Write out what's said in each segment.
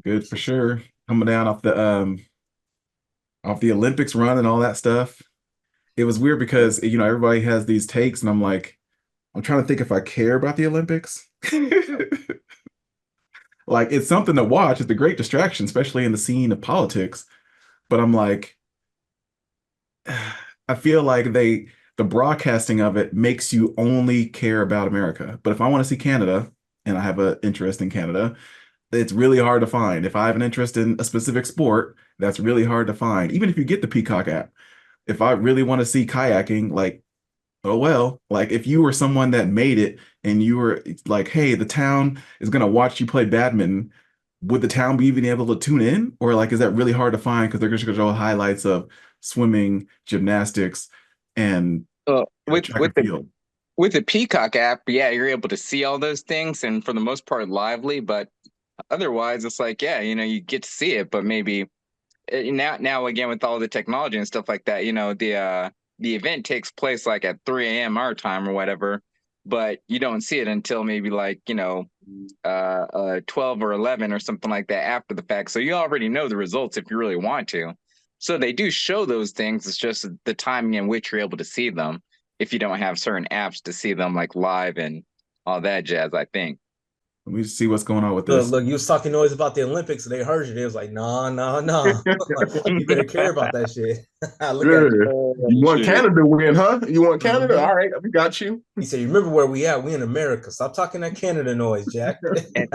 Good for sure. Coming down off the Olympics run and all that stuff. It was weird because everybody has these takes, and I'm like, I'm trying to think if I care about the Olympics. Like it's something to watch. It's a great distraction, especially in the scene of politics. But I'm like, I feel like the broadcasting of it makes you only care about America. But if I want to see Canada and I have an interest in Canada, it's really hard to find. If I have an interest in a specific sport, that's really hard to find. Even if you get the Peacock app, if I really want to see kayaking, like, oh well, like if you were someone that made it and you were like, hey, the town is gonna watch you play badminton, would the town be even able to tune in? Or like, is that really hard to find because they're just gonna show highlights of swimming, gymnastics, and With track and field? with the Peacock app, yeah, you're able to see all those things, and for the most part, lively. But otherwise, it's like, yeah, you get to see it, but maybe now again with all the technology and stuff like that, the event takes place like at 3 a.m. our time or whatever, but you don't see it until maybe like 12 or 11 or something like that after the fact. So you already know the results if you really want to. So they do show those things. It's just the timing in which you're able to see them if you don't have certain apps to see them like live and all that jazz, I think. Let me see what's going on with Look, this. look, you was talking noise about the Olympics, and they heard you. They was like, "No, no, no, you better care about that shit." Look at you. Good. You Oh, want shit. Canada to win, huh? You want Canada? Mm-hmm. All right, we got you. He said, "You remember where we at? We in America. Stop talking that Canada noise, Jack." And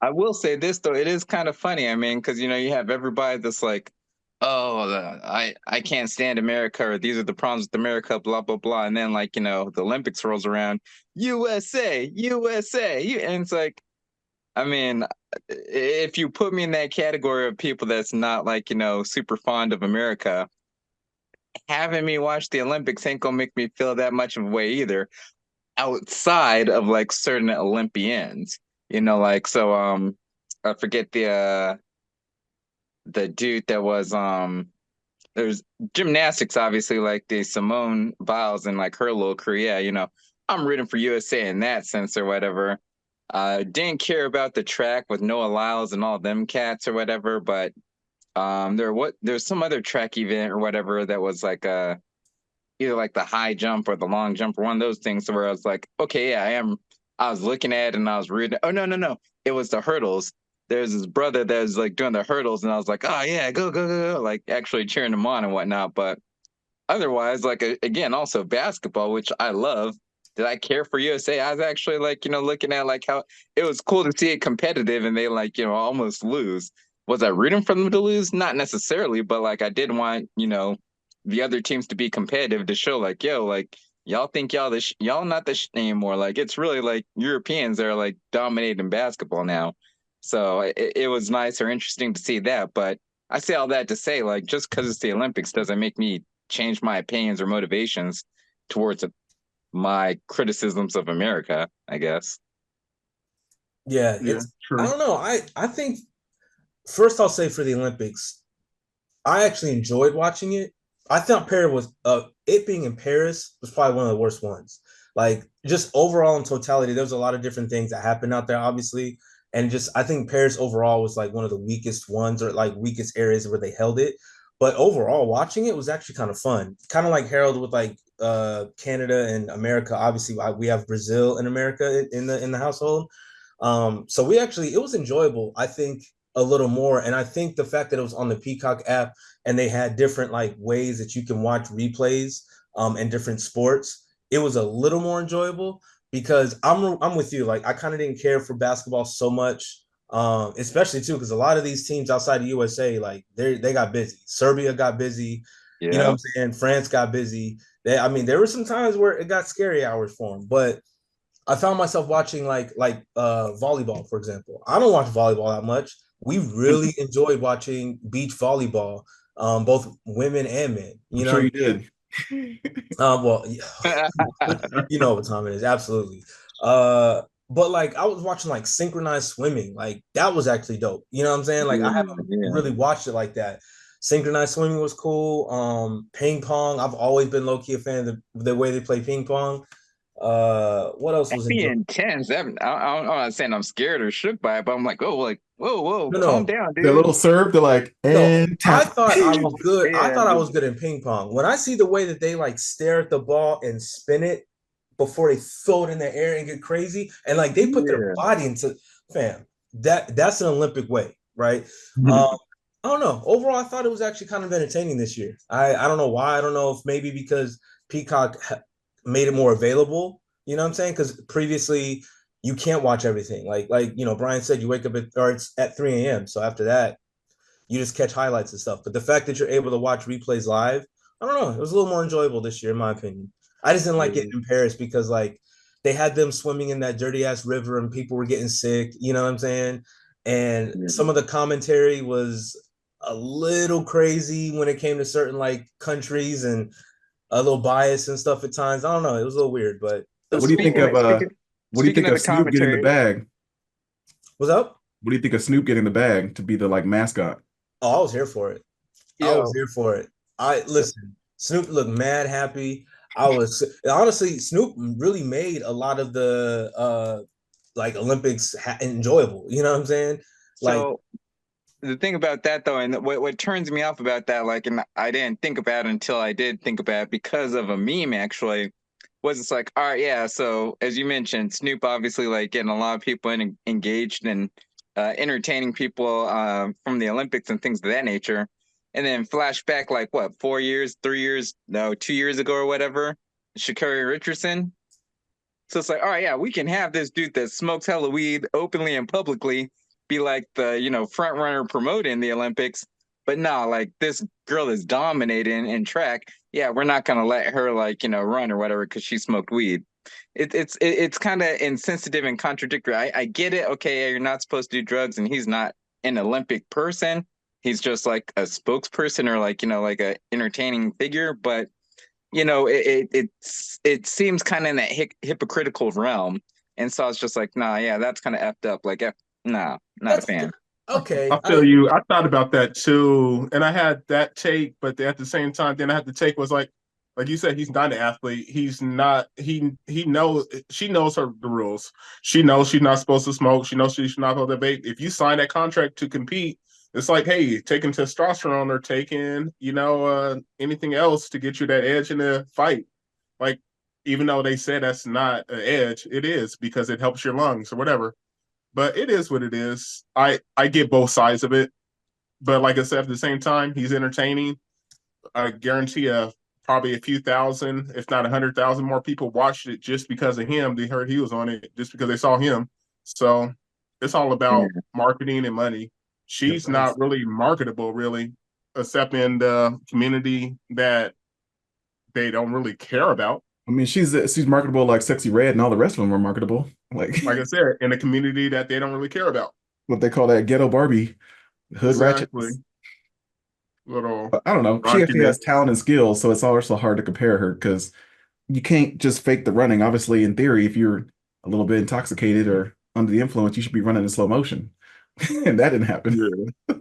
I will say this though, it is kind of funny. I mean, because you have everybody that's like, "Oh, I can't stand America," or "These are the problems with America," blah blah blah. And then like the Olympics rolls around, USA, USA, and it's like, I mean, if you put me in that category of people that's not like super fond of America, having me watch the Olympics ain't gonna make me feel that much of a way either. Outside of like certain Olympians, like so. I forget the dude that was there's gymnastics obviously like the Simone Biles and like her little career, I'm rooting for USA in that sense or whatever. Didn't care about the track with Noah Lyles and all them cats or whatever, but there's some other track event or whatever that was like either like the high jump or the long jump or one of those things where I was like, okay, yeah, I was looking at it and I was reading. Oh, no, no, no. It was the hurdles. There's this brother that was like doing the hurdles and I was like, oh, yeah, go, go, go, go. Like actually cheering him on and whatnot. But otherwise, like, again, also basketball, which I love. Did I care for USA? I was actually like, looking at like how it was cool to see it competitive and they like, almost lose. Was I rooting for them to lose? Not necessarily, but like I did want, the other teams to be competitive to show like, yo, like y'all think y'all not the anymore. Like it's really like Europeans that are like dominating basketball now. So it was nice or interesting to see that. But I say all that to say, like, just because it's the Olympics doesn't make me change my opinions or motivations towards my criticisms of America, I guess. Yeah, Yeah, it's. I true. don't know. I think first I'll say for the Olympics, I actually enjoyed watching it. I thought Paris was it being in Paris was probably one of the worst ones. Like just overall in totality, there was a lot of different things that happened out there, obviously. And just I think Paris overall was like one of the weakest ones or like weakest areas where they held it. But overall, watching it was actually kind of fun. Kind of like Harold with like Canada and America. Obviously, we have Brazil and America in the household. So we actually it was enjoyable. I think a little more, and I think the fact that it was on the Peacock app and they had different like ways that you can watch replays and different sports, it was a little more enjoyable because I'm with you. Like I kind of didn't care for basketball so much, especially too because a lot of these teams outside the USA like they got busy. Serbia got busy. You know what Yeah. I'm saying? France got busy. I mean, there were some times where it got scary hours for them, but I found myself watching like volleyball, for example. I don't watch volleyball that much. We really enjoyed watching beach volleyball, both women and men. I'm You know sure what you I'm saying? did. Well, you know what time it is, absolutely. Uh, but like I was watching like synchronized swimming, like that was actually dope. You know what I'm saying? Like I Yeah, haven't yeah. really watched it like that. Synchronized swimming was cool. Ping pong, I've always been low key a fan of the way they play ping pong. What else That'd was be enjoyable? intense. I'm not saying I'm scared or shook by it, but I'm like, oh, like, whoa, No, calm no, down, The dude. little serve, they're like, no. and I tap. thought I was good. I Yeah, thought I was good in ping pong. When I see the way that they like stare at the ball and spin it before they throw it in the air and get crazy, and like they put their yeah. body into, fam, that's an Olympic way, right? Um, I don't know. Overall, I thought it was actually kind of entertaining this year. I don't know why. I don't know if maybe because Peacock made it more available. You know what I'm saying? Because previously you can't watch everything. Like Brian said, you wake up at or it's at 3 a.m. So after that, you just catch highlights and stuff. But the fact that you're able to watch replays live, I don't know. It was a little more enjoyable this year, in my opinion. I just didn't like it in Paris because like they had them swimming in that dirty ass river and people were getting sick. You know what I'm saying? And Yeah. some of the commentary was a little crazy when it came to certain like countries and a little bias and stuff at times. I don't know. It was a little weird, but it So was What do you cool think speaking of of overall. speaking what do you speaking think of of the Snoop getting the commentary, bag? What's up? What do you think of Snoop getting the bag to be the like mascot? Oh, I was here for it. I was yo, here for it. I so listen. Snoop looked mad happy. I was honestly Snoop really made a lot of the like Olympics enjoyable. You know what I'm saying? Like, so the thing about that though, and what turns me off about that, like, and I didn't think about it until I did think about it because of a meme actually, was it's like, all right, yeah. So as you mentioned, Snoop obviously like getting a lot of people engaged and entertaining people from the Olympics and things of that nature, and then flashback like what 4 years, 3 years, no, 2 years ago or whatever, Sha'Carri Richardson. So it's like, all right, yeah, we can have this dude that smokes hella weed openly and publicly be like the, front runner promoting the Olympics. But no, like this girl is dominating in track. Yeah, we're not gonna let her like, run or whatever because she smoked weed. It's kind of insensitive and contradictory. I get it. Okay, yeah, you're not supposed to do drugs, and he's not an Olympic person. He's just like a spokesperson or like, like a entertaining figure. But it seems kind of in that hypocritical realm, and so I was just like, nah, yeah, that's kind of effed up. Like, nah, not a that's fan. okay. I feel you. I thought about that too, and I had that take, but at the same time, then I had to take was like you said, he's not an athlete. He's not. He knows. She knows the rules. She knows she's not supposed to smoke. She knows she's not supposed to vape. If you sign that contract to compete, it's like, hey, taking testosterone or taking anything else to get you that edge in the fight. Like, even though they said that's not an edge, it is because it helps your lungs or whatever. But it is what it is. I get both sides of it, but like I said, at the same time, he's entertaining. I guarantee probably a few thousand, if not 100,000 more people watched it just because of him. They heard he was on it just because they saw him. So it's all about Yeah. marketing and money. You're She's right. not really marketable, really, except in the community that they don't really care about. I mean, she's marketable like Sexy Red, and all the rest of them are marketable. Like Like I said, in a community that they don't really care about. what they call that ghetto Barbie, hood Exactly. ratchets. Little But I don't know. She actually raunchiness. has talent and skills, so it's also hard to compare her because you can't just fake the running. Obviously, in theory, if you're a little bit intoxicated or under the influence, you should be running in slow motion. And that didn't happen. Yeah.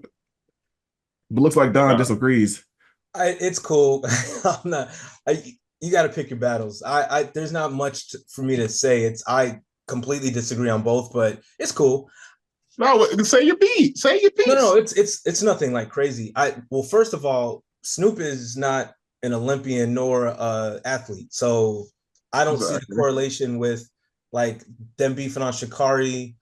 But looks like Don Uh, disagrees. It's cool. I'm not. You got to pick your battles. There's not much for me to say. I completely disagree on both, but it's cool. no, say your beat. Say your No, piece. it's nothing like crazy. Well, first of all, Snoop is not an Olympian nor athlete, so I don't see the Exactly. correlation with like them beefing on Shakari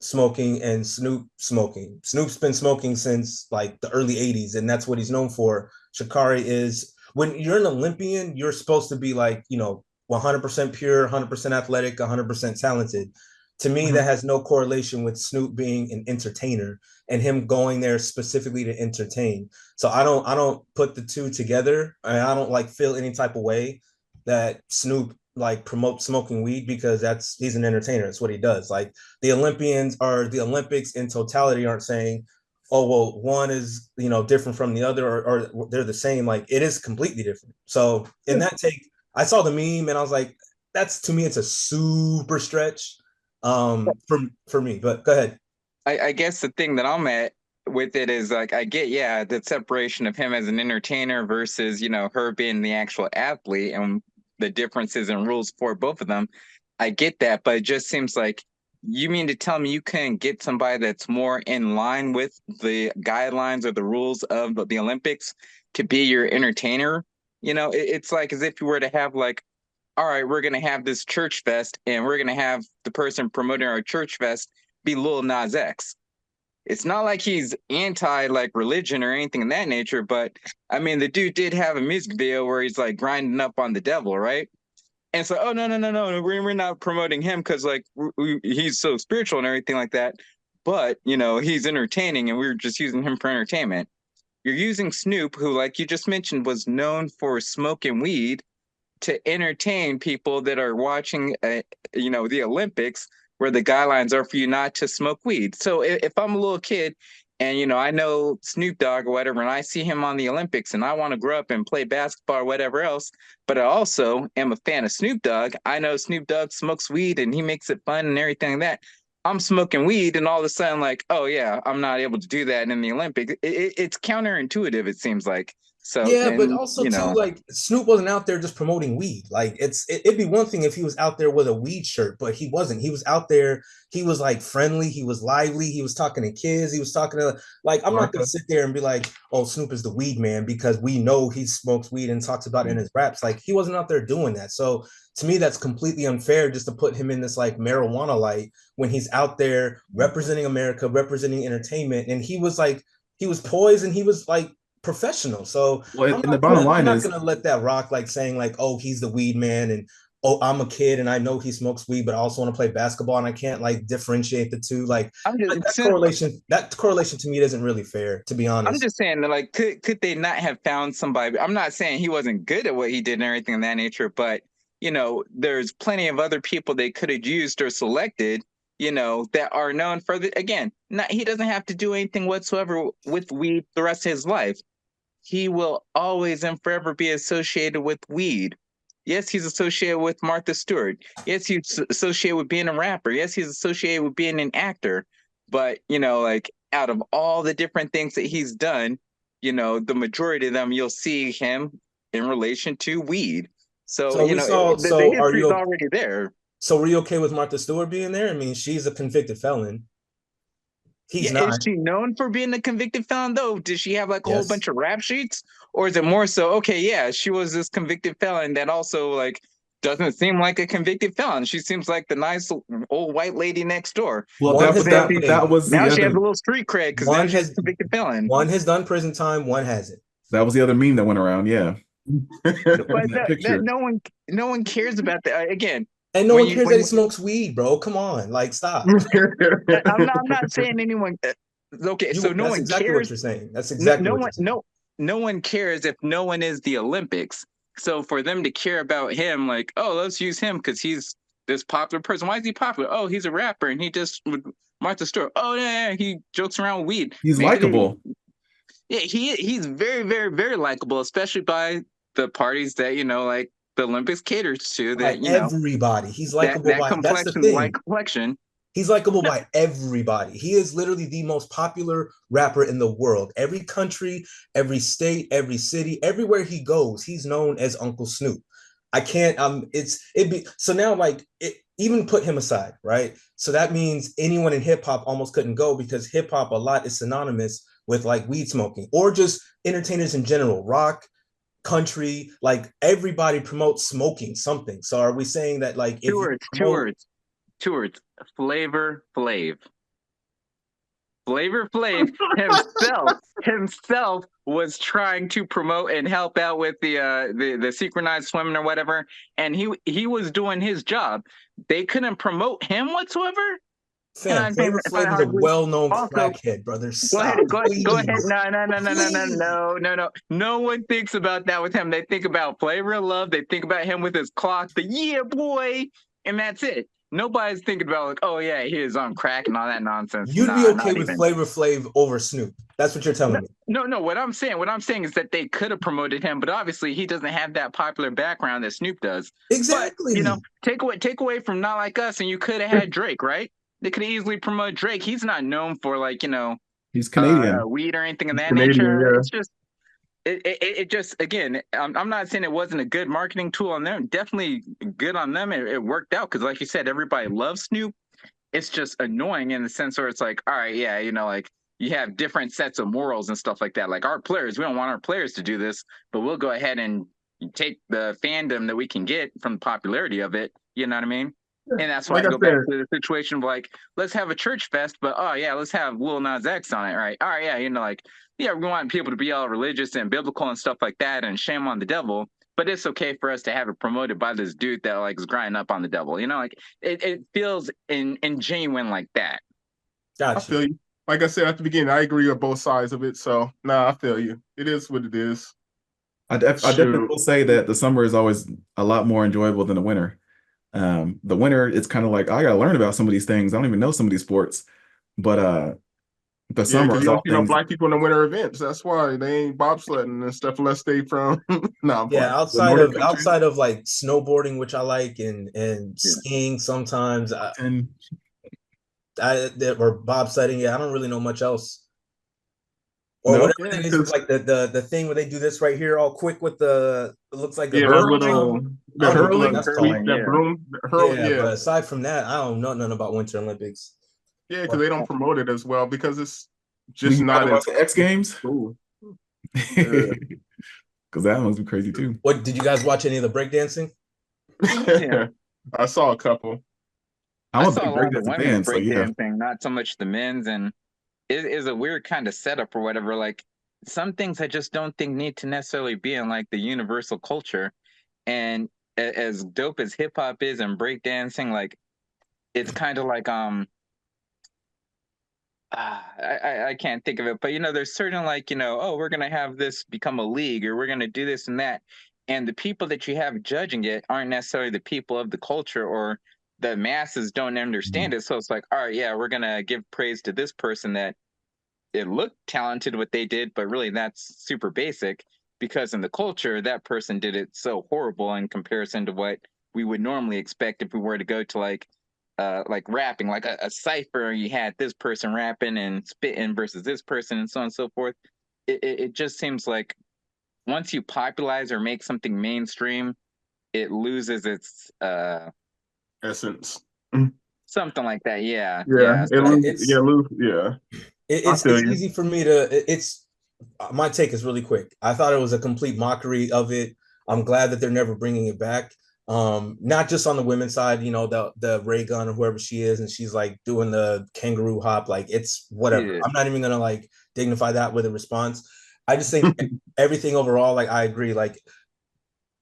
smoking and Snoop smoking. Snoop's been smoking since like the early 80s, and that's what he's known for. Shakari is when you're an Olympian, you're supposed to be like, 100% pure, 100% athletic, 100% talented. To me, that Mhm. has no correlation with Snoop being an entertainer and him going there specifically to entertain. So I don't put the two together. I don't like feel any type of way that Snoop like promotes smoking weed because he's an entertainer. It's what he does. Like the Olympians or the Olympics in totality aren't saying, oh well, one is different from the other or they're the same. Like it is completely different. So in that take, I saw the meme and I was like, that's to me, it's a super stretch for me. But go ahead. I guess the thing that I'm at with it is like I get, yeah, the separation of him as an entertainer versus her being the actual athlete, and the differences in rules for both of them. I get that, but it just seems like you mean to tell me you couldn't get somebody that's more in line with the guidelines or the rules of the Olympics to be your entertainer? It's like as if you were to have like, all right, we're gonna have this church fest, and we're gonna have the person promoting our church fest be Lil Nas X. It's not like he's anti like religion or anything in that nature, but I mean, the dude did have a music video where he's like grinding up on the devil, right? And so, oh no, we're not promoting him because like he's so spiritual and everything like that. But he's entertaining, and we're just using him for entertainment. You're using Snoop, who, like you just mentioned, was known for smoking weed to entertain people that are watching, the Olympics, where the guidelines are for you not to smoke weed. So if I'm a little kid and, I know Snoop Dogg or whatever, and I see him on the Olympics and I want to grow up and play basketball or whatever else, but I also am a fan of Snoop Dogg. I know Snoop Dogg smokes weed and he makes it fun and everything like that. I'm smoking weed and all of a sudden like, oh yeah, I'm not able to do that in the Olympics. It's counterintuitive, it seems like. So, Yeah, but and also too, like Snoop wasn't out there just promoting weed. Like it'd be one thing if he was out there with a weed shirt, but he wasn't. He was out there. He was like friendly. He was lively. He was talking to kids. He was talking to like. I'm not gonna sit there and be like, oh, Snoop is the weed man because we know he smokes weed and talks about it in his raps. Like he wasn't out there doing that. So to me, that's completely unfair just to put him in this like marijuana light when he's out there representing America, representing entertainment, and he was like he was poised and he was like professional. So Well, and the bottom I'm line not is, gonna let that rock like saying like, oh, he's the weed man and oh, I'm a kid and I know he smokes weed, but I also want to play basketball and I can't like differentiate the two. Like I'm that just correlation to me isn't really fair, to be I'm honest. just saying that like could they not have found somebody? I'm not saying he wasn't good at what he did and everything of that nature, but there's plenty of other people they could have used or selected, that are known for the again, not he doesn't have to do anything whatsoever with weed the rest of his life. He will always and forever be associated with weed. Yes, he's associated with Martha Stewart. Yes, he's associated with being a rapper. Yes, he's associated with being an actor. But, like out of all the different things that he's done, the majority of them you'll see him in relation to weed. So, So we saw. the history's already there. So were you okay with Martha Stewart being there? I mean, she's a convicted felon. He's Yeah, is not. she known for being a convicted felon though? Does she have like a whole Yes. bunch of rap sheets? Or is it more so, okay, yeah, she was this convicted felon that also like doesn't seem like a convicted felon. She seems like the nice old white lady next door. well, One that has was done. that Hey, that was Now the she has a other little street cred because now one she's a has convicted felon. one has done prison time. One hasn't. that was the other meme that went around. Yeah, But that that picture. no one cares about that. Again, And no when one you cares that when he smokes weed, bro. Come on, like stop. I'm not saying anyone okay, so You. no That's one exactly what cares. you're saying. That's No, exactly no what one you're saying. no one cares if no one is the Olympics. So for them to care about him, like, oh, let's use him because he's this popular person. Why is he popular? Oh, he's a rapper and he just with Martha Stewart. Oh yeah, he jokes around with weed. He's Maybe likable. yeah, he's very, very, very likable, especially by the parties that like the Olympics caters to. By That everybody. He's that likable that by. That's the complexion, like thing. complexion. He's likable by everybody. He is literally the most popular rapper in the world. Every country, every state, every city, everywhere he goes, he's known as Uncle Snoop. I can't it'd be so now like it even put him aside, right? So that means anyone in hip hop almost couldn't go because hip hop a lot is synonymous with like weed smoking or just entertainers in general, rock, country, like everybody promotes smoking something. So are we saying that like if Two you words, two promote words, two words. Flavor Flav. Flavor Flav himself was trying to promote and help out with the synchronized swimming or whatever, and he was doing his job. They couldn't promote him whatsoever, and Fam, I think Flavor I find Flav it is a hard to believe. well-known Also, crackhead, brother. go ahead, Stop, go ahead. please. No, no, no, no, no, no, Please. no, no, no. No one thinks about that with him. They think about Flavor of Love. They think about him with his clock, the yeah boy, and that's it. Nobody's thinking about like, oh yeah, he is on crack and all that nonsense. You'd be Nah, okay not with even. Flavor Flav over Snoop. That's what you're No, telling me. no. What I'm saying is that they could have promoted him, but obviously he doesn't have that popular background that Snoop does. But Exactly. take away from Not Like Us, and you could have had Drake, right? They could have easily promoted Drake. He's not known for like He's Canadian. weed or anything of that Canadian, nature. yeah. It's just it just, again, I'm not saying it wasn't a good marketing tool on them. Definitely good on them. It worked out because, like you said, everybody loves Snoop. It's just annoying in the sense where it's like, all right, yeah, like you have different sets of morals and stuff like that. Like our players, we don't want our players to do this, but we'll go ahead and take the fandom that we can get from the popularity of it. You know what I mean? And that's why Like I I go back said, to the situation of like, let's have a church fest, but oh yeah, let's have Lil Nas X on it, right? All right, yeah, like, yeah, we want people to be all religious and biblical and stuff like that, and shame on the devil. But it's okay for us to have it promoted by this dude that like is grinding up on the devil. Like it feels in genuine like that. I Got you. feel you. Like I said at the beginning, I agree with both sides of it. So nah, I feel you. It is what it is. I definitely Shoot. will say that the summer is always a lot more enjoyable than the winter. The winter, it's kind of like I gotta learn about some of these things. I don't even know some of these sports, but the Yeah, summer because is you don't all see no things. black people in the winter events. That's why they ain't bobsledding and stuff unless they from no, I'm Yeah, playing. The northern countries, outside of like snowboarding, which I like, and Yeah. skiing sometimes, top 10. or bobsledding. Yeah, I don't really know much else. Or No, whatever Yeah, they do, because like the thing where they do this right here, all quick with the it looks like a yeah, that broom or little something. I the don't that even know what hurling. that's sweep, called. Hurling, that yeah. broom, hurl, Yeah, yeah. but aside from that, I don't know nothing about Winter Olympics. Yeah, because they don't promote it as well because it's We just can talk not about as the X Games cool. Yeah. because that must be crazy too. What did you guys watch any of the breakdancing? Yeah. I saw a couple. I'm I a saw a big lot of the breakdancing women's fan, so yeah. breakdancing, not so much the men's, and it is a weird kind of setup or whatever. Like some things I just don't think need to necessarily be in like the universal culture. And as dope as hip hop is and breakdancing, like it's kind of like I can't think of it, but there's certain like oh, we're gonna have this become a league, or we're gonna do this and that, and the people that you have judging it aren't necessarily the people of the culture, or the masses don't understand Mhm. it. So it's like, all right, yeah, we're gonna give praise to this person that it looked talented what they did, but really that's super basic because in the culture that person did it so horrible in comparison to what we would normally expect if we were to go to like rapping, like a cipher. You had this person rapping and spitting versus this person, and so on and so forth. It just seems like once you popularize or make something mainstream, it loses its Essence. something like that. Yeah, Yeah, yeah. it So lose. Yeah, It's lose. Yeah, I feel it's you. easy for me to it's my take is really quick. I thought it was a complete mockery of it. I'm glad that they're never bringing it back. Not just on the women's side, the Ray Gun or whoever she is, and she's like doing the kangaroo hop. Like it's whatever. yeah, I'm not even gonna like dignify that with a response. I just think everything overall, like I agree. Like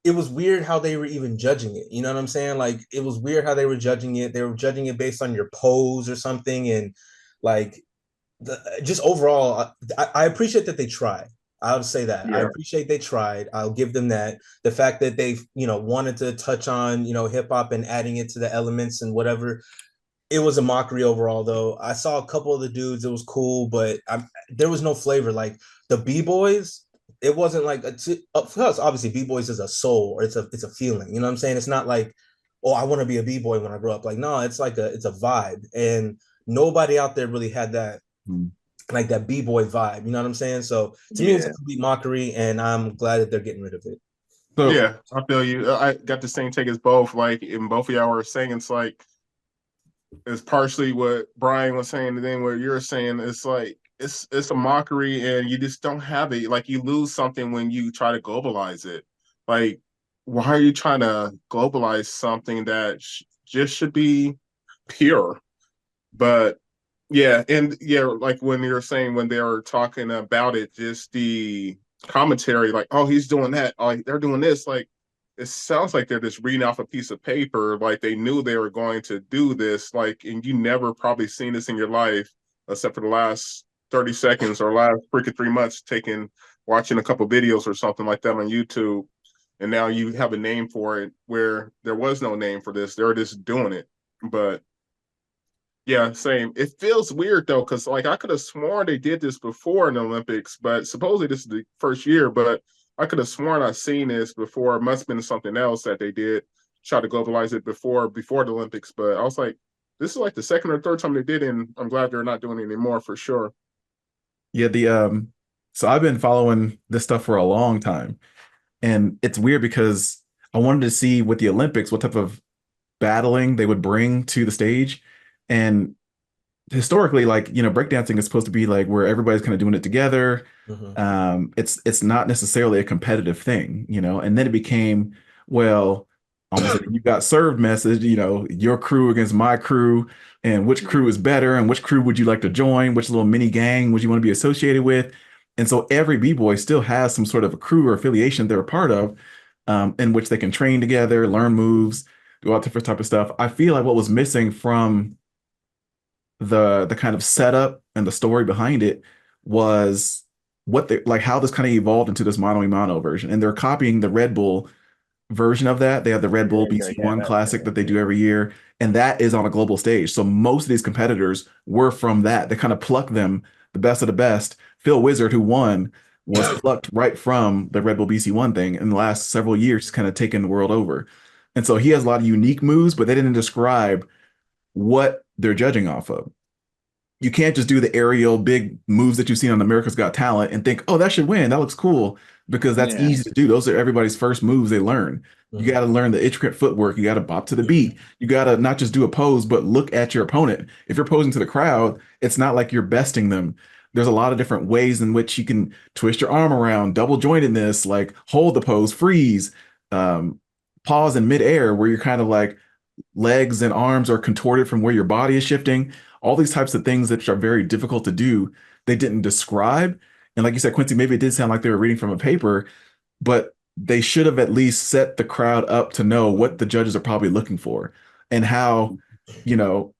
it was weird how they were even judging it. You know what I'm saying? Like it was weird how they were judging it. They were judging it based on your pose or something, and like just overall, I appreciate that they tried. I'll say that. I Yeah, appreciate they tried. I'll give them that. The fact that they, wanted to touch on, hip hop and adding it to the elements and whatever. It was a mockery overall, though. I saw a couple of the dudes. It was cool, but there was no flavor. Like the B boys, it wasn't like plus obviously B boys is a soul or it's a feeling. You know what I'm saying? It's not like, oh, I want to be a B boy when I grow up. Like no, it's like it's a vibe, and nobody out there really had that Mhm. like that b-boy vibe. You know what I'm saying? So to me, it's a yeah, complete mockery, and I'm glad that they're getting rid of it. So yeah, I feel you. I got the same take as both. Like, and both of y'all were saying, it's like it's partially what Brian was saying, and then what you're saying. It's like it's a mockery, and you just don't have it. Like you lose something when you try to globalize it. Like, why are you trying to globalize something that just should be pure? But yeah, and yeah, like when you're saying when they were talking about it, just the commentary, like, oh, he's doing that, oh, they're doing this, like it sounds like they're just reading off a piece of paper, like they knew they were going to do this, like, and you never probably seen this in your life, except for the last 30 seconds or last freaking 3 months, taking watching a couple videos or something like that on YouTube, and now you have a name for it where there was no name for this. They're just doing it, but yeah, same. It feels weird though, because like I could have sworn they did this before in the Olympics, but supposedly this is the first year. But I could have sworn I've seen this before. It must have been something else that they did try to globalize it before the Olympics. But I was like, this is like the second or third time they did, and I'm glad they're not doing it anymore for sure. yeah, So I've been following this stuff for a long time. And it's weird because I wanted to see with the Olympics what type of battling they would bring to the stage. And historically, like, breakdancing is supposed to be like where everybody's kind of doing it together. Hmm. It's not necessarily a competitive thing, and then it became, well, almost like you got served message, your crew against my crew, and which crew is better, and which crew would you like to join, which little mini gang would you want to be associated with. And so every b-boy still has some sort of a crew or affiliation they're a part of, in which they can train together, learn moves, do all different type of stuff. I feel like what was missing from the kind of setup and the story behind it was what they like how this kind of evolved into this mono a mono version. And they're copying the Red Bull version of that. They have the Red Bull BC1 Classic that they do every year, and that is on a global stage. So most of these competitors were from that. They kind of plucked them, the best of the best. Phil Wizard, who won, was plucked right from the Red Bull BC1 thing in the last several years, kind of taken the world over. And so he has a lot of unique moves, but they didn't describe what they're judging off of. You can't just do the aerial big moves that you've seen on America's Got Talent and think, oh, that should win. That looks cool because that's Yeah. easy to do. Those are everybody's first moves they learn. You got to learn the intricate footwork. You got to bop to the beat. You got to not just do a pose, but look at your opponent. If you're posing to the crowd, it's not like you're besting them. There's a lot of different ways in which you can twist your arm around, double jointedness, like hold the pose, freeze, um, pause in midair, where you're kind of like legs and arms are contorted from where your body is shifting. All these types of things that are very difficult to do, they didn't describe. And like you said, Quincy, maybe it did sound like they were reading from a paper, but they should have at least set the crowd up to know what the judges are probably looking for and how, you know,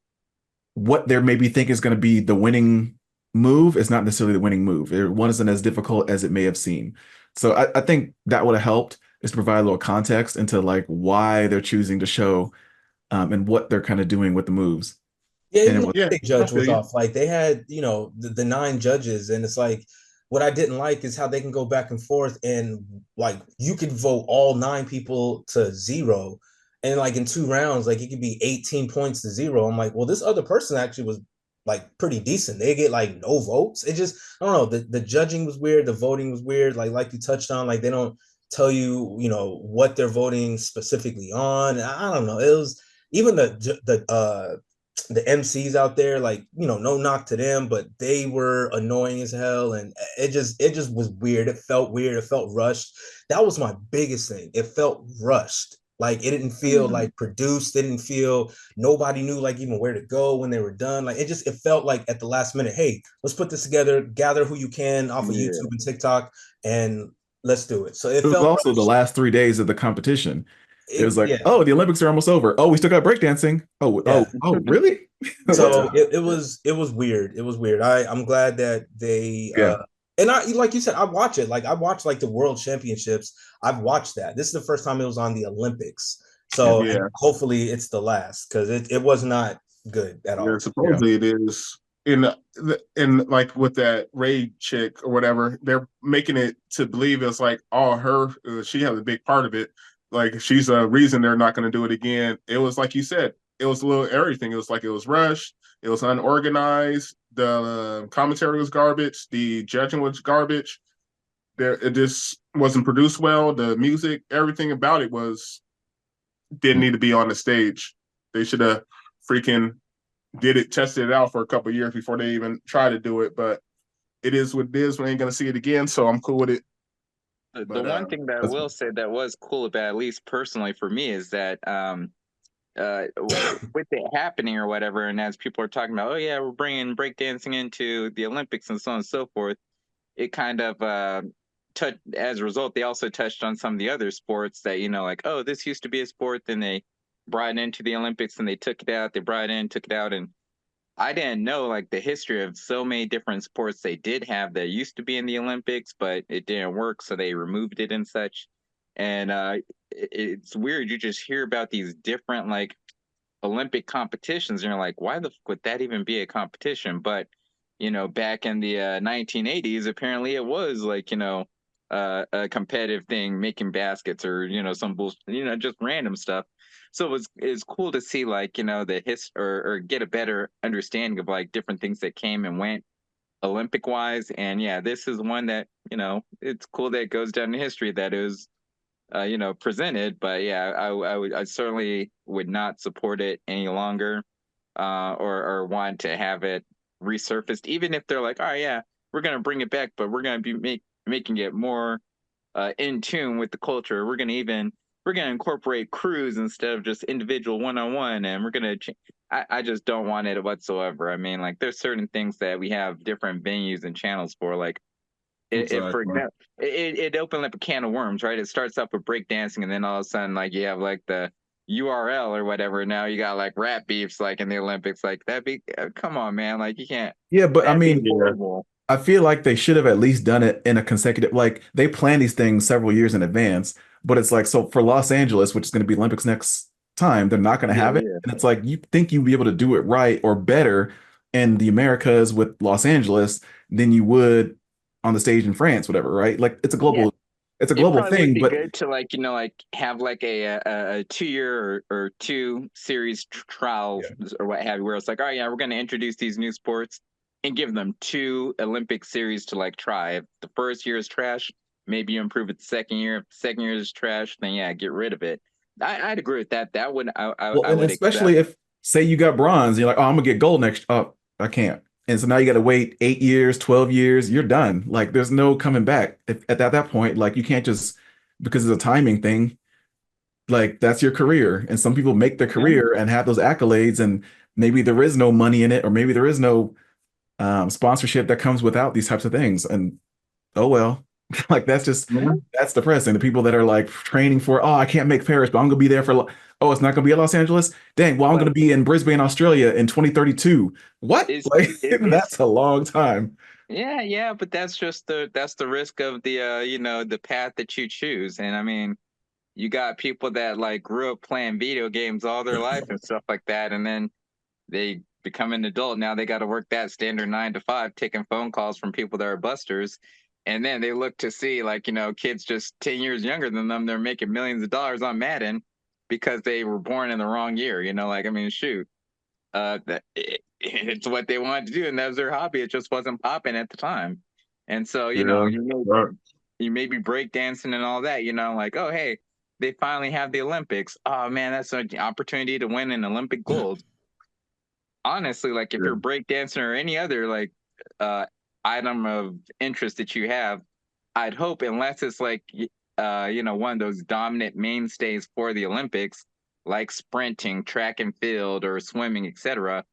what they maybe think is going to be the winning move is not necessarily the winning move. One isn't as difficult as it may have seemed. So I think that would have helped is provide a little context into like why they're choosing to show, and what they're kind of doing with the moves. Yeah, And even it the was, Yeah, Monday I judge feel was you. off. Like they had, the 9 judges, and it's like what I didn't like is how they can go back and forth, and like you could vote all 9 people to zero, and like in 2 rounds, like it could be 18 points to zero. I'm like, well, this other person actually was like pretty decent. They get like no votes. It just, I don't know. The judging was weird. The voting was weird. Like you touched on, like they don't tell you, what they're voting specifically on. And I don't know. It was even the MCs out there, like, no knock to them, but they were annoying as hell, and it just was weird. It felt weird. It felt rushed. That was my biggest thing. It felt rushed. Like it didn't feel like produced. It didn't feel nobody knew like even where to go when they were done. Like it felt like at the last minute, hey, let's put this together, gather who you can off of Yeah. YouTube and TikTok, and let's do it. So it it was felt also the rushed. last 3 days of the competition. It was like, Yeah. oh, the Olympics are almost over. Oh, we still got breakdancing. Oh, Yeah. really? What's So Yeah. up? it was weird. It was weird. I'm glad that they Yeah. and I like you said, I watch it. Like I watched like the World Championships. I've watched that. This is the first time it was on the Olympics. Yeah. So and Yeah. hopefully it's the last because it was not good at Yeah, all. Yeah. supposedly it is in like with that Ray chick or whatever, they're making it to believe it's like all her. She has a big part of it. Like she's a reason they're not going to do it again. It was like you said. It was a little everything. It was like it was rushed. It was unorganized. The commentary was garbage. The judging was garbage. There, it just wasn't produced well. The music, everything about it was didn't need to be on the stage. They should have freaking did it, tested it out for a couple of years before they even try to do it. But it is what it is. We ain't gonna see it again, so I'm cool with it. The But one thing that I That's will say that was cool about, at least personally for me, is that with it happening or whatever, and as people are talking about, oh yeah, we're bringing breakdancing into the Olympics and so on and so forth, it kind of touch as a result. They also touched on some of the other sports that like, oh, this used to be a sport, then they brought it into the Olympics, and they took it out. They brought it in, took it out, and I didn't know like the history of so many different sports they did have that used to be in the Olympics, but it didn't work, so they removed it and such. And it's weird. You just hear about these different like Olympic competitions, and you're like, why the fuck would that even be a competition? But back in the 1980s, apparently it was like a competitive thing, making baskets or some bullshit, just random stuff. So it's cool to see like the his or get a better understanding of like different things that came and went Olympic wise. And yeah, this is one that, it's cool that it goes down in history that it was, presented. But yeah, I certainly would not support it any longer, or want to have it resurfaced, even if they're like, oh yeah, we're gonna bring it back, but we're gonna be making it more in tune with the culture. We're gonna incorporate crews instead of just individual one on one, and we're gonna. I just don't want it whatsoever. I mean, like there's certain things that we have different venues and channels for. Like for Exactly. example, it opened up a can of worms, right? It starts off with breakdancing, and then all of a sudden, like you have like the URL or whatever. Now you got like rap beefs, like in the Olympics, like that. Come on, man! Like you can't. Yeah, but I That'd be mean, Yeah. horrible. I feel like they should have at least done it in a consecutive, like they plan these things several years in advance, but it's like, so for Los Angeles, which is going to be Olympics next time, they're not going to Yeah, have it. yeah, And it's like, you think you'd be able to do it right or better in the Americas with Los Angeles than you would on the stage in France, whatever, right? Like yeah. it's a It global probably would thing, be but good to like like have like a 2 year or two series trial yeah, or what have you, where it's like, oh yeah, we're going to introduce these new sports and give them 2 Olympic series to like try. If the first year is trash, maybe you improve it the second year. If the second year is trash, then yeah, get rid of it. I'd agree with that. That would well, I and would accept. especially if say you got bronze, you're like, oh, I'm gonna get gold next. Oh, I can't. And so now you got to wait 8 years, 12 years, you're done. Like there's no coming back at that point. Like you can't just because it's a timing thing, like that's your career. And some people make their Yeah, career and have those accolades, and maybe there is no money in it, or maybe there is no sponsorship that comes without these types of things. And oh well, like yeah. that's depressing. The people that are like training for, oh, I can't make Paris, but I'm gonna be there for, oh, it's not gonna be at Los Angeles. Dang, well, I'm But gonna be in Brisbane, Australia in 2032. What? is Like it's that's a long time. yeah, yeah, but that's the risk of the the path that you choose. And I mean, you got people that like grew up playing video games all their life and stuff like that, and then they become an adult. Now they got to work that standard 9 to 5, taking phone calls from people that are busters. And then they look to see like, kids just 10 years younger than them, they're making millions of dollars on Madden because they were born in the wrong year. Like, I mean, shoot, it's what they wanted to do, and that was their hobby. It just wasn't popping at the time. And so, Yeah. Right. you may be breakdancing and all that, like, oh, hey, they finally have the Olympics. Oh, man, that's an opportunity to win an Olympic gold. Honestly, like if Yeah. you're breakdancing or any other like uh item of interest that you have, I'd hope, unless it's like one of those dominant mainstays for the Olympics, like sprinting, track and field, or swimming, etc.,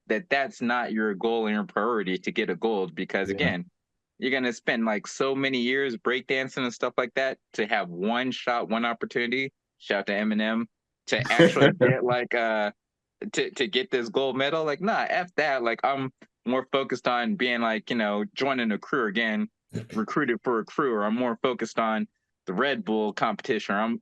that's not your goal and your priority to get a gold, because Yeah. again, you're gonna spend like so many years breakdancing and stuff like that to have one shot, one opportunity. Shout out to Eminem, to actually get like to get this gold medal. Like, nah, F that. Like, I'm more focused on being like, joining a crew again, recruited for a crew, or I'm more focused on the Red Bull competition, or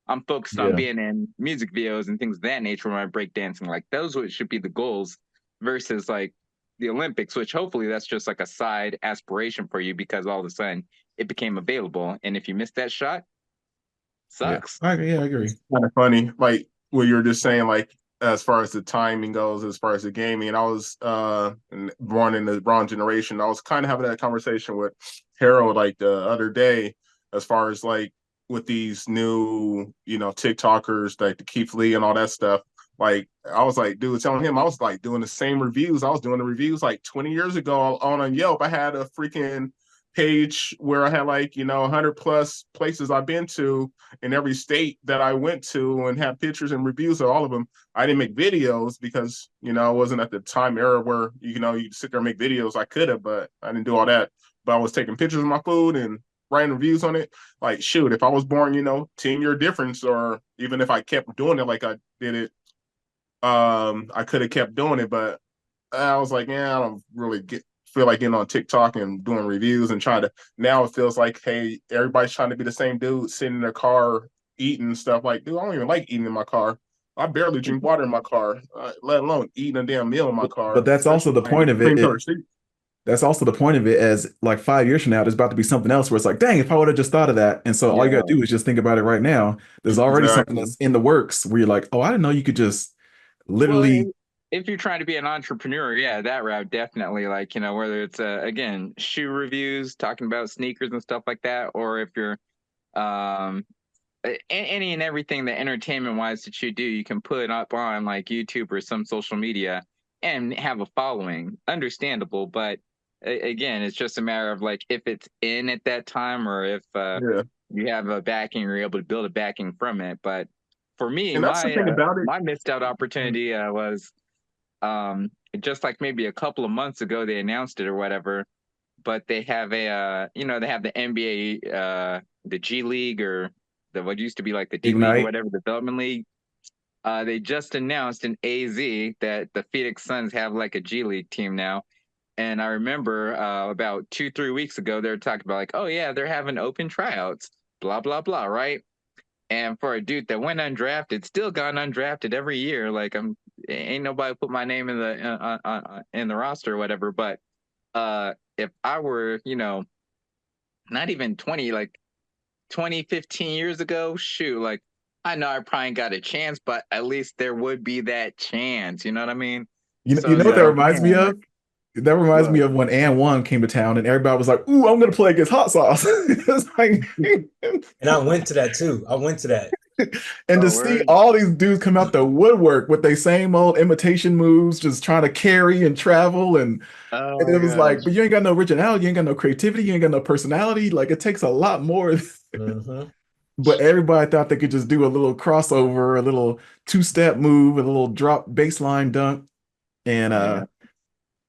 I'm focused on Yeah. being in music videos and things of that nature when I'm breakdancing. Like, those should be the goals versus like the Olympics, which hopefully that's just like a side aspiration for you because all of a sudden it became available. And if you miss that shot, Yeah. sucks. I agree. Kind of funny, like what you're just saying, like as far as the timing goes, as far as the gaming. And I was born in the wrong generation. I was kind of having that conversation with Harold like the other day, as far as like with these new, TikTokers like the Keith Lee and all that stuff. Like I was like, dude, telling him I was like doing the same reviews. I was doing the reviews like 20 years ago on Yelp. I had a freaking page where I had like 100 plus places I've been to in every state that I went to, and have pictures and reviews of all of them. I didn't make videos because I wasn't at the time era where you sit there and make videos. I could have, but I didn't do all that. But I was taking pictures of my food and writing reviews on it. Like shoot, if I was born 10-year difference, or even if I kept doing it like I did it, I could have kept doing it. But I was like, yeah, I don't really feel like getting on TikTok and doing reviews and trying to. Now it feels like, hey, everybody's trying to be the same dude sitting in their car eating stuff. Like, dude, I don't even like eating in my car. I barely drink water in my car, let alone eating a damn meal in my But car, that's also especially the if I ain't point got of cream it. color seat. That's also the point of it, as like 5 years from now, there's about to be something else where it's like, dang, if I would have just thought of that. And so all you got to Yeah. do is just think about it right now. There's already something Exactly. that's in the works where you're like, oh, I didn't know you could just Well, literally. if you're trying to be an entrepreneur, yeah, that route definitely. Like, whether it's again, shoe reviews, talking about sneakers and stuff like that, or if you're um any and everything that entertainment wise that you do, you can put up on like YouTube or some social media and have a following. Understandable, but again, it's just a matter of like if it's in at that time or if Yeah. you have a backing or you're able to build a backing from it. But for me, And that's the thing about it. my missed out opportunity was just like maybe a couple of months ago they announced it or whatever, but they have they have the NBA, the G League, or the what used to be like the D League or Ignite. whatever, the Development League. They just announced in AZ that the Phoenix Suns have like a G League team now. And I remember about 2, 3 weeks ago, they were talking about like, oh yeah, they're having open tryouts, blah blah blah, right? And for a dude that went undrafted, still gone undrafted every year, like ain't nobody put my name in the roster or whatever. But if I were, not even 20, like 20, 15 years ago, shoot, like I know I probably got a chance, but at least there would be that chance. You know what I mean? You So know it's what that like, reminds me man, of? That reminds me what? of when and one came to town and everybody was like, "Ooh, I'm gonna play against hot sauce." It's like, And I went to that too. I went to that. and to Oh, see word. all these dudes come out the woodwork with their same old imitation moves, just trying to carry and travel, Oh and my it was like, gosh. but you ain't got no originality, you ain't got no creativity, you ain't got no personality. Like it takes a lot more. Hmm. But everybody thought they could just do a little crossover, a little two-step move, a little drop baseline dunk, and Yeah.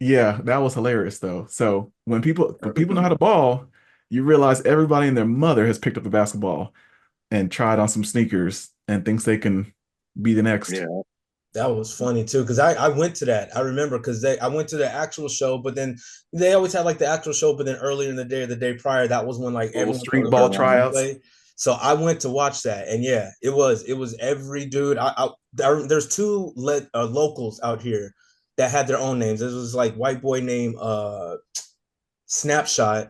yeah, that was hilarious though. So when people know how to ball, you realize everybody and their mother has picked up the basketball and tried on some sneakers and thinks they can be the next. Yeah. That was funny too, because I went to that. I remember because I went to the actual show, but then they always had like the actual show, but then earlier in the day or the day prior, that was when like Little everyone street could That's the go ball one. tryouts. play. So I went to watch that, and yeah, it was every dude. There's two locals out here that had their own names. This was like white boy named Snapshot,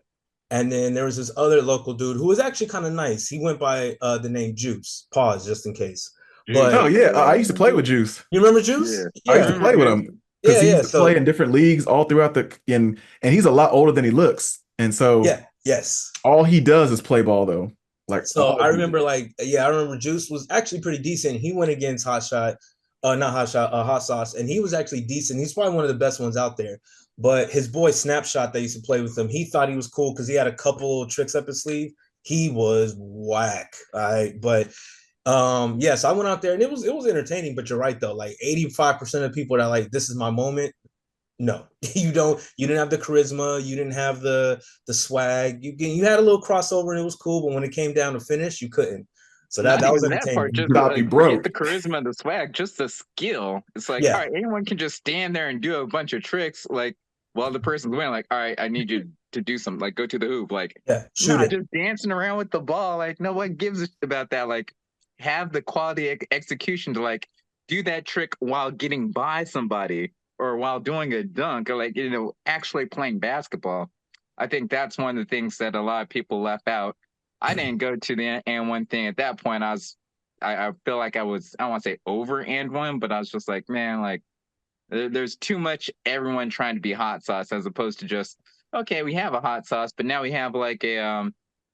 and then there was this other local dude who was actually kind of nice. He went by the name Juice. Pause just in case, Oh but Juice. yeah, Yeah, I I used to remember play with Juice. Juice. you remember Juice? Yeah. I used I to Yeah. play remember with Juice. him because Yeah, he yeah. used to play So in different leagues all throughout the and he's a lot older than he looks. And so yeah, yes. all he does is play ball though. Like So all I he remember did. like yeah, I remember Juice was actually pretty decent. He went against Hot Shot, not Hot Shot, Hot Sauce, and he was actually decent. He's probably one of the best ones out there. But his boy Snapshot that used to play with him, he thought he was cool because he had a couple tricks up his sleeve. He was whack. All right. But yes, I went out there and it was entertaining, but you're right though. Like 85% of people that are like, this is my moment. No, you didn't have the charisma, you didn't have the swag. You had a little crossover and it was cool, but when it came down to finish, you couldn't. So that Not that was even that part, entertaining. just About to be like forget broke. the charisma and the swag, just the skill. It's like, all Yeah, right, anyone can just stand there and do a bunch of tricks, like while the person's winning, like, all right, I need you to do something, like go to the hoop. Like, yeah, shoot nah, it. just dancing around with the ball. Like, no one gives a shit about that. Like, have the quality execution to like do that trick while getting by somebody or while doing a dunk or like, actually playing basketball. I think that's one of the things that a lot of people left out. I didn't go to the and one thing at that point. I feel like I was, I don't want to say over and one, but I was just like, man, like there's too much everyone trying to be hot sauce as opposed to just, okay, we have a hot sauce, but now we have like a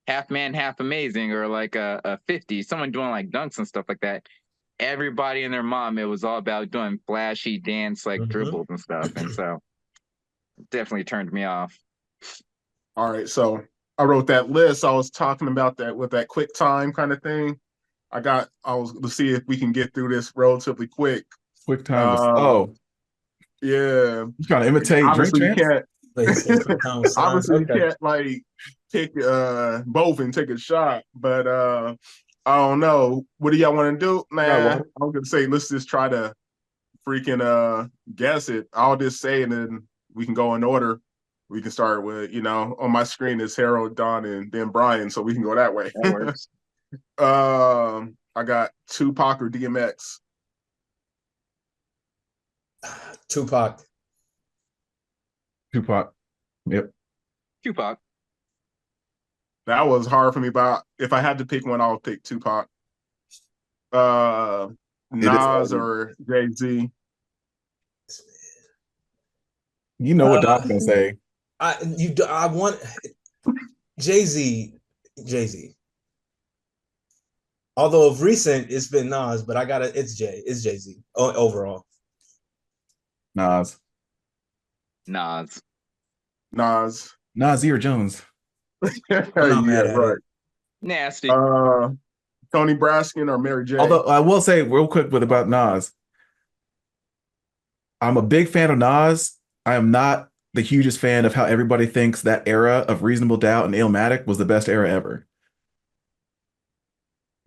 half man, half amazing, or like a 50, someone doing like dunks and stuff like that. Everybody and their mom, it was all about doing flashy dance like Mm-hmm. dribbles and stuff. And so it definitely turned me off. All right, so I wrote that list. I was talking about that with that quick time kind of thing. I was to see if we can get through this relatively quick. Quick time was Um, oh, yeah, you trying to imitate Drink obviously you Champs? can't. Like you said, quick time with slime. Obviously you Okay. can't like pick both and take a shot, but I don't know. What do y'all want to do? I got Man, one. I'm gonna say let's just try to freaking guess it. I'll just say and then we can go in order. We can start with, on my screen is Harold, Don, and then Brian, so we can go that way. That works. I got Tupac or DMX. Tupac. Tupac. Yep. Tupac. That was hard for me, but if I had to pick one, I'll pick Tupac. Uh, It is Nas hard. or Jay Z. You know what Doc's gonna say. I want Jay-Z, Jay-Z. Although of recent, it's been Nas, but it's Jay-Z overall. Nas. Nas. Nas. Nasir or Jones. I'm not Yeah, mad at right. it. Nasty. Tony Braskin or Mary J. Although I will say real quick about Nas, I'm a big fan of Nas. I am not the hugest fan of how everybody thinks that era of Reasonable Doubt and Illmatic was the best era ever.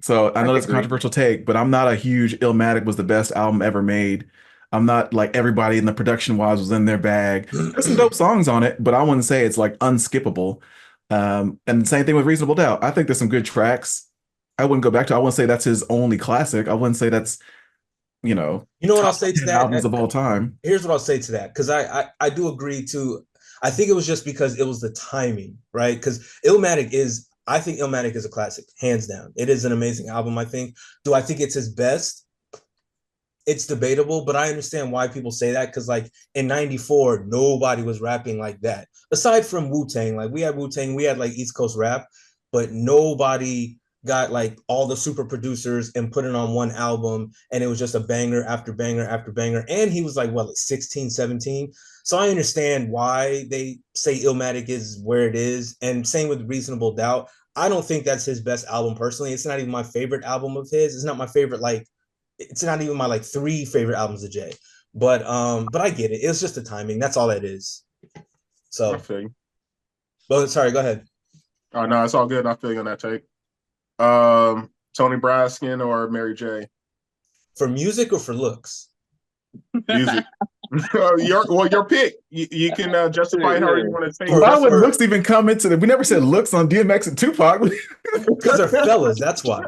So I I know that's a agree. controversial take, but I'm not a huge Illmatic was the best album ever made. I'm not like everybody in the production wise was in their bag. There's some dope songs on it, but I wouldn't say it's like unskippable. And same thing with Reasonable Doubt. I think there's some good tracks. I wouldn't go back to. I wouldn't say that's his only classic. I wouldn't say that's You know what I'll top say to 10 albums that? of all time. Here's what I'll say to that, because I do agree too. I think it was just because it was the timing, right? Because I think Illmatic is a classic, hands down. It is an amazing album, I think. Do I think it's his best? It's debatable, but I understand why people say that, because like in 94, nobody was rapping like that. Aside from Wu-Tang, like we had Wu-Tang, we had like East Coast rap, but nobody got like all the super producers and put it on one album, and it was just a banger after banger after banger. And he was like, what, like 16, 17. So I understand why they say Illmatic is where it is. And same with Reasonable Doubt. I don't think that's his best album personally. It's not even my favorite album of his. It's not my favorite, like, it's not even my like three favorite albums of Jay. But I get it. It's just the timing. That's all that is. I So, feel you. well, sorry, go ahead. Oh no, it's all good. I feel you on that take. Tony Braskin or Mary J. For music or for looks? Music. Your pick. You can justify it however you want to take For- Why would for- looks even come into it? We never said looks on DMX and Tupac. Because they're fellas, that's why.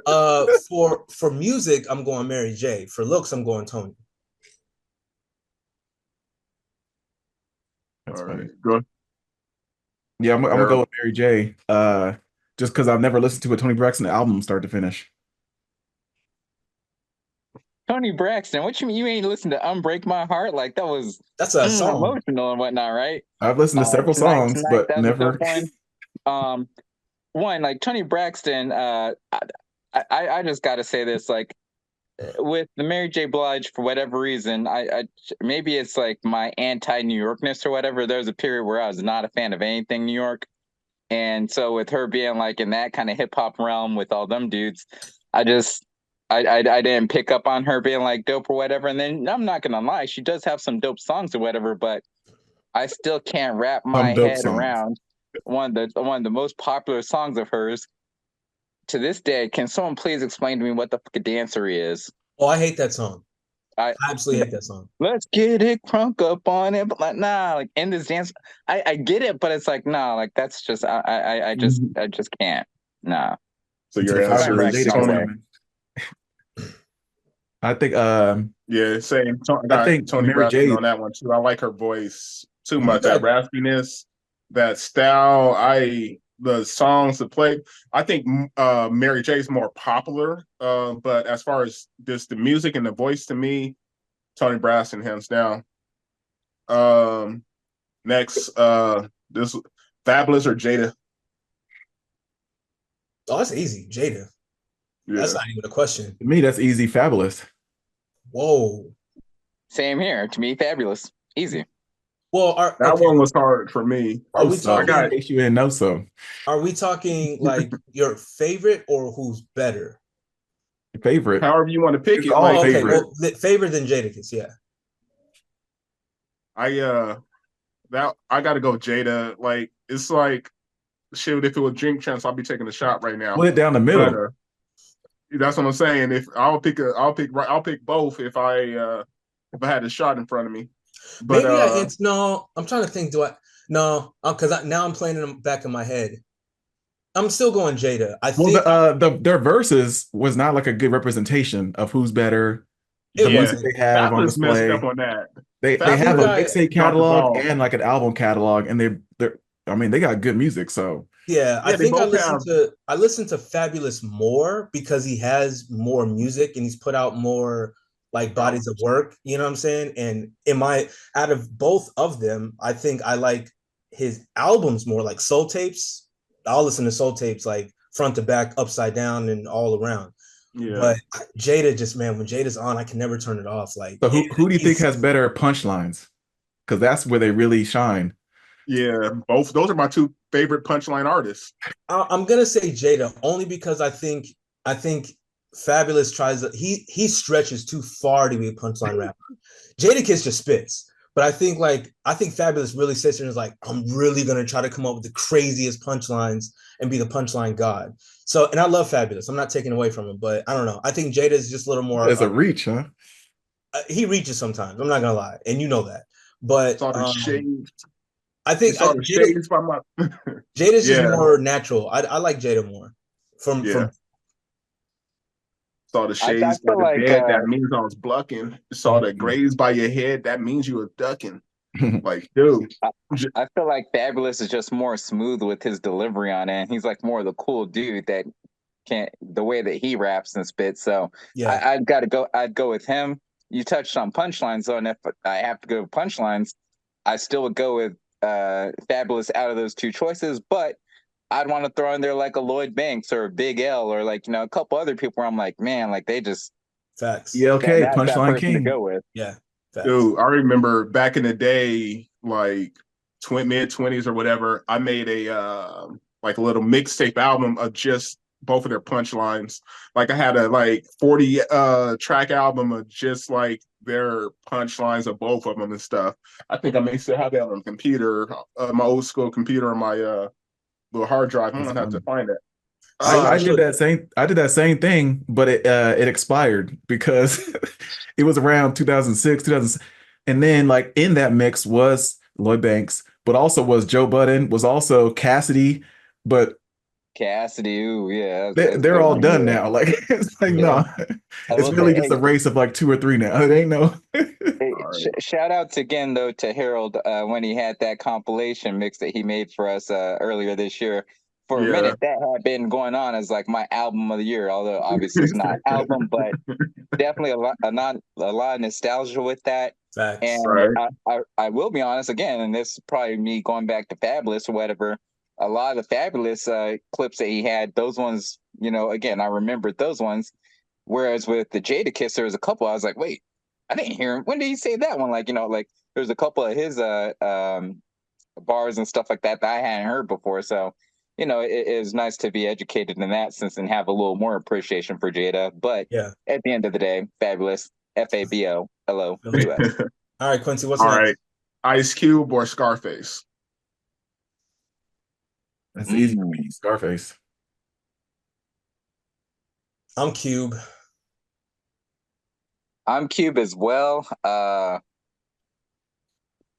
For music, I'm going Mary J. For looks, I'm going Tony. That's All funny. right, good. Yeah, I'm gonna go with Mary J. Just because I've never listened to a Tony Braxton album start to finish. Tony Braxton, what you mean you ain't listened to Unbreak My Heart? Like that was That's a song. emotional and whatnot, right? I've listened to several songs, Tonight, but that was a never. dope one. One, like Tony Braxton, I just gotta say this, like with the Mary J. Blige, for whatever reason, I maybe it's like my anti-New Yorkness or whatever. There was a period where I was not a fan of anything New York. And so with her being like in that kind of hip hop realm with all them dudes, I just I didn't pick up on her being like dope or whatever. And then I'm not gonna lie, she does have some dope songs or whatever, but I still can't wrap my Some dope head songs. around one of the most popular songs of hers to this day. Can someone please explain to me what the fuck a dancery is? Oh, I hate that song. I absolutely hate that song. Let's get it crunk up on it, but like nah, like in this dance, I get it, but it's like nah, like that's just I just can't. Nah. So your answer is Tony. I think yeah, same. I think Tony Mary Braskin J. on that one too. I like her voice too much. That raspiness, that style. The songs to play. I think Mary J is more popular, but as far as just the music and the voice, to me, Tony Braskin hands down. Next, this Fabulous or Jada? Oh, that's easy, Jada. Yeah. That's not even a question. To me, that's easy. Fabulous. Whoa. Same here. To me, Fabulous. Easy. Well, that one was hard for me. Are we talking? In case you didn't know so. Are we talking like your favorite or who's better? Your favorite. However you want to pick it. Like, okay, well, favorite than Jadakiss, yeah. I got to go Jada. Like it's like, shoot, if it was Drink Champs, I'll be taking a shot right now. Split down the middle. That's what I'm saying. If I'll pick both if I had a shot in front of me. But, maybe no. I'm trying to think. Because now I'm playing them back in my head. I'm still going Jada. I think their verses was not like a good representation of who's better. The music they have on display. Messed up on that. They have a mixtape catalog and like an album catalog, and they got good music. So yeah, I think I listened to Fabulous more because he has more music and he's put out more like bodies of work. You know what I'm saying? And out of both of them, I think I like his albums more, like Soul Tapes. I'll listen to Soul Tapes like front to back, upside down, and all around. Yeah. But Jada, just man, when Jada's on, I can never turn it off. Like, So who do you think he's has better punchlines? Because that's where they really shine. Yeah, both those are my two favorite punchline artists. I'm gonna say Jada only because I think Fabulous tries to, he stretches too far to be a punchline rapper. Jadakiss just spits. But I think Fabulous really sits there and is like, I'm really gonna try to come up with the craziest punchlines and be the punchline god. So, and I love Fabulous. I'm not taking away from him, but I don't know. I think Jada is just a little more. It's a reach, huh? He reaches sometimes. I'm not gonna lie, and you know that. But Saw the shades. I You think saw the shades by my. Jada's just Yeah, more natural. I like Jada more. yeah. From Saw the I shades by feel the like bed. That means I was blucking. Saw the Mhm. grays by your head. That means you were ducking. Like, dude. I feel like Fabulous is just more smooth with his delivery on it. He's like more the cool dude that can't the way that he raps and spits. So Yeah, I'd gotta go. I'd go with him. You touched on punchlines, though, and if I have to go with punchlines, I still would go with Fabulous out of those two choices. But I'd want to throw in there like a Lloyd Banks or a Big L or like a couple other people where I'm like, man, like they just facts. ELK, that's that punchline person to king. go with. Yeah, facts. Dude, I remember back in the day, like mid 20s or whatever, I made a like a little mixtape album of just both of their punchlines. Like I had a like 40 track album of just like their punchlines of both of them and stuff. I think I may still have that on the computer, my old school computer on my little hard drive. I'm That's gonna have to fun. find it. See, I did look, that same thing, but it expired because it was around 2006, 2000, and then like in that mix was Lloyd Banks, but also was Joe Budden, was also Cassidy, but Cassidy, ooh, yeah, that's a they're good all one. done Yeah, now. Like it's like yeah, no, I it's will really say, just a race of like two or three now. It ain't no. hey, All right. shout outs again though to Harold when he had that compilation mix that he made for us earlier this year. For a Yeah. minute, that had been going on as like my album of the year, although obviously it's not album, but definitely a lot of nostalgia with that. facts. And Right. I will be honest again, and this is probably me going back to Fabulous or whatever. A lot of the Fabulous clips that he had, those ones, again, I remembered those ones. Whereas with the Jada Kiss, there was a couple. I was like, wait, I didn't hear him. When did he say that one? Like, like there's a couple of his bars and stuff like that that I hadn't heard before. So, it is nice to be educated in that sense and have a little more appreciation for Jada. But Yeah. at the end of the day, Fabulous, FABOLOUS. All right, Quincy, what's All next? right. Ice Cube or Scarface? That's easy for me. Scarface. I'm Cube. I'm Cube as well.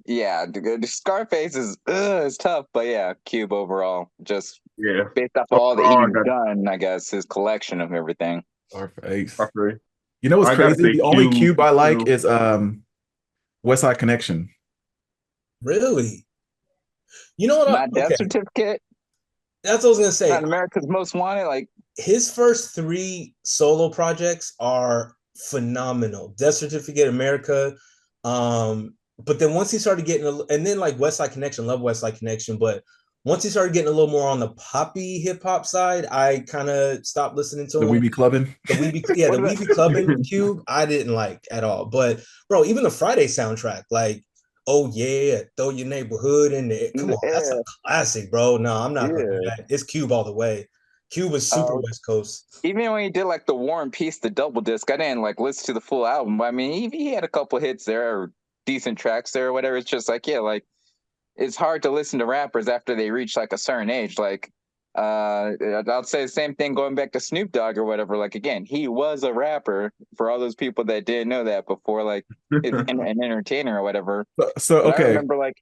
Yeah, the Scarface is tough, but yeah, Cube overall, just Yeah. based off all that Overall, I he's got done, I guess his collection of everything. Scarface. Scarface. You know what's I gotta crazy? say The only Cube Cube I like too. is West Side Connection. Really? You know what? Not Death Okay, Certificate, that's what I was gonna say. not America's Most Wanted. Like, His first three solo projects are phenomenal. Death Certificate, America. But then once he started getting and then like West Side Connection, love West Side Connection, but once he started getting a little more on the poppy hip hop side, I kind of stopped listening to The We him. Be Clubbing. The what We about Be Clubbing Cube, I didn't like at all. But bro, even the Friday soundtrack, like, oh yeah, throw your neighborhood in there. Come on, that's a yeah, classic, bro. No, I'm not gonna do yeah. that. It's Cube all the way. Cube is super Uh, West Coast. Even when he did like the War and Peace, the double disc, I didn't like listen to the full album. But I mean, he had a couple hits there, or decent tracks there, or whatever. It's just like, yeah, like it's hard to listen to rappers after they reach like a certain age. Like, I'll say the same thing going back to Snoop Dogg or whatever. Like, again, he was a rapper for all those people that didn't know that before, like an entertainer or whatever. So But I okay, remember like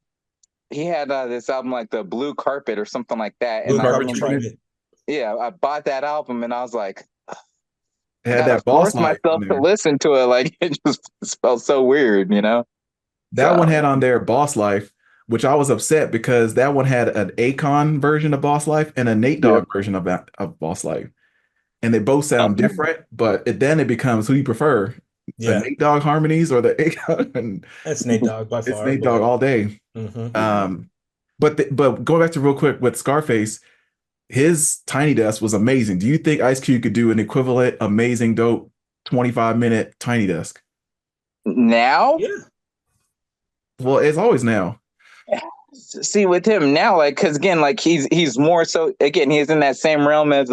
he had this album like the Blue Carpet or something like that, and Blue I Carpet remember, Treatment. Treatment. yeah, I bought that album and I was like, It I had gotta that Boss force Life on myself to there. listen to it. Like it just felt so weird. That one So had on there Boss Life, which I was upset because that one had an Akon version of Boss Life and a Nate Yeah. Dogg version of Boss Life. And they both sound um, different, but then it becomes who you prefer. the Yeah, Nate Dogg harmonies or the Akon, and that's Nate Dogg by it's far. Nate Dogg But all day. Um, but going back to real quick with Scarface, his Tiny Desk was amazing. Do you think Ice Cube could do an equivalent amazing dope 25-minute Tiny Desk? Now, yeah, Well, it's always now. see with him now, like, because again, like he's more so again, he's in that same realm as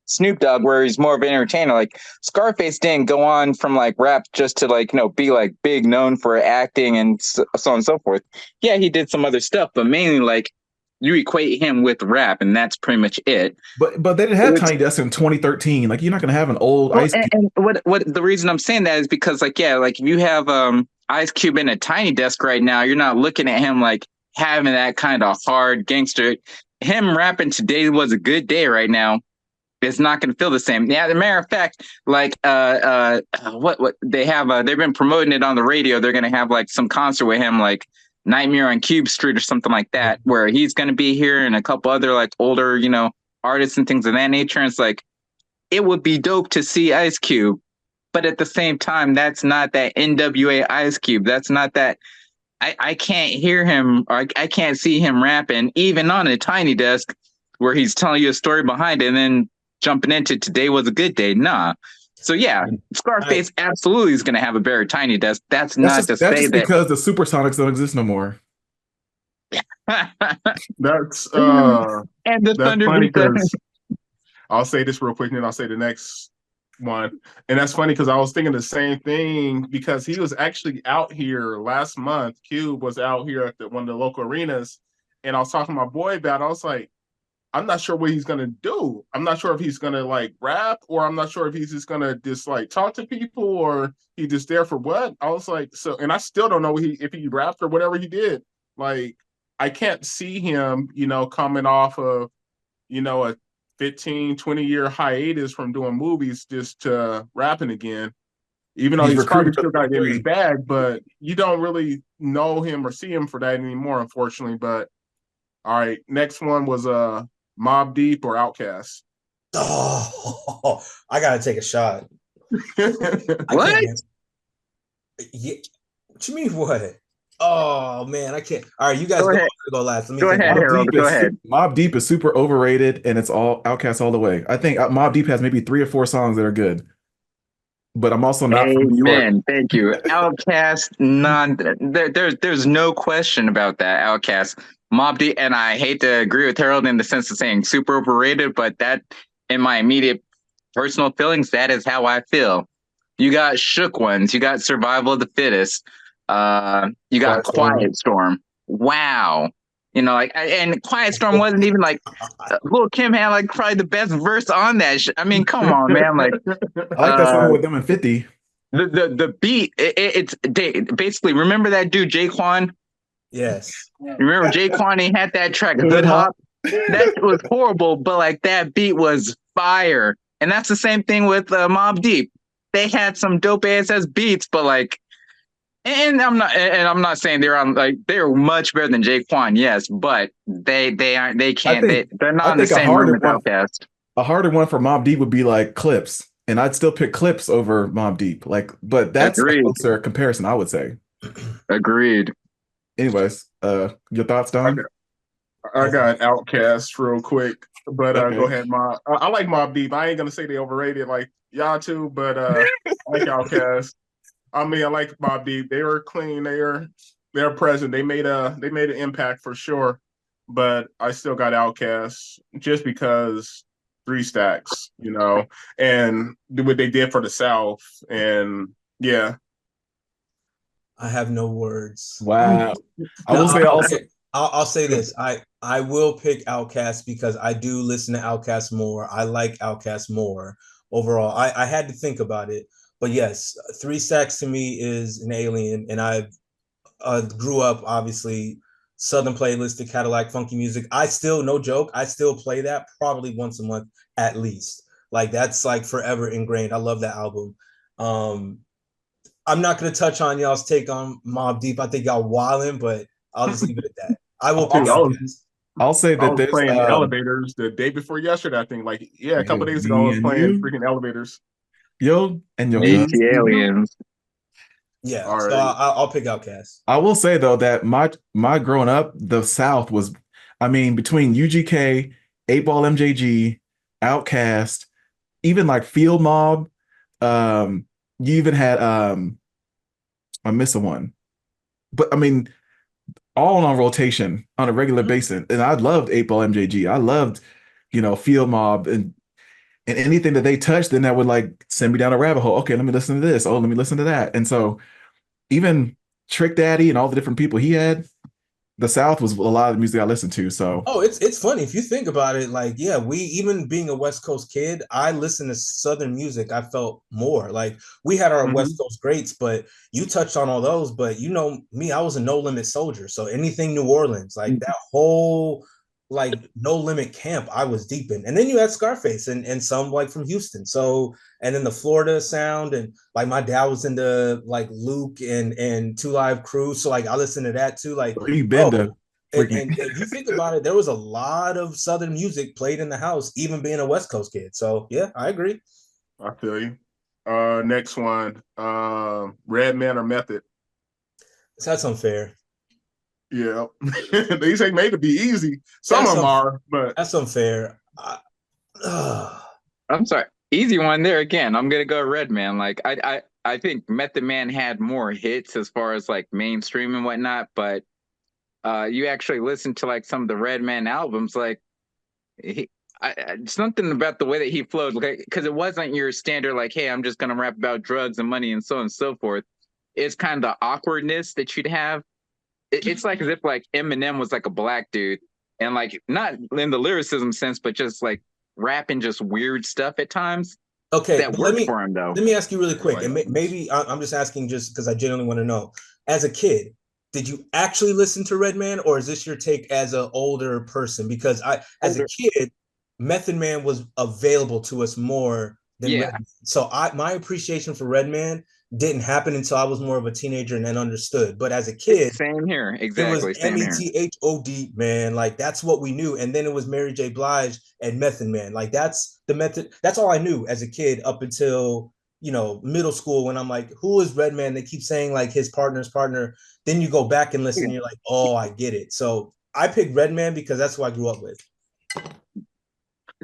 Snoop Dogg, where he's more of an entertainer. Like Scarface didn't go on from like rap just to like be like big known for acting and so on and so forth. Yeah, he did some other stuff, but mainly like you equate him with rap, and that's pretty much it. But they didn't have Which, Tiny Desk in 2013. Like you're not gonna have an old well, Ice Cube. and what the reason I'm saying that is because like yeah, like if you have Ice Cube in a Tiny Desk right now, you're not looking at him like having that kind of hard gangster. Him rapping "Today Was a Good Day" right now, it's not going to feel the same. Yeah, as a matter of fact, like what they have, they've been promoting it on the radio. They're going to have like some concert with him, like Nightmare on Cube Street or something like that, where he's going to be here and a couple other like older, artists and things of that nature. And it's like it would be dope to see Ice Cube, but at the same time, that's not that NWA Ice Cube. That's not that. I can't hear him, or I can't see him rapping, even on a Tiny Desk where he's telling you a story behind it and then jumping into "Today Was a Good Day." Nah. So yeah, Scarface absolutely is going to have a better Tiny Desk. That's not to That's say just that. because the Supersonics don't exist no more. That's And the that's Thunder funny Beat that. because I'll say this real quick, and then I'll say the next one. And that's funny because I was thinking the same thing because he was actually out here last month. Cube was out here at one of the local arenas, and I was talking to my boy about it. I was like, I'm not sure what he's gonna do. I'm not sure if he's gonna like rap, or I'm not sure if he's just gonna just like talk to people, or he just there for what. I was like, so, and I still don't know if he rapped or whatever he did. Like, I can't see him, coming off of, a 15, 20-year hiatus from doing movies just to rapping again. Even though He's he's recruiting probably for still got it in his 3. bag, but you don't really know him or see him for that anymore, unfortunately. But all right, next one was Mob Deep or Outkast. oh, I gotta take a shot. I What? can't. Yeah, what you mean what? Oh man, I can't. All right, you guys Go go. ahead. Go last. Let me Go think ahead, about it. Harold. Go ahead. Mob Deep is super overrated, and it's all Outkast all the way. I think Mob Deep has maybe 3 or 4 songs that are good, but I'm also not from New York. Amen. Thank you. Outcast, there's no question about that. Outcast, Mob Deep, and I hate to agree with Harold in the sense of saying super overrated, but that, in my immediate personal feelings, that is how I feel. You got Shook Ones, you got Survival of the Fittest, you got Quiet Storm. Quiet Storm. Wow. And Quiet Storm wasn't even like Lil Kim had like probably the best verse on that. I mean, come on, man. Like, I like that song with them and 50. the beat it's basically, remember that dude Jaquan? Yes. Remember Jaquan? He had that track Hood Hood Hop. Hop. That was horrible, but like that beat was fire. And that's the same thing with Mob Deep. They had some dope ass beats, but like, and I'm not saying they're on like they're much better than Jaquan, yes, but they aren't, they can't, they're not I in the think same room as Outkast. a harder one for Mob Deep would be like Clips, and I'd still pick Clips over Mob Deep. Like, but that's a Agreed. closer comparison, I would say. Agreed. Anyways, your thoughts, Don? I got Outkast real quick, but Okay. go ahead, Mob. I like Mob Deep. I ain't gonna say they overrated like y'all too, but I like Outkast. I mean, I like Mob Deep. They were clean. They're present. They made an impact for sure. But I still got Outkast just because 3 Stacks, and what they did for the South, and yeah. I have no words. Wow. I No, will say also. I'll say this. I will pick Outkast because I do listen to Outkast more. I like Outkast more overall. I had to think about it, but yes, 3 Stacks to me is an alien, and I grew up obviously Southern playlist, the Cadillac funky music. I still, no joke, I still play that probably once a month at least. Like that's like forever ingrained. I love that album. I'm not gonna touch on y'all's take on Mob Deep. I think y'all wildin', but I'll just leave it at that. I will pick Outkast. I'll say I that was there's playing Elevators the day before yesterday, I think. Like, yeah, a couple days ago, I me was and playing you, freaking Elevators. yo, and your AT cousin. Aliens. Yeah, All so right. I'll pick Outkast. I will say though that my growing up, the South was, I mean, between UGK, 8 Ball MJG, Outkast, even like Field Mob, um, you even had I'm missing one. But I mean, all on rotation on a regular Mhm. basis. And I loved 8 Ball MJG. I loved, Field Mob and anything that they touched, then that would like send me down a rabbit hole. Okay, let me listen to this. Oh, let me listen to that. And so even Trick Daddy and all the different people he had, the South was a lot of the music I listened to. So Oh, it's funny if you think about it. Like, yeah, we even being a West Coast kid, I listened to Southern music. I felt more like we had our Mm-hmm. West Coast greats, but you touched on all those. But you know me, I was a No Limit soldier, so anything New Orleans, like that whole like No Limit camp, I was deep in. And then you had Scarface and some like from Houston. So and then the Florida sound and like my dad was into like Luke and Two Live Crew, so like I listened to that too. Like, you've been to bro, freaking and if you think about it, there was a lot of Southern music played in the house, even being a West Coast kid. So yeah, I agree. I feel you. Next one. Redman or Method. So that's unfair. Yeah. They say made to be easy. Some That's of them un- are, but that's unfair. I'm sorry. Easy one there again. I'm gonna go Redman. Like I think Method Man had more hits as far as like mainstream and whatnot, but you actually listen to like some of the Redman albums, like he something about the way that he flowed, like because it wasn't your standard like, hey, I'm just gonna rap about drugs and money and so on and so forth. It's kind of the awkwardness that you'd have. It's like as if like Eminem was like a black dude and like not in the lyricism sense, but just like rapping just weird stuff at times Okay, that but worked for him though. let me ask you really quick, everybody and knows. maybe I'm just asking just because I genuinely want to know. As a kid, did you actually listen to Redman, or is this your take as an older person? Because as a Older, kid, Method Man was available to us more than yeah, Redman. So my appreciation for Redman didn't happen until I was more of a teenager and then understood. But as a kid, same here, it was exactly, same here. Method, man. Like that's what we knew. And then it was Mary J. Blige and Method Man. Like that's the method. That's all I knew as a kid up until middle school when I'm like, who is Redman? They keep saying like his partner's partner. Then you go back and listen, and you're like, oh, I get it. So I picked Redman because that's who I grew up with.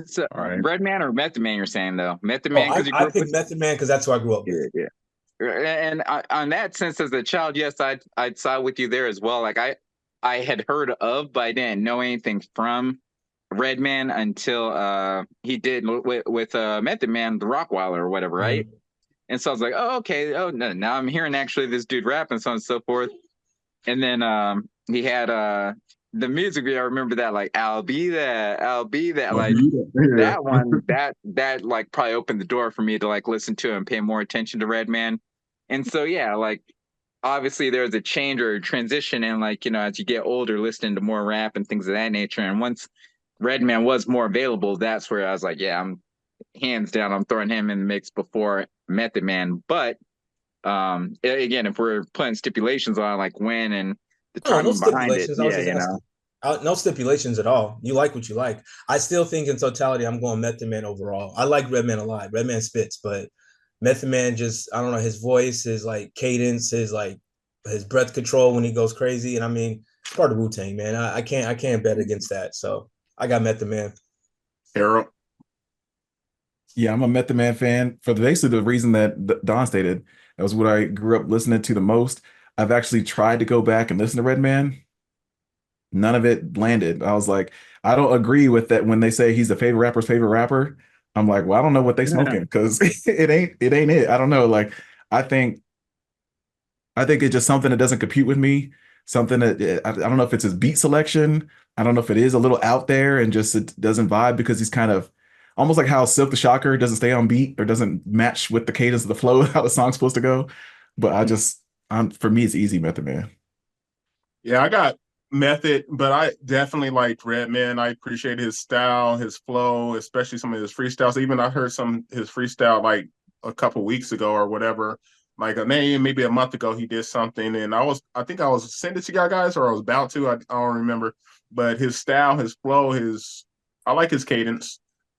So All right. Redman or Method Man, you're saying though? Method Oh, Man because you I grew up picked with. Method Man because that's who I grew up with. Yeah, yeah. And on that sense, as a child, yes, I'd side with you there as well. Like I had heard of, but I didn't know anything from Redman until he did with Method Man, the Rockweiler or whatever, right? Mhm. And so I was like, oh, okay. Oh, no, now I'm hearing actually this dude rap and so on and so forth. And then he had the music video. I remember that, like, I'll be that. Like, Yeah. that one, that like probably opened the door for me to like listen to and pay more attention to Redman. And so, yeah, like, obviously there's a change or a transition in like, as you get older, listening to more rap and things of that nature. And once Redman was more available, that's where I was like, yeah, I'm hands down, I'm throwing him in the mix before Method Man. But again, if we're putting stipulations on like when and the No, no timing behind it, stipulations. I was yeah, just asking. No stipulations at all. You like what you like. I still think in totality, I'm going Method Man overall. I like Redman a lot. Redman spits, but Method Man just, I don't know, his voice, his like cadence, his breath control when he goes crazy. And I mean, it's part of Wu Tang, man. I can't bet against that. So I got Method Man. Harold. Yeah, I'm a Method Man fan for basically the reason that Don stated. That was what I grew up listening to the most. I've actually tried to go back and listen to Redman. None of it landed. I was like, I don't agree with that when they say he's the favorite rapper's favorite rapper. I'm like, well, I don't know what they yeah. smoking because it ain't it. I don't know. Like, I think I think it's just something that doesn't compute with me. Something that I don't know if it's his beat selection. I don't know if it is a little out there and just it doesn't vibe because he's kind of almost like how Silk the Shocker doesn't stay on beat or doesn't match with the cadence of the flow how the song's supposed to go. But for me, it's easy Method Man. Yeah, I got Method, but I definitely liked Redman. I appreciate his style, his flow, especially some of his freestyles. Even I heard some his freestyle like a couple weeks ago or whatever. Like maybe a month ago, he did something, and I think I was sending it to you guys, or I was about to. I don't remember, but his style, his flow, I like his cadence.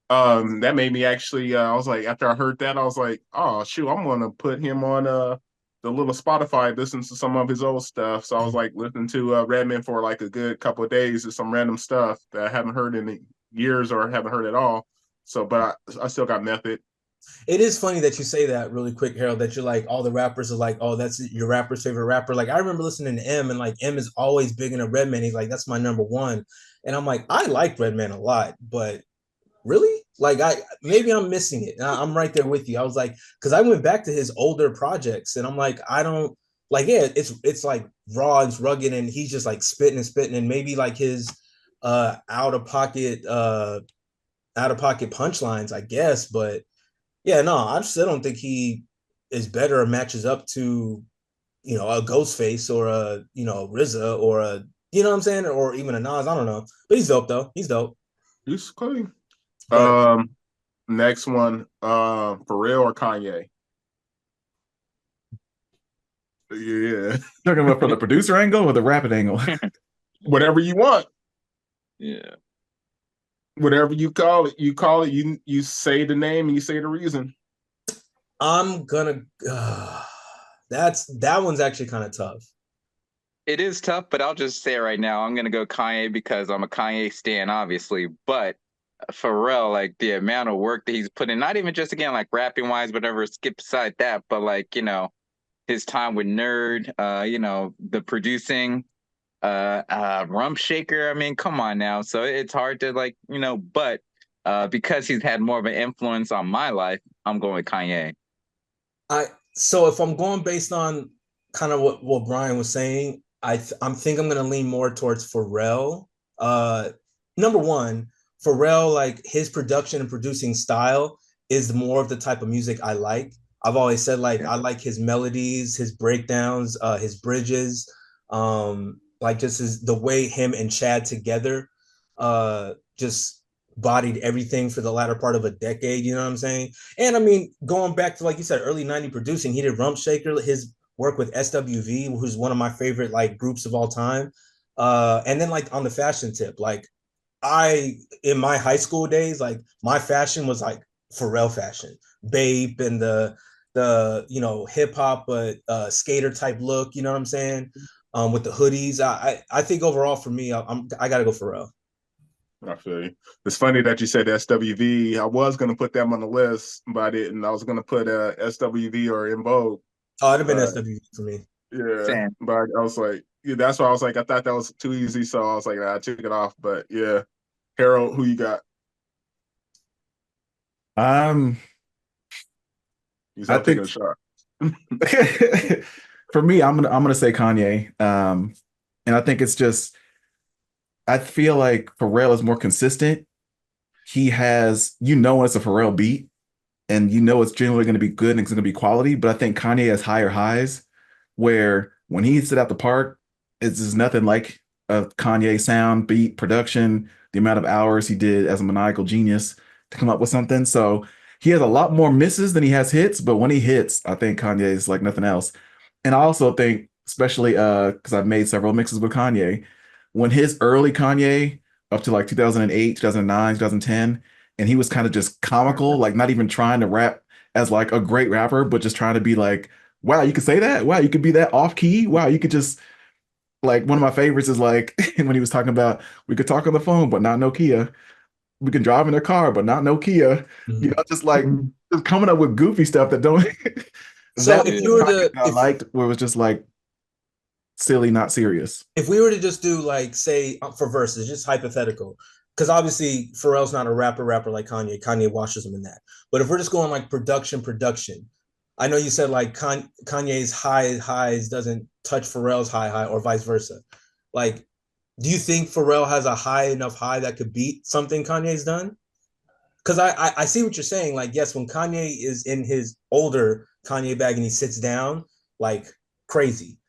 That made me actually. I was like, after I heard that, I was like, oh shoot, I'm gonna put him on the little Spotify, listens to some of his old stuff. So I was like listening to Redman for like a good couple of days of some random stuff that I haven't heard in years or haven't heard at all. So, but I still got Method. It is funny that you say that really quick, Harold, that you're like, all the rappers are like, oh, that's your rapper's favorite rapper. Like, I remember listening to M, and like, M is always big into Redman. He's like, that's my number one. And I'm like, I like Redman a lot, but really? Like, maybe I'm missing it. I'm right there with you. I was like, because I went back to his older projects, and I'm like, I don't like, yeah, it's like raw, it's rugged, and he's just like spitting and spitting, and maybe like his out of pocket punchlines, I guess, but yeah, no, I still don't think he is better or matches up to, a Ghostface or a, RZA or a, you know what I'm saying? Or even a Nas. I don't know. But he's dope though. He's dope. He's clean. But Next one, Pharrell or Kanye? Yeah. Talking about from the producer angle or the rapping angle? Whatever you want. Yeah. Whatever you call it, you say the name and you say the reason. I'm gonna that one's actually kind of tough. It is tough, but I'll just say it right now. I'm gonna go Kanye because I'm a Kanye stan, obviously. But Pharrell, like the amount of work that he's put in, not even just again like rapping wise, whatever, skip aside that, but like, his time with Nerd, the producing, Rump Shaker. I mean, come on now. So it's hard to like, but because he's had more of an influence on my life, I'm going with Kanye. So if I'm going based on kind of what Brian was saying, I'm think I'm gonna lean more towards Pharrell. Number one, Pharrell, like his production and producing style is more of the type of music I like. I've always said like I like his melodies, his breakdowns, his bridges, like just the way him and Chad together, just bodied everything for the latter part of a decade. You know what I'm saying? And I mean, going back to like you said, early '90s producing, he did Rump Shaker, his work with SWV, who's one of my favorite like groups of all time. And then like on the fashion tip, like in my high school days, like my fashion was like Pharrell fashion, Bape and the hip hop but skater type look. You know what I'm saying? With the hoodies, I think overall for me, I gotta go Pharrell. I feel you. It's funny that you said SWV. I was gonna put them on the list, but I didn't. I was gonna put SWV or In Vogue. Oh, it'd have been SWV for me. Yeah, Same. but I was like, yeah, that's why I was like, I thought that was too easy, so I was like, I took it off. But yeah, Harold, who you got? Um, He's I out taking think a shot. for me, I'm gonna say Kanye. And I think it's just I feel like Pharrell is more consistent. He has, when it's a Pharrell beat, and it's generally going to be good and it's going to be quality. But I think Kanye has higher highs, where when he hits it out the park, it's just nothing like a Kanye sound, beat, production, the amount of hours he did as a maniacal genius to come up with something. So he has a lot more misses than he has hits, but when he hits, I think Kanye is like nothing else. And I also think, especially because I've made several mixes with Kanye, when his early Kanye up to like 2008, 2009, 2010, and he was kind of just comical, like not even trying to rap as like a great rapper, but just trying to be like, wow, you could say that. Wow, you could be that off key. Wow, you could just like one of my favorites is like when he was talking about we could talk on the phone, but not Nokia. We can drive in a car, but not Nokia. Just like just coming up with goofy stuff that don't So that if you were Kanye to that I liked where it was just like silly, not serious. if we were to just do like say for verses, just hypothetical, because obviously Pharrell's not a rapper like Kanye. Kanye washes him in that. But if we're just going like production, I know you said like Kanye's highs doesn't touch Pharrell's high or vice versa. Like, do you think Pharrell has a high enough high that could beat something Kanye's done? Because I see what you're saying. Like, yes, when Kanye is in his older Kanye bag and he sits down, like crazy.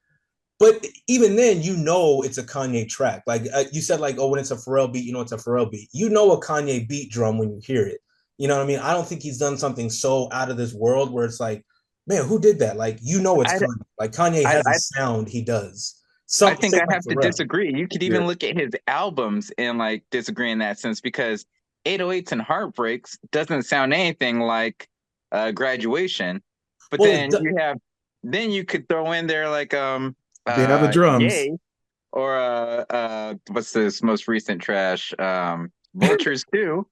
But even then, it's a Kanye track. Like you said, like, oh, when it's a Pharrell beat, it's a Pharrell beat. You know a Kanye beat drum when you hear it. You know what I mean? I don't think he's done something so out of this world where it's like, man, who did that? Like, it's I, Kanye. Like Kanye I, has a I sound he does. I Some think same I like have to Pharrell. disagree. You could Yeah. even look at his albums and like disagree in that sense because 808s and Heartbreaks doesn't sound anything like Graduation. But Well, then you have then you could throw in there like They have the drums. Yay, or what's this most recent trash? Vultures too,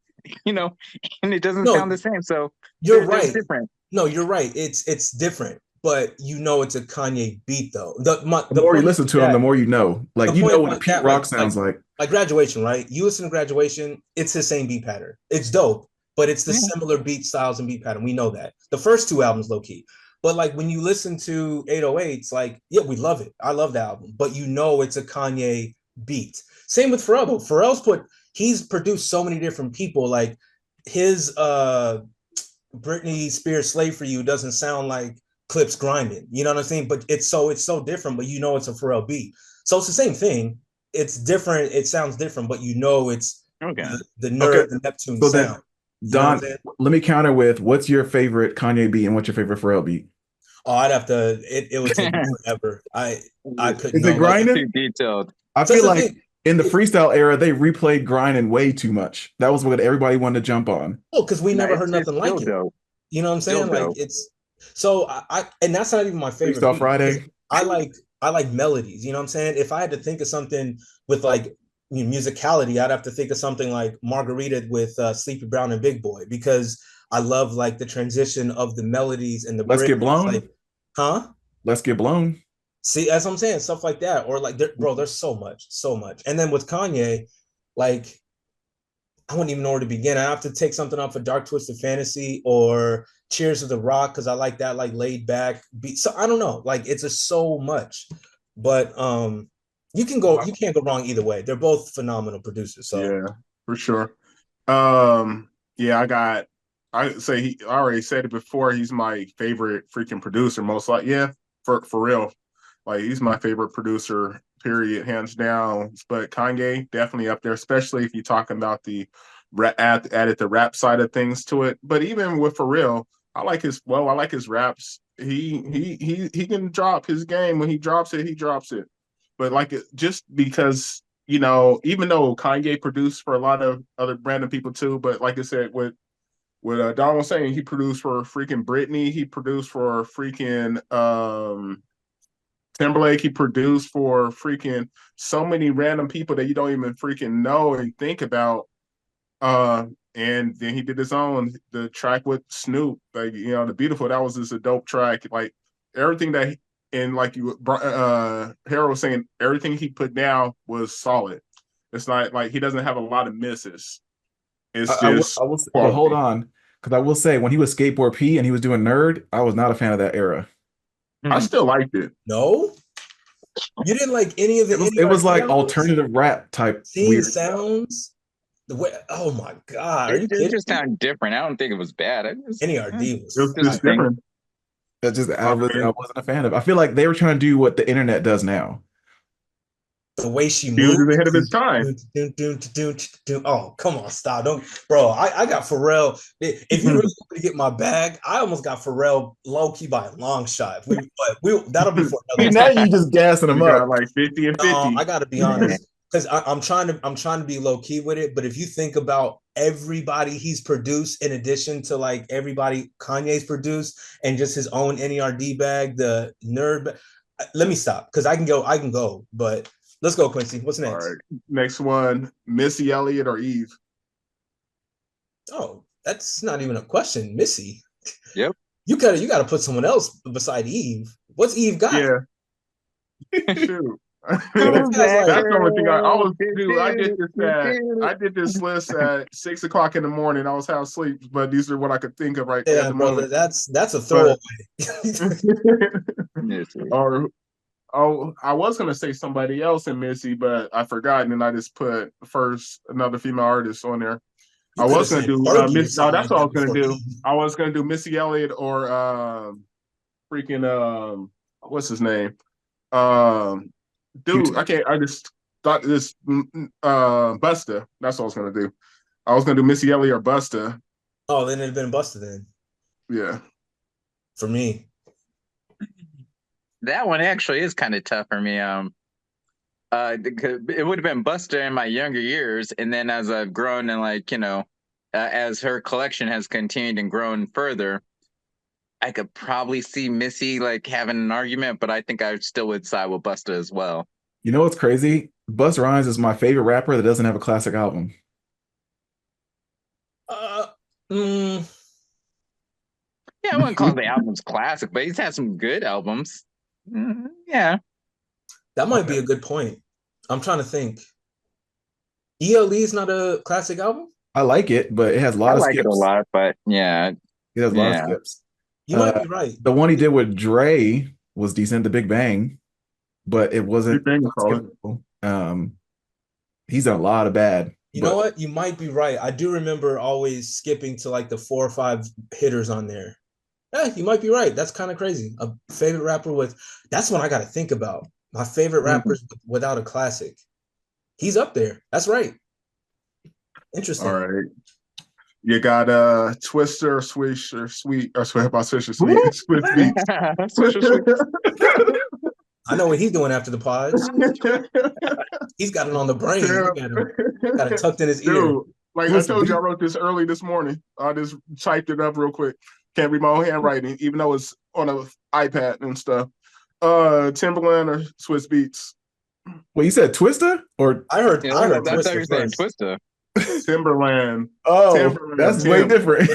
you know, and it doesn't sound No, the same. So you're there's right. different. No, you're right. It's different, but you know it's a Kanye beat though. The The more you point listen is to him, the that more you know. the Like you know point what a like Pete that Rock sounds like. like graduation, right? You listen to graduation, it's the same beat pattern. It's dope, but it's the Yeah. similar beat styles and beat pattern. We know that. The first two albums, low key. But like when you listen to 808s, like, yeah, we love it. I love the album, but you know it's a Kanye beat. Same with Pharrell, though. He's produced so many different people. Like his Britney Spears Slave for You doesn't sound like Clips grinding. You know what I'm saying? But it's so different, but you know it's a Pharrell beat. So it's the same thing. It's different. It sounds different, but you know it's Okay. the Okay. nerd, the Neptune So then sound. You know what I'm Don, saying? let me counter with what's your favorite Kanye beat and what's your favorite Pharrell beat? Oh, I'd have to. It would take me forever. I couldn't Is it know. Like, Too grinding? detailed. I so that's feel the like thing. in the freestyle era, they replayed grinding way too much. That was what everybody wanted to jump on. Oh, because we No, never heard it's nothing still like it. dope. You know what I'm Still saying? Like dope. it's so and that's not even my favorite Freestyle beat because Friday. I like melodies. You know what I'm saying? If I had to think of something with like musicality, I'd have to think of something like Margarita with Sleepy Brown and Big Boy because I love like the transition of the melodies and the Let's bridge. get It's blown. like, huh? Let's get blown. See, as I'm saying, stuff like that, or like, bro, there's so much, so much. And then with Kanye, like I wouldn't even know where to begin. I have to take something off of Dark Twisted Fantasy or Cheers to the Rock because I like that like laid back beat. So I don't know. Like it's just so much. But you can't go wrong either way. They're both phenomenal producers. So Yeah, for sure. Yeah, I already said it before. He's my favorite freaking producer, most like yeah, for real. Like he's my favorite producer, period, hands down. But Kanye definitely up there, especially if you're talking about the added the rap side of things to it. But even with for real, I like his raps. He can drop his game when he drops it, he drops it. But like just because even though Kanye produced for a lot of other random people too, but like I said, what Don was saying, he produced for freaking Britney, he produced for freaking Timberlake, he produced for freaking so many random people that you don't even freaking know and think about. And then he did his own the track with Snoop, like the Beautiful. That was just a dope track. Like everything that and like Harold was saying, everything he put down was solid. It's not like he doesn't have a lot of misses. It's just I will, but hold quality. on, because I will say when he was Skateboard P and he was doing Nerd, I was not a fan of that era. I still liked it. no, you didn't like any of the It was NERD like albums, alternative rap type Scene weird stuff. Sounds. The way, oh my god, are It, you it kidding just me? sounded different. I don't think it was bad. It was NERD was just a It's fire. thing. different. That just I I mean, wasn't a fan of. I feel like they were trying to do what the internet does now. The way she he was moved. just ahead of his time. Oh, come on, stop. Don't, bro. I got Pharrell. If you really want to get my bag, I almost got Pharrell low key by a long shot. We that'll be for See, another now time. you just gassing them You got up. like 50 and I 50. gotta be honest. Because I'm trying to be low key with it, but if you think about everybody he's produced in addition to like everybody Kanye's produced and just his own NERD bag, the nerd, let me stop because I can go, but let's go, Quincy. What's All next? right. Next one, Missy Elliott or Eve? Oh, that's not even a question, Missy. Yep. You gotta put someone else beside Eve. What's Eve got? Yeah, shoot. Eve Who's has that like That's the only thing I girl? was dude. I did this list at 6 o'clock in the morning. I was half asleep, but these are what I could think of right at yeah, the brother. moment. That's a throwaway. But Yes, or I was gonna say somebody else in Missy, but I forgot, and then I just put first another female artist on there. You I could have was gonna said do Fergie or Miss. No, something that's like what I that was gonna before do. Eve. I was gonna do Missy Elliott or freaking what's his name? Um, dude, I can't. I just thought this Busta. That's what I was gonna do. I was gonna do Missy Elliott or Busta. Oh, then it'd have been busted then Yeah, for me. that one actually is kind of tough for me. It would have been Buster in my younger years, and then as I've grown and as her collection has continued and grown further, I could probably see Missy like having an argument, but I think I still would side with Busta as well. You know what's crazy? Busta Rhymes is my favorite rapper that doesn't have a classic album. Uh, mm, Yeah, I wouldn't call the albums classic, but he's had some good albums. Yeah. that might be a good point. I'm trying to think. ELE is not a classic album. I like it, but it has a I lot of like it a skips. lot, but yeah, It has a lot of yeah. skips. You might be right. The one he did with Dre was decent, The Big Bang, but it wasn't Big Bang, call it. skippable. He's done a lot of bad. You know what? You might be right. I do remember always skipping to like the 4 or 5 hitters on there. Yeah, you might be right. That's kind of crazy. A favorite rapper with that's what I got to think about. My favorite rappers without a classic. He's up there. That's right. Interesting. All right. You got Twister, Swish, or Sweet, or Sweet about Swish or Sweet, Swiss Beats. I know what he's doing after the pods. He's got it on the brain. Look at him. Got it tucked in his ear. Like I told you, I wrote this early this morning. I just typed it up real quick. Can't read my own handwriting, even though it's on an iPad and stuff. Timberland or Swiss Beats? Well, you said Twister? Or I heard that's how you're saying Twister. Timberland. Oh, Timberland. that's way different.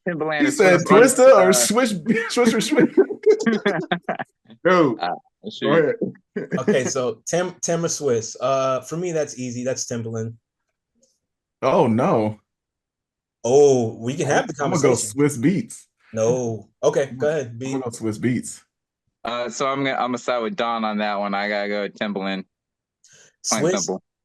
Timberland. You said Twister or Swish or Swish? Dude, go ahead. Okay, so Tim or Swiss. For me, that's easy. That's Timberland. Oh no. Oh, we can have the conversation. I'm gonna go Swiss Beats. No. Okay, go ahead. I'm gonna go Swiss Beats. So I'm gonna side with Don on that one. I gotta go with Timberland.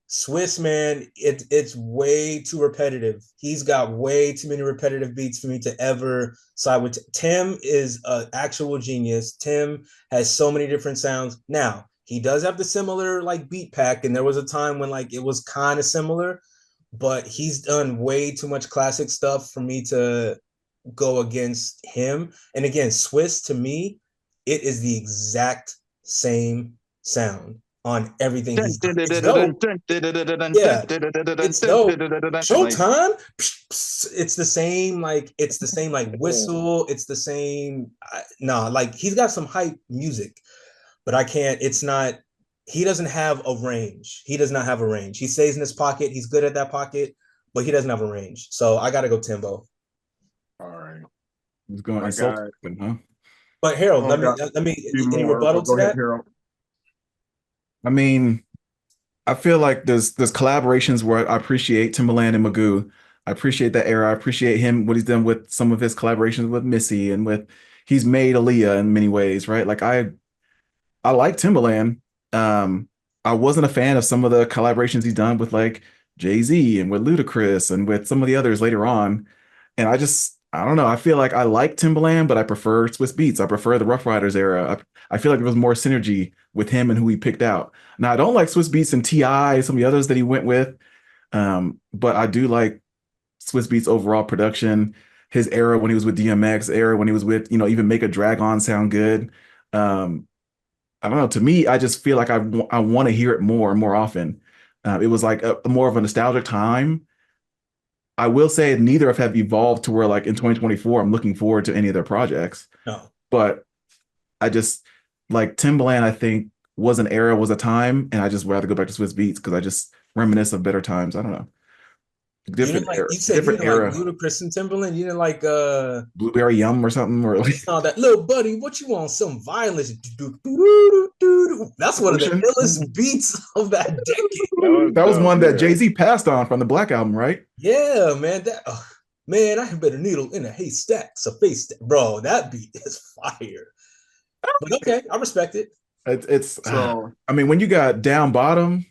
Swiss, man, it's way too repetitive. He's got way too many repetitive beats for me to ever side with. Tim is an actual genius. Tim has so many different sounds. Now, he does have the similar like beat pack, and there was a time when like it was kind of similar, but he's done way too much classic stuff for me to go against him. And again, Swiss to me, it is the exact same sound on everything he's done. It's dope. Yeah, it's dope. Showtime. It's the same, like whistle. It's the same. Like he's got some hype music, but I can't. It's not. He doesn't have a range. He does not have a range. He stays in his pocket. He's good at that pocket, but he doesn't have a range. So I got to go Timbo. All right. He's going to insult him, huh? But Harold, let me any rebuttal to that? Harold. I mean, I feel like there's collaborations where I appreciate Timbaland and Magoo. I appreciate that era. I appreciate him, what he's done with some of his collaborations with Missy and he's made Aaliyah in many ways, right? Like I like Timbaland. I wasn't a fan of some of the collaborations he's done with like Jay-Z and with Ludacris and with some of the others later on. And I don't know. I feel like I like Timbaland, but I prefer Swiss Beats. I prefer the Rough Riders era. I feel like there was more synergy with him and who he picked out. Now, I don't like Swiss Beats and T.I., some of the others that he went with. But I do like Swiss Beats' overall production, his era when he was with DMX, era when he was with, even Make a Dragon sound good. I don't know. To me, I just feel like I want to hear it more and more often. It was like a more of a nostalgic time. I will say neither have evolved to where like in 2024, I'm looking forward to any of their projects. No. But I just like Timbaland, I think was an era, was a time, and I just rather go back to Swiss Beats because I just reminisce of better times. I don't know. Different era. You said different era. Like Ludacris and Timbaland. You didn't like Blueberry Yum or something, or like that little buddy. What you want? Some violence? That's one of the illest beats of that decade. That was one that Jay-Z passed on from the Black Album, right? Yeah, man. Man, I have better needle in a haystack. So face, bro. That beat is fire. But okay, I respect it. It's I mean, when you got Down Bottom,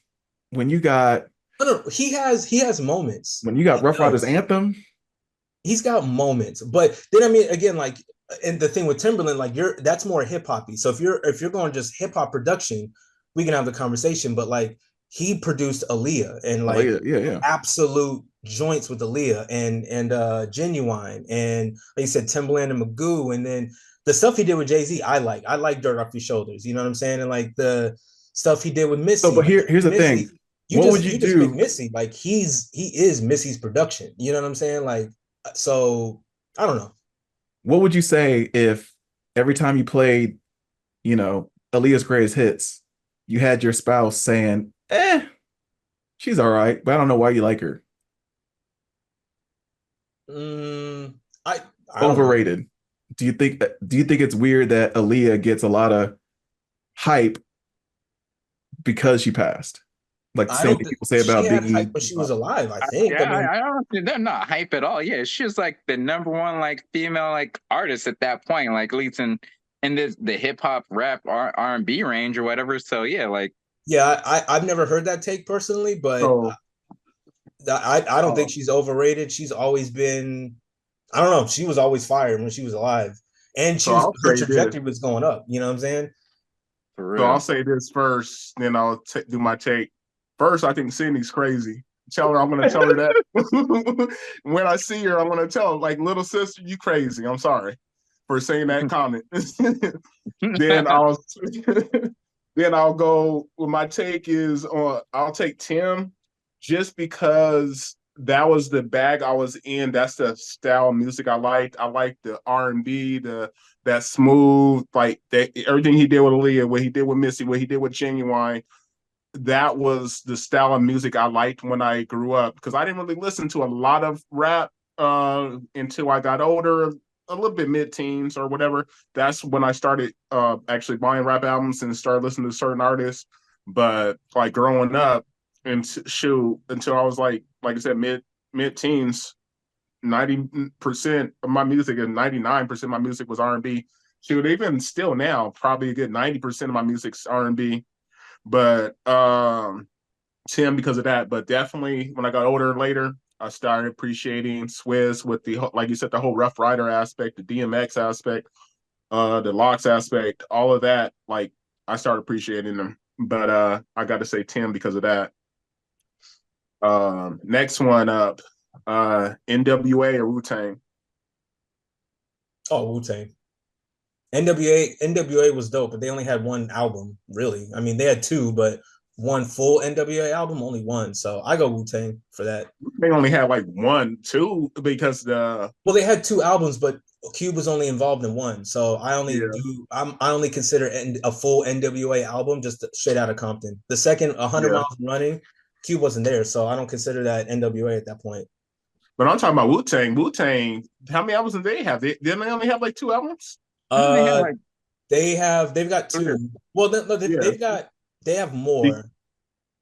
when you got no, he has moments. When you got Rough Riders Anthem, he's got moments. But then I mean, again, like, and the thing with Timberland, like that's more hip hoppy. So if you're going just hip hop production, we can have the conversation. But like he produced Aaliyah and like absolute joints with Aaliyah and Genuine and like you said, Timberland and Magoo, and then the stuff he did with Jay-Z, I like Dirt Off Your Shoulders. You know what I'm saying? And like the stuff he did with Missy. So, but here's the thing. What would you do? Just Missy, like he is Missy's production. You know what I'm saying? Like, so I don't know. What would you say if every time you played, Aaliyah's greatest hits, you had your spouse saying, she's all right, but I don't know why you like her. Mm, I I don't know. Overrated. Do you think it's weird that Aaliyah gets a lot of hype because she passed? Like the I same don't thing think people say she about had hype Biggie. when she was alive. I think. I Yeah, mean, I don't think they're not hype at all. Yeah, she was like the number one like female like artist at that point, like at least in the hip hop, rap, and B range or whatever. So yeah, like yeah, I've never heard that take personally, but So, I don't uh, think she's overrated. She's always been. I don't know. She was always fired when she was alive, and so I'll her say this. trajectory was going up. You know what I'm saying? for So I'll real. say this first, then I'll do my take. First, I think Sydney's crazy. Tell her I'm going to tell her that when I see her, I'm going to tell her, like, little sister, you crazy. I'm sorry for saying that comment. then I'll then I'll go. Well, my take is on. I'll take Tim, just because that was the bag I was in. That's the style of music I liked. I liked the R&B, the that smooth, like that everything he did with Aaliyah, what he did with Missy, what he did with Genuine. That was the style of music I liked when I grew up, because I didn't really listen to a lot of rap until I got older, a little bit mid-teens or whatever. That's when I started actually buying rap albums and started listening to certain artists. But like growing up, and shoot, until I was like I said, mid-teens, 90% of my music and 99% of my music was R&B. Shoot, even still now, probably a good 90% of my music's R&B. But Tim because of that. But definitely when I got older and later, I started appreciating Swizz with the, like you said, the whole Rough Rider aspect, the DMX aspect, the Locks aspect, all of that. Like I started appreciating them. But I got to say Tim because of that. Next one up, NWA or Wu Tang. Oh, Wu Tang. NWA was dope, but they only had one album, really. I mean, they had two, but one full NWA album, only one. So I go Wu Tang for that. They only had like one, two, because the Well, they had two albums, but Cube was only involved in one. So yeah, I only consider a full NWA album just straight out of Compton. The second 100 yeah. miles running, Cube wasn't there, so I don't consider that NWA at that point. But I'm talking about Wu Tang. Wu Tang. How many albums did they have? Didn't they only have like two albums? And they had Uh, like they've got Okay. two. Well, no, Yeah. they have more.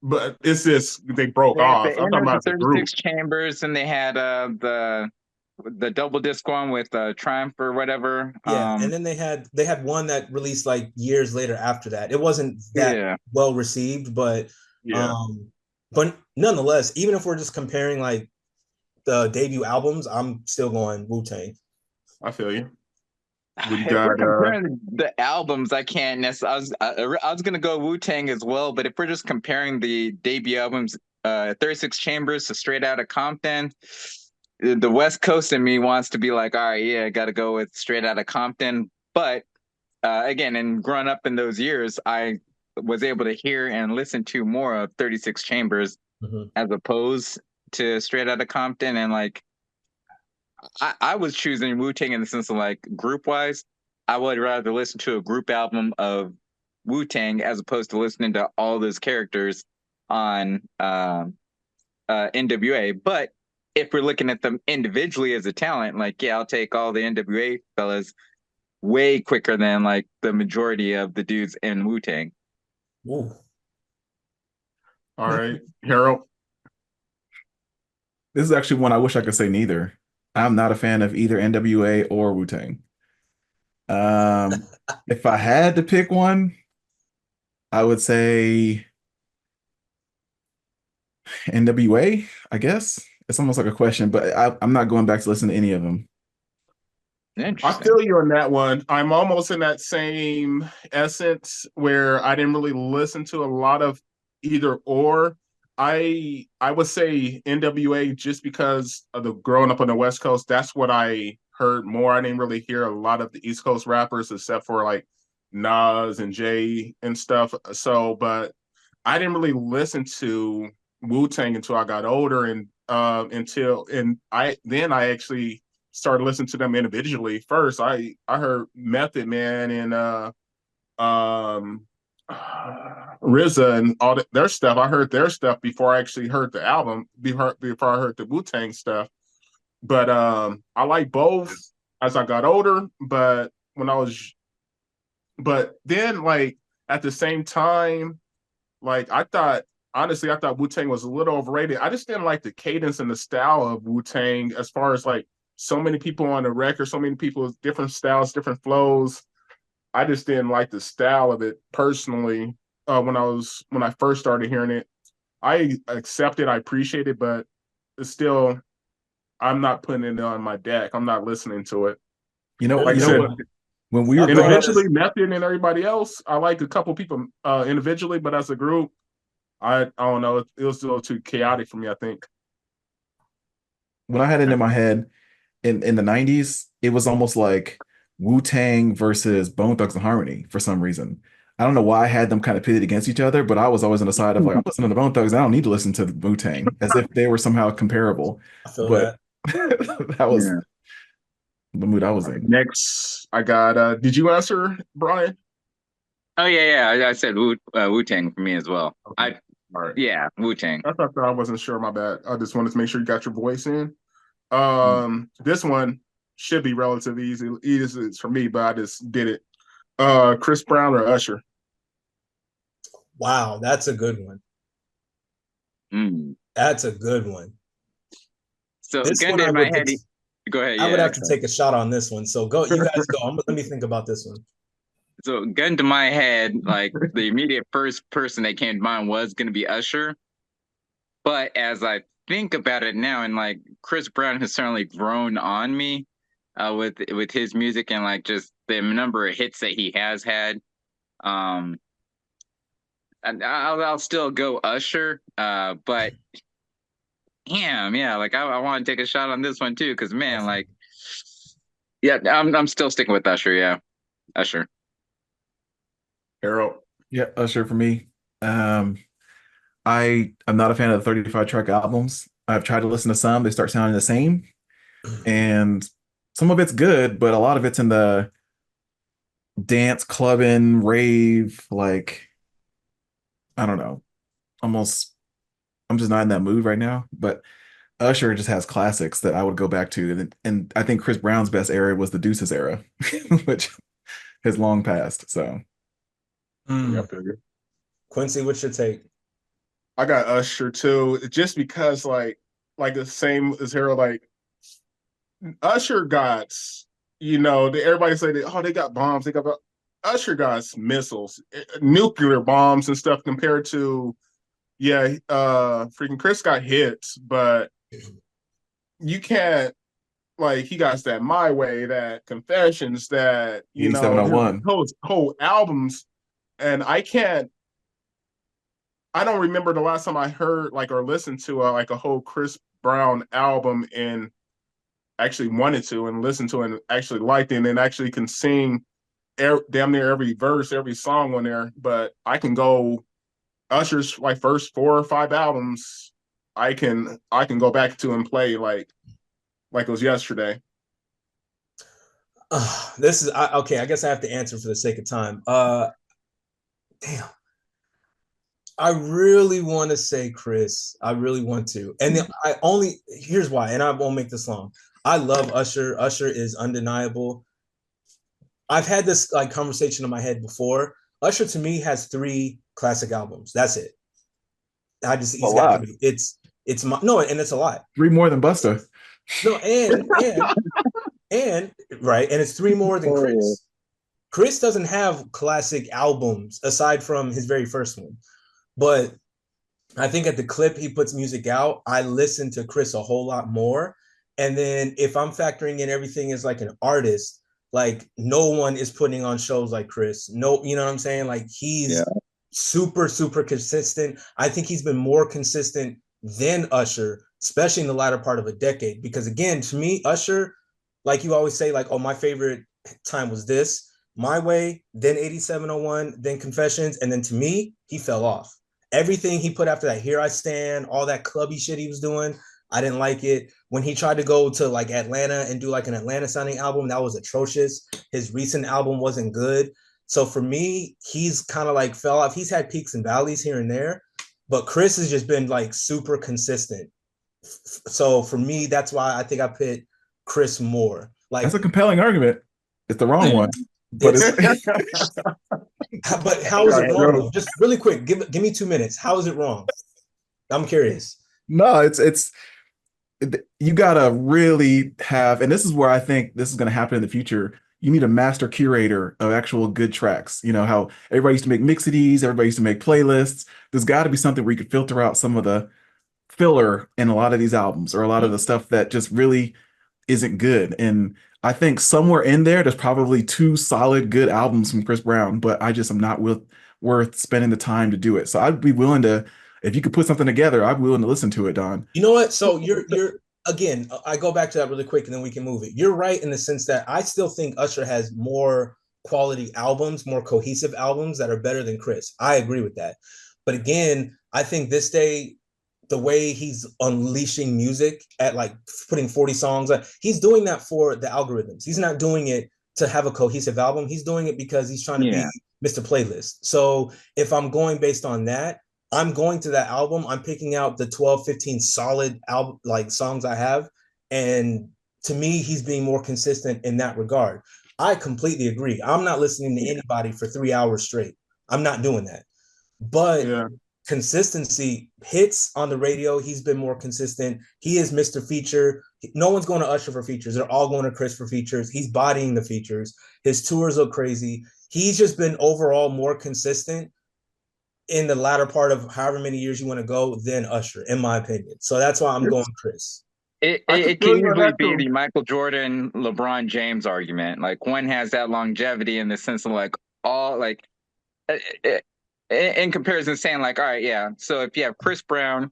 But it's just they broke they had the off. I'm talking inner the about the group. 36 chambers, and they had the double disc one with Triumph or whatever. Yeah, and then they had one that released like years later after that. It wasn't that Yeah. well received, Yeah, um but nonetheless, even if we're just comparing like the debut albums, I'm still going Wu Tang. I feel you. We If we're got comparing the albums, I can't necessarily. I was gonna go Wu Tang as well, but if we're just comparing the debut albums, 36 Chambers to Straight Outta Compton, the West Coast in me wants to be like, all right, yeah, I got to go with Straight Outta Compton. But again, and growing up in those years, I was able to hear and listen to more of 36 Chambers Mhm. as opposed to Straight Outta Compton, and like I was choosing Wu Tang in the sense of like group wise. I would rather listen to a group album of Wu Tang as opposed to listening to all those characters on NWA. But if we're looking at them individually as a talent, like, yeah, I'll take all the NWA fellas way quicker than like the majority of the dudes in Wu Tang. Ooh. all right, Harold. This is actually one I wish I could say neither. I'm not a fan of either NWA or Wu-Tang. If I had to pick one, I would say NWA, I guess. It's almost like a question, but I'm not going back to listen to any of them. I Interesting. feel you on that one. I'm almost in that same essence where I didn't really listen to a lot of either or. I would say NWA just because of the growing up on the West Coast. That's what I heard more. I didn't really hear a lot of the East Coast rappers except for like Nas and Jay and stuff. So, but I didn't really listen to Wu Tang until I got older, and I actually started listening to them individually first. I heard Method Man and um RZA and all their stuff. I heard their stuff before I actually heard the album, before I heard the Wu-Tang stuff. But I like both as I got older. But when I was, but then like at the same time, like I thought Wu Tang was a little overrated. I just didn't like the cadence and the style of Wu Tang as far as like so many people on the record, so many people with different styles, different flows. I just didn't like the style of it personally. When I first started hearing it, I accept it, I appreciate it, but it's still I'm not putting it on my deck. I'm not listening to it. Like I You know said, what? When we were I'll go growing up, ahead and individually, Method and everybody else, I like a couple people individually, but as a group, I don't know. It was a little too chaotic for me, I think. when I had it in my head in the 90s, it was almost like Wu-Tang versus Bone Thugs and Harmony for some reason. I don't know why I had them kind of pitted against each other, but I was always on the side of like, I'm listening to Bone Thugs. I don't need to listen to Wu-Tang as if they were somehow comparable. I feel But that. that was Yeah. the mood I was in. Next, I got. Did you answer, Brian? Oh yeah. I said Wu Tang for me as well. Okay. All right. Yeah, Wu Tang. I thought that I wasn't sure. My bad. I just wanted to make sure you got your voice in. This one should be relatively easy. Easy for me, but I just did it. Chris Brown or Usher? Wow, that's a good one. Mm. That's a good one. So This gun one to I my would head. Go ahead. I would Yeah. have to take a shot on this one. So go, you guys go. Let me think about this one. So gun to my head, like the immediate first person that came to mind was going to be Usher. But as I think about it now, and like Chris Brown has certainly grown on me with his music and like just the number of hits that he has had. Um, and I'll still go Usher. But damn, yeah, like I want to take a shot on this one too, because man, like, yeah, I'm still sticking with Usher. Yeah, Usher. Harold. Yeah, Usher for me. Um, I'm not a fan of the 35 track albums. I've tried to listen to some, they start sounding the same. And some of it's good, but a lot of it's in the dance, clubbing, rave, like I don't know. Almost I'm just not in that mood right now. But Usher just has classics that I would go back to. And I think Chris Brown's best era was the Deuces era, which has long passed. So Yeah, Quincy, what's your take? I got Usher too, just because like the same as Harold, like Usher got, everybody say that, oh, they got bombs, Usher got missiles, nuclear bombs and stuff compared to, yeah, freaking Chris got hits, but you can't, like, he got that My Way, that Confessions, that, 8701. whole albums, and I don't remember the last time I heard like or listened to like a whole Chris Brown album and actually wanted to and listened to and actually liked it and actually can sing damn near every verse, every song on there. But I can go Usher's like first 4 or 5 albums. I can go back to and play like it was yesterday. This is okay. I guess I have to answer for the sake of time. Damn. I really want to say Chris. I really want to. And here's why, and I won't make this long. I love Usher. Usher is undeniable. I've had this like conversation in my head before. Usher to me has 3 classic albums. That's it. He's got 3. It's no, and it's a lot. 3 more than Busta. No, and right, and it's 3 more than Chris. Chris doesn't have classic albums aside from his very first one. But I think at the clip he puts music out, I listen to Chris a whole lot more. And then if I'm factoring in everything as like an artist, like no one is putting on shows like Chris. No, you know what I'm saying? Like he's super, super consistent. I think he's been more consistent than Usher, especially in the latter part of a decade. Because again, to me, Usher, like you always say, like, oh, my favorite time was this, My Way, then 8701, then Confessions. And then to me, he fell off. Everything he put after that, Here I Stand, all that clubby shit he was doing, I didn't like it. When he tried to go to like Atlanta and do like an Atlanta sounding album, that was atrocious. His recent album wasn't good. So for me, he's kind of like fell off. He's had peaks and valleys here and there, but Chris has just been like super consistent. So for me, that's why I think I put Chris more. That's Like a compelling argument. It's the wrong one, but it's, it's but how is it wrong though? Just really quick, give me 2 minutes. How is it wrong? I'm curious. no, it's you gotta really have, and this is where I think this is gonna happen in the future. You need a master curator of actual good tracks. You know how everybody used to make mixes, everybody used to make playlists. There's got to be something where you could filter out some of the filler in a lot of these albums or a lot of the stuff that just really isn't good. And I think somewhere in there's probably two solid good albums from Chris Brown, but I just am not worth spending the time to do it. So I'd be willing to, if you could put something together, I'm willing to listen to it, Don. You know what? So you're again, I go back to that really quick and then we can move it. You're right in the sense that I still think Usher has more quality albums, more cohesive albums that are better than Chris. I agree with that. But again, I think this day, the way he's unleashing music at like putting 40 songs, he's doing that for the algorithms. He's not doing it to have a cohesive album. He's doing it because he's trying to be Mr. Playlist. So if I'm going based on that, I'm going to that album. I'm picking out the 12, 15 solid album like songs I have. And to me, he's being more consistent in that regard. I completely agree. I'm not listening to anybody for 3 hours straight. I'm not doing that. But consistency hits on the radio. He's been more consistent. He is Mr. Feature. No one's going to Usher for features. They're all going to Chris for features. He's bodying the features. His tours look crazy. He's just been overall more consistent in the latter part of however many years you want to go than Usher, in my opinion. So that's why I'm going Chris. It can easily be the Michael Jordan, LeBron James argument. Like one has that longevity in the sense of like all like in comparison, saying like, all right, yeah. So if you have Chris Brown,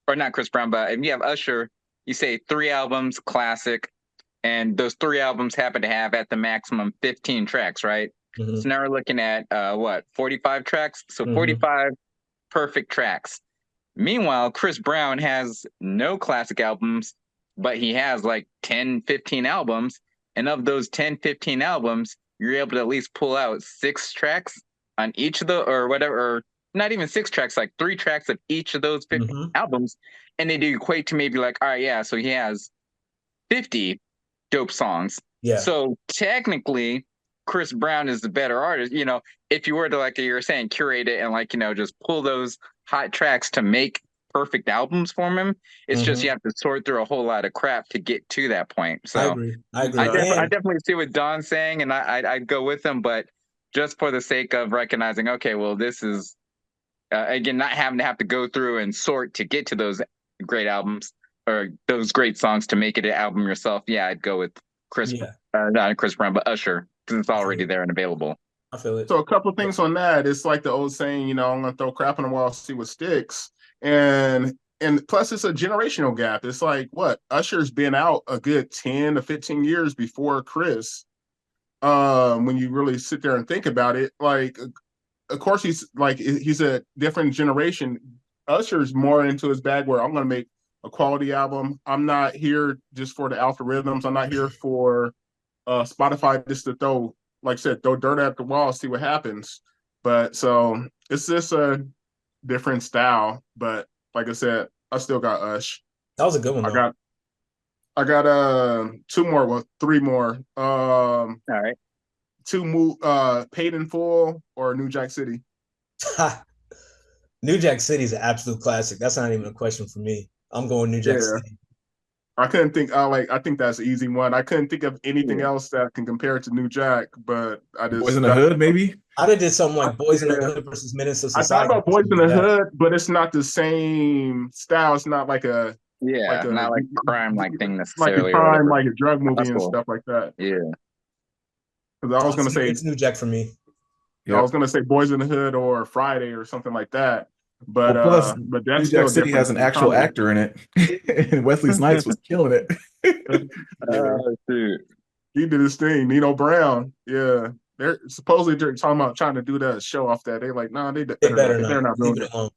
or not Chris Brown, but if you have Usher, you say 3 albums, classic, and those 3 albums happen to have at the maximum 15 tracks, right? Mm-hmm. So now we're looking at 45 tracks? So 45 perfect tracks. Meanwhile, Chris Brown has no classic albums, but he has like 10, 15 albums. And of those 10, 15 albums, you're able to at least pull out 6 tracks on each of the, or whatever, or not even 6 tracks, like 3 tracks of each of those 50 albums. And they do equate to maybe like, all right, yeah, so he has 50 dope songs. Yeah. So technically, Chris Brown is the better artist. You know, if you were to, like you were saying, curate it and like, you know, just pull those hot tracks to make perfect albums for him. It's just you have to sort through a whole lot of crap to get to that point. So I agree. I definitely see what Don's saying, and I'd go with him, but just for the sake of recognizing, okay, well, this is again not having to have to go through and sort to get to those great albums or those great songs to make it an album yourself. Yeah, I'd go with Chris, not Chris Brown, but Usher, because it's already there and available. I feel it. So a couple of things on that. It's like the old saying, you know, I'm going to throw crap on the wall, see what sticks. And plus it's a generational gap. It's like what Usher's been out a good 10 to 15 years before Chris. When you really sit there and think about it, like, of course he's a different generation. Usher's more into his bag where I'm going to make a quality album. I'm not here just for the algorithms. I'm not here for Spotify just to throw, like I said, throw dirt at the wall, see what happens. But so it's just a different style. But like I said, I still got Ush. That was a good one. I got 2 more, well, 3 more. All right. 2 Paid in Full or New Jack City. New Jack City is an absolute classic. That's not even a question for me. I'm going New Jack City. I couldn't think. I think that's an easy one. I couldn't think of anything else that can compare it to New Jack. But I just Boys in the Hood, maybe. I did something like Boys in the Hood versus Menace to Society. I thought about Boys in the Hood, but it's not the same style. It's not like a not like crime like thing necessarily. Like a crime, like a drug movie and stuff like that. Yeah. Because I was gonna say it's New Jack for me. I was gonna say Boys in the Hood or Friday or something like that. But plus, but that's New Jack City has an actual actor in it, and Wesley Snipes was killing it. Dude. He did his thing. Nino Brown, they're supposedly talking about trying to do that show off that. They're like, nah, they're not doing it. Leave it alone.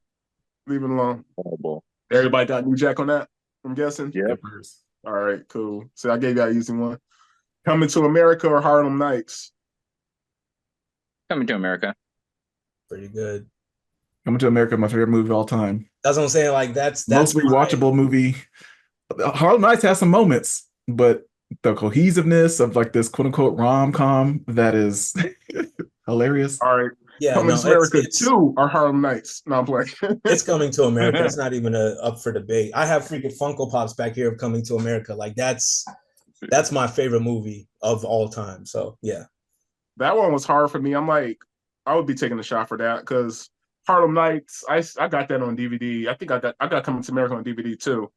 Leave it alone. Horrible. Everybody got New Jack on that. I'm guessing. Yep. All right, cool. So I gave you an easy one. Coming to America or Harlem Nights? Coming to America. Pretty good. Coming to America, my favorite movie of all time. That's what I'm saying. Like that's Most rewatchable movie. Harlem Nights has some moments, but the cohesiveness of like this quote unquote rom com that is hilarious. All right. yeah. Coming No, to America it's 2 or Harlem Nights? No, I'm playing. it's coming to America. It's not even up for debate. I have freaking Funko Pops back here of Coming to America. Like that's my favorite movie of all time. So yeah. That one was hard for me. I'm like, I would be taking a shot for that because Harlem Nights, I got that on DVD. I think I got Coming to America on DVD too.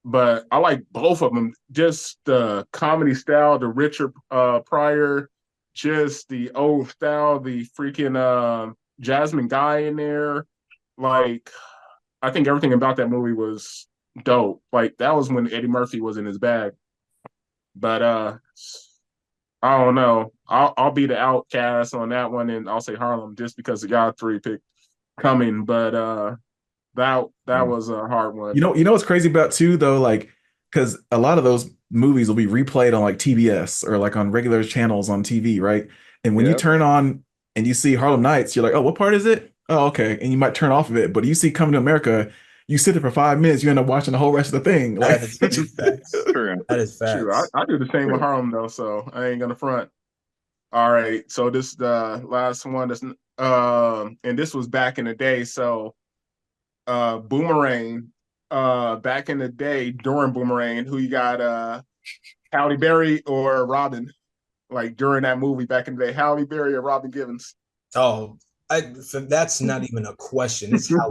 But I like both of them. Just the comedy style, the Richard Pryor, just the old style, the freaking Jasmine Guy in there. Like, I think everything about that movie was dope. Like that was when Eddie Murphy was in his bag. But I don't know. I'll be the outcast on that one, and I'll say Harlem just because the y'all three picked Coming. But that was a hard one. You know what's crazy about too though, like because a lot of those movies will be replayed on like TBS or like on regular channels on TV, right? And when you Yep. turn on and you see Harlem Nights, you're like, oh, what part is it? Oh, okay. And you might turn off of it, but you see Coming to America, you sit there for 5 minutes, you end up watching the whole rest of the thing. Like, That is facts. True. That is True, facts. I do the same with True. Harlem though, so I ain't gonna front. All right, so this is the last one. That's and this was back in the day. So Boomerang, back in the day during Boomerang, who you got, Halle Berry or Robin? Like during that movie back in the day, Halle Berry or Robin Givens? Oh, that's not even a question. It's how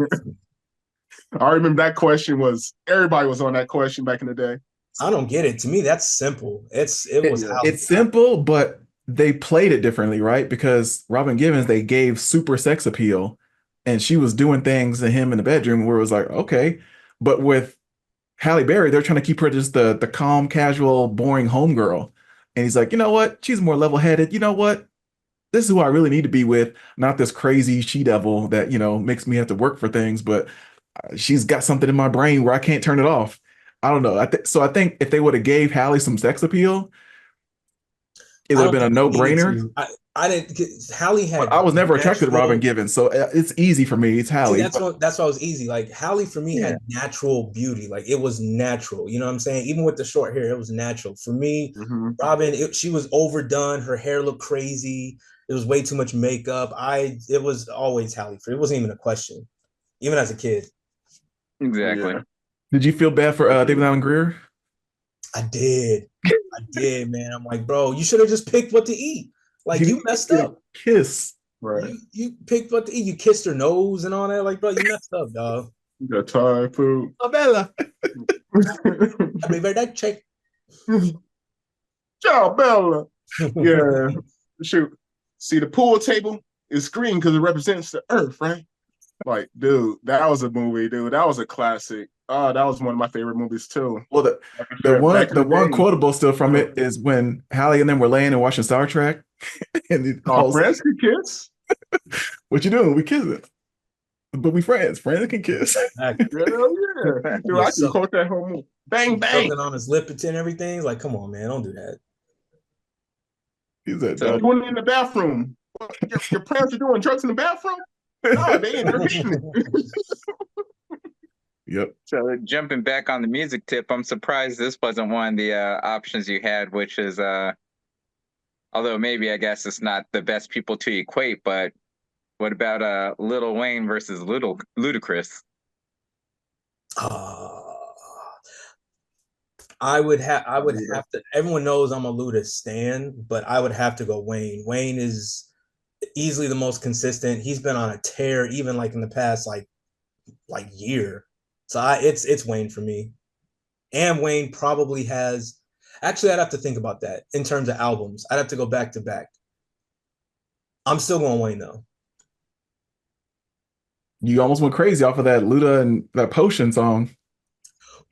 I remember that question was everybody was on that question back in the day. I don't get it. To me, that's simple. It was it, how it's simple, but they played it differently, right? Because Robin Givens, they gave super sex appeal, and she was doing things to him in the bedroom where it was like, okay. But with Halle Berry, they're trying to keep her just the calm, casual, boring homegirl. And he's like, you know what? She's more level-headed. You know what? This is who I really need to be with, not this crazy she-devil that, makes me have to work for things, but she's got something in my brain where I can't turn it off. I don't know. So I think if they would have gave Halle some sex appeal, it I would have don't been a think they needed no-brainer. to. I didn't. Hallie But had I was never attracted to Robin natural. Givens, so it's easy for me. It's See, Halle. that's why it was easy. Like Hallie for me Yeah. had natural beauty. Like it was natural. You know what I'm saying? Even with the short hair, it was natural. For me, Mm-hmm. Robin, she was overdone. Her hair looked crazy. It was way too much makeup. It was always Hallie. It wasn't even a question, even as a kid. Exactly. Yeah. Did you feel bad for David Allen Greer? I did. I did, man. I'm like, bro, you should have just picked what to eat. Like He you didn't messed get a up. kiss. Right. You picked what to eat. You kissed her nose and all that. Like, bro, you messed up, dog. You got Thai food. Oh, Bella. Happy birthday, check. Ciao, Bella. Yeah. Shoot. See, the pool table is green because it represents the earth, right? Like, dude, that was a movie, dude. That was a classic. Oh, that was one of my favorite movies too. Well, Like I the said, one back in the the one day. quotable still from it is when Hallie and them were laying and watching Star Trek, and the Oh, whole friends can kiss. what you doing? We kissing, but we friends. Friends can kiss. Like, Hell yeah. Dude, you're I can suck, quote that whole movie. Bang, bang. sucking on his lip and everything. Like, come on, man, don't do that. He said, So "Don't." Doing it in the bathroom. What, your parents are doing drugs in the bathroom? No, they ain't. They're hitting it. Yep. So jumping back on the music tip, I'm surprised this wasn't one of the options you had, which is although maybe I guess it's not the best people to equate, but what about Lil Wayne versus Ludacris? Uh, I would have to. Everyone knows I'm a Luda stan, but I would have to go Wayne. Wayne is easily the most consistent. He's been on a tear, even like in the past like year. So it's Wayne for me. And Wayne probably has. Actually, I'd have to think about that in terms of albums. I'd have to go back to back. I'm still going Wayne though. You almost went crazy off of that Luda and that Potion song.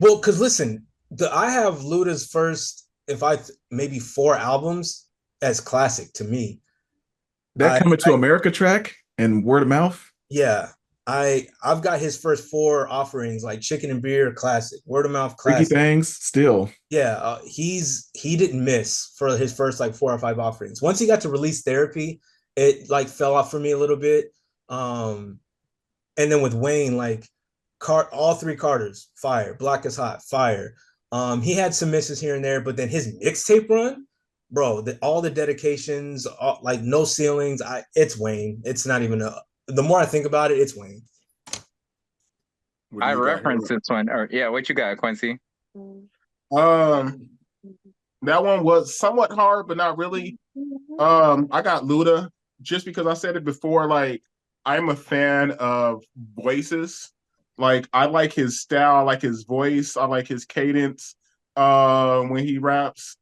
Well, because listen, I have Luda's first, if I maybe 4 albums as classic to me. That I, Coming to I America track and Word of Mouth. yeah, I've got his first 4 offerings, like Chicken and Beer classic, Word of Mouth Freaky classic. things still. Yeah, he didn't miss for his first like 4 or 5 offerings. Once he got to Release Therapy, it like fell off for me a little bit. Um, and then with Wayne, like all 3 Carters, fire. Black is Hot, fire. He had some misses here and there, but then his mixtape run, bro, all the dedications, like No Ceilings, it's Wayne. It's not even a. The more I think about it, it's Wayne. What do I you got here? referenced this one. Or yeah, what you got, Quincy? Um, that one was somewhat hard, but not really. I got Luda just because I said it before. Like, I'm a fan of voices. Like, I like his style, I like his voice, I like his cadence. When he raps.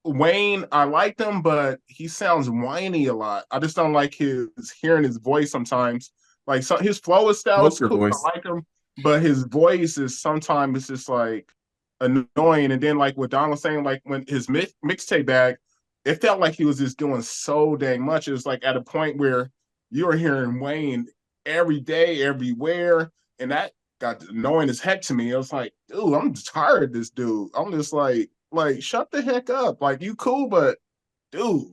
Wayne, I like him, but he sounds whiny a lot. I just don't like his hearing his voice sometimes. Like, so his flow style What's is your cool. voice? I like him, but his voice is sometimes it's just like annoying. And then like what Don was saying, like when his mixtape bag, it felt like he was just doing so dang much. It was like at a point where you were hearing Wayne every day, everywhere, and that got annoying as heck to me. I was like, dude, I'm tired of this dude. I'm just like shut the heck up. Like you cool, but dude,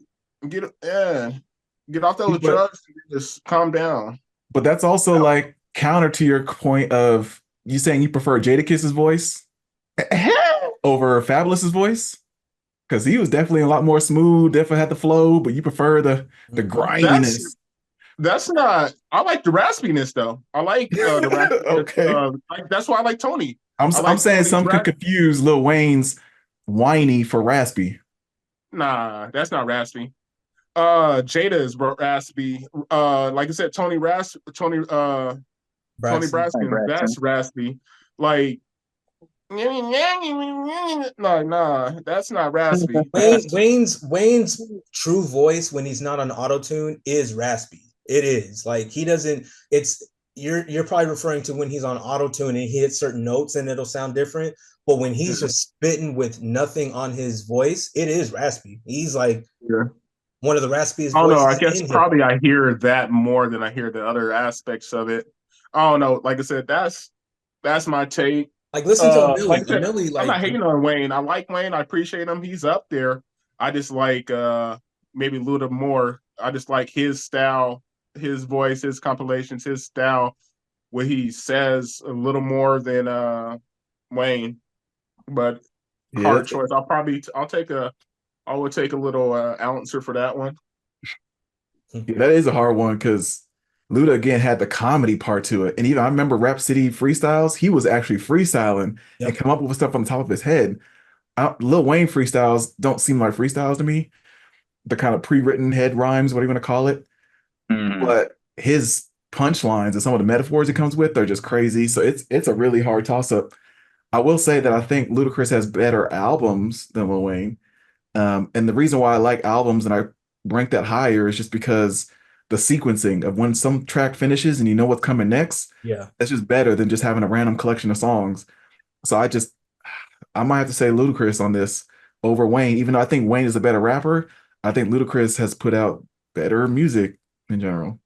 get off those But drugs and just calm down. but that's also like counter to your point of you saying you prefer Jadakiss's voice over Fabulous's voice because he was definitely a lot more smooth, definitely had the flow, but you prefer the That's griminess. that's not. I like the raspiness though. I like the raspiness. Okay. Like that's why I like Tony. I I'm like saying Tony's some could rap. confuse Lil Wayne's whiny for raspy. Nah, that's not raspy. Jada is raspy. Like I said, Tony Braxton. Hi, Braskin, Braxton. that's raspy. Like no, nah, that's not raspy. Wayne's true voice when he's not on auto tune is raspy. It is like he doesn't. It's you're probably referring to when he's on auto tune and he hits certain notes and it'll sound different. But when he's Yeah, just spitting with nothing on his voice, it is raspy. He's like yeah. one of the raspiest I don't know. I voices guess in hip hop. probably I hear that more than I hear the other aspects of it. I don't know. Like I said, that's my take. Like listen to Like Amelie. I said, Amelie, I'm not like hating on Wayne. I like Wayne. I appreciate him. He's up there. I just like maybe a little more. I just like his style, his voice, his compilations, his style, what he says a little more than Wayne. But Yeah, hard choice. I would take a little ouncer for that one. yeah, that is a hard one because Luda again had the comedy part to it. And even I remember Rap City freestyles, he was actually freestyling and yep. come up with stuff on the top of his head. Lil Wayne freestyles don't seem like freestyles to me. The kind of pre-written head rhymes, what do you want to call it? Mm-hmm. But his punchlines and some of the metaphors it comes with are just crazy. So it's a really hard toss-up. I will say that I think Ludacris has better albums than Lil Wayne. And the reason why I like albums and I rank that higher is just because the sequencing of when some track finishes and you know what's coming next, Yeah. that's just better than just having a random collection of songs. So I might have to say Ludacris on this over Wayne, even though I think Wayne is a better rapper. I think Ludacris has put out better music in general.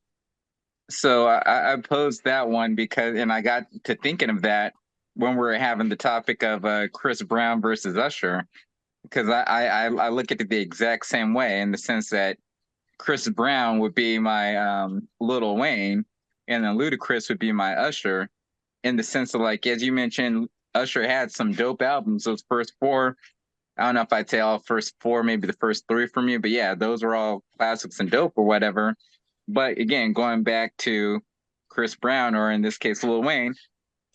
So I posed that one because, and I got to thinking of that when we were having the topic of Chris Brown versus Usher, because I look at it the exact same way in the sense that Chris Brown would be my Lil Wayne, and then Ludacris would be my Usher, in the sense of like as you mentioned, Usher had some dope albums. Those first 4, I don't know if I'd say all first 4, maybe the first 3 from you, but yeah, those were all classics and dope or whatever. But again, going back to Chris Brown, or in this case, Lil Wayne,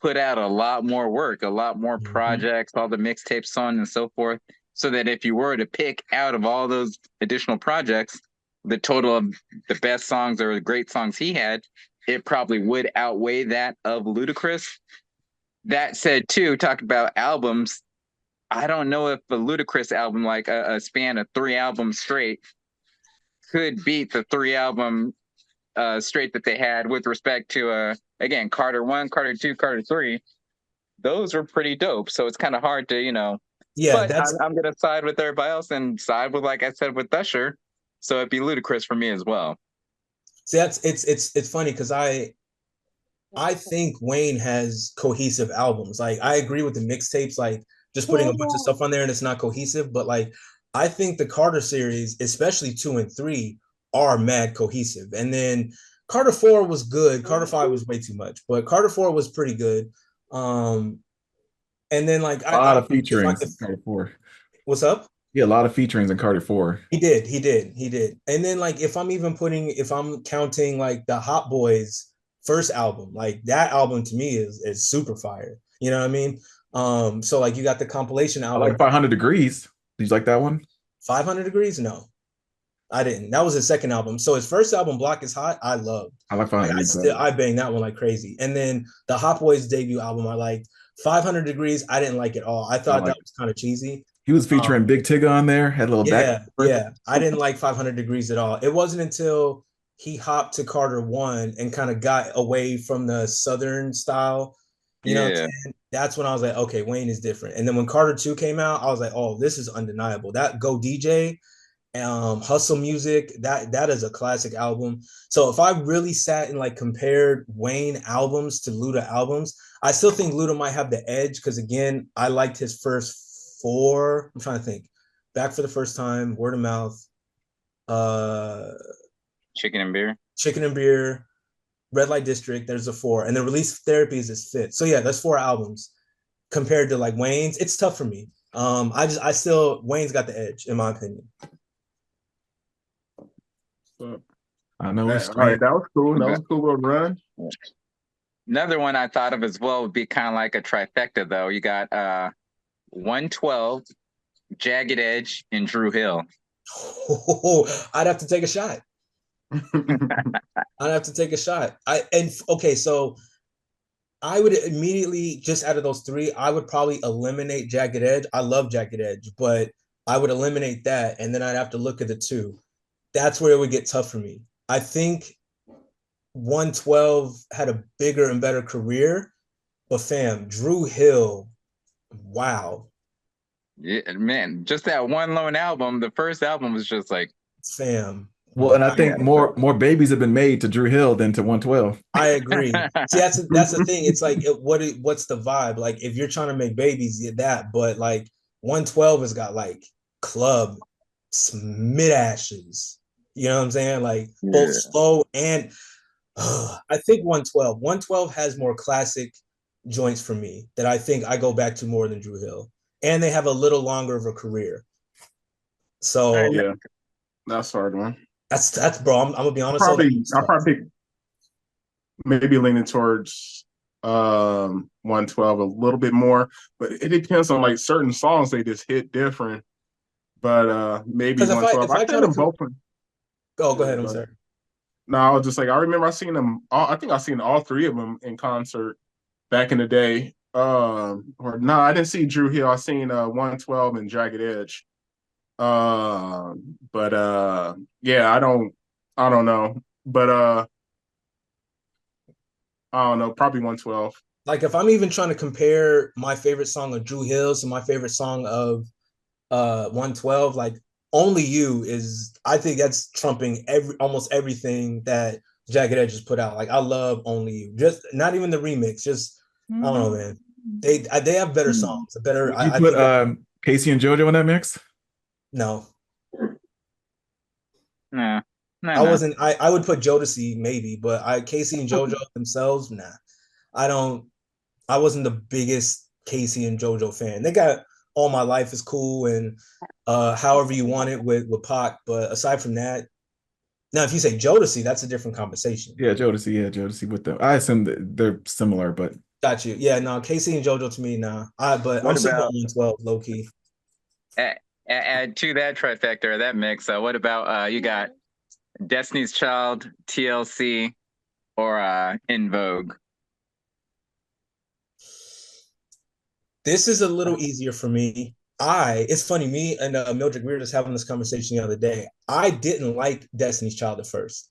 put out a lot more work, a lot more Mm-hmm. projects, all the mixtapes, so on and so forth. So that if you were to pick out of all those additional projects, the total of the best songs or the great songs he had, it probably would outweigh that of Ludacris. That said, too, talk about albums. I don't know if a Ludacris album, like a span of 3 albums straight, could beat the 3 album straight that they had with respect to again Carter 1, Carter 2, Carter 3. Those were pretty dope. So it's kind of hard to Yeah, but that's I'm gonna side with everybody else and side with, like I said, with Usher. So it'd be ludicrous for me as well. see that's it's funny because I think Wayne has cohesive albums. Like I agree with the mixtapes, like just putting a bunch of stuff on there and it's not cohesive. But like I think the Carter series, especially 2 and 3, are mad cohesive. And then Carter 4 was good. Carter 5 was way too much, but Carter 4 was pretty good. Um, and then like A lot of if featurings in Carter 4. what's up? Yeah, a lot of featurings in Carter 4. He did. And then like if I'm counting like the Hot Boys first album, like that album to me is super fire. You know what I mean? So like you got the compilation I like album, 500 Degrees. Did you like that one? 500 Degrees? No, I didn't. That was his second album. So his first album, Block is Hot, I loved. I like Like 500 Degrees. I bang that one like crazy. And then the Hot Boys debut album, I liked. 500 Degrees, I didn't like at all. I I thought that like was kind of cheesy. he was Um, featuring Big Tigger on there, had a little back and Yeah, forth. yeah. I didn't like 500 Degrees at all. It wasn't until he hopped to Carter 1 and kind of got away from the Southern style, you know what I'm Yeah. saying? That's when I was like, okay, Wayne is different. And then when Carter 2 came out, I was like, oh, this is undeniable. That Go DJ, Hustle Music, that is a classic album. So if I really sat and like compared Wayne albums to Luda albums, I still think Luda might have the edge because again, I liked his first four. I'm trying to think. Back for the First Time, Word of Mouth, uh, Chicken and beer. Chicken and Beer, Red Light District. There's a four, and then Release Therapy is his fifth. So yeah, that's four albums compared to like Wayne's. It's tough for me. I still Wayne's got the edge in my opinion. So, I know it's all right, that was cool. That Okay. was a cool little run. Another one I thought of as well would be kind of like a trifecta, though. You got 112, Jagged Edge, and Drew Hill. I'd have to take a shot. I'd have to take a shot. So I would immediately just out of those three, I would probably eliminate Jagged Edge. I love Jagged Edge, but I would eliminate that, and then I'd have to look at the two. That's where it would get tough for me. I think 112 had a bigger and better career, but fam, Drew Hill, wow, Yeah, man, just that one lone album. The first album was just like, fam. well, and I Wow. think more babies have been made to Drew Hill than to 112. I agree. See, that's the thing. It's like what's the vibe? Like if you're trying to make babies, get that, but like 112 has got like club mid ashes. You know what I'm saying? Like both yeah. slow and I think 112 has more classic joints for me that I think I go back to more than Drew Hill. And they have a little longer of a career. So Yeah, that's a hard one. that's bro. I'm gonna be honest. I'll probably maybe leaning towards 112 a little bit more, but it depends on like certain songs they just hit different. But maybe because 112. if I I played try to them both. go ahead, I'm sorry. No, I was just like I remember I seen them all, I think I seen all three of them in concert back in the day. Or no, I didn't see Drew Hill. I seen 112 and Jagged Edge. But yeah, I don't know. But I don't know, probably 112. Like if I'm even trying to compare my favorite song of Drew Hill to my favorite song of 112, like Only You is I think that's trumping almost everything that Jagged Edge has put out. Like I love Only You. Just not even the remix, just I don't know, man. They have better songs. Would you put Casey and JoJo in that mix? No. Nah, I wasn't I would put Jodeci maybe, but Casey and JoJo themselves, nah. I don't I wasn't the biggest Casey and JoJo fan. They got All My Life is cool and However You Want It with Pac, but aside from that, now if you say Jodeci, that's a different conversation. Yeah, Jodeci with them. I assume that they're similar, but Got you. Yeah, no, Casey and JoJo to me, nah. But What I'm still about going 112 low key. add to that trifecta or that mix? What about you got Destiny's Child, TLC, or In Vogue? This is a little easier for me. It's funny, me and Mildred, we were just having this conversation the other day. I didn't like Destiny's Child at first.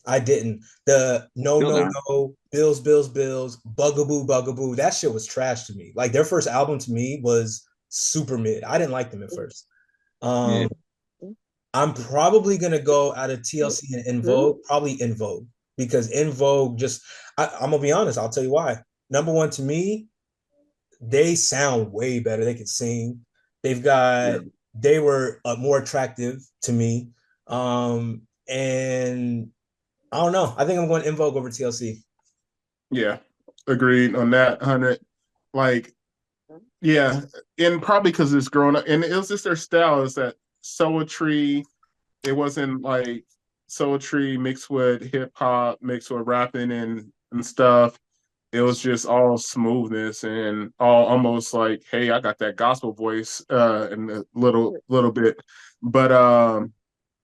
I didn't. The no, Still no, don't. no, Bills, Bills, Bills, Bugaboo, Bugaboo. That shit was trash to me. Like their first album to me was super mid. I didn't like them at first. Yeah. I'm probably gonna go out of TLC and In Vogue, probably In Vogue. because In Vogue just I'm gonna be honest, I'll tell you why. Number one to me, they sound way better. They can sing. They've Yeah, got they were more attractive to me. And I don't know. I think I'm going In Vogue over TLC. yeah, agreed on that, 100. Like, yeah, and probably because it's grown up, and it was just their style. Is that Tree? It wasn't like Tree mixed with hip hop, mixed with rapping and stuff. It was just all smoothness and all almost like, hey, I got that gospel voice in a little bit. But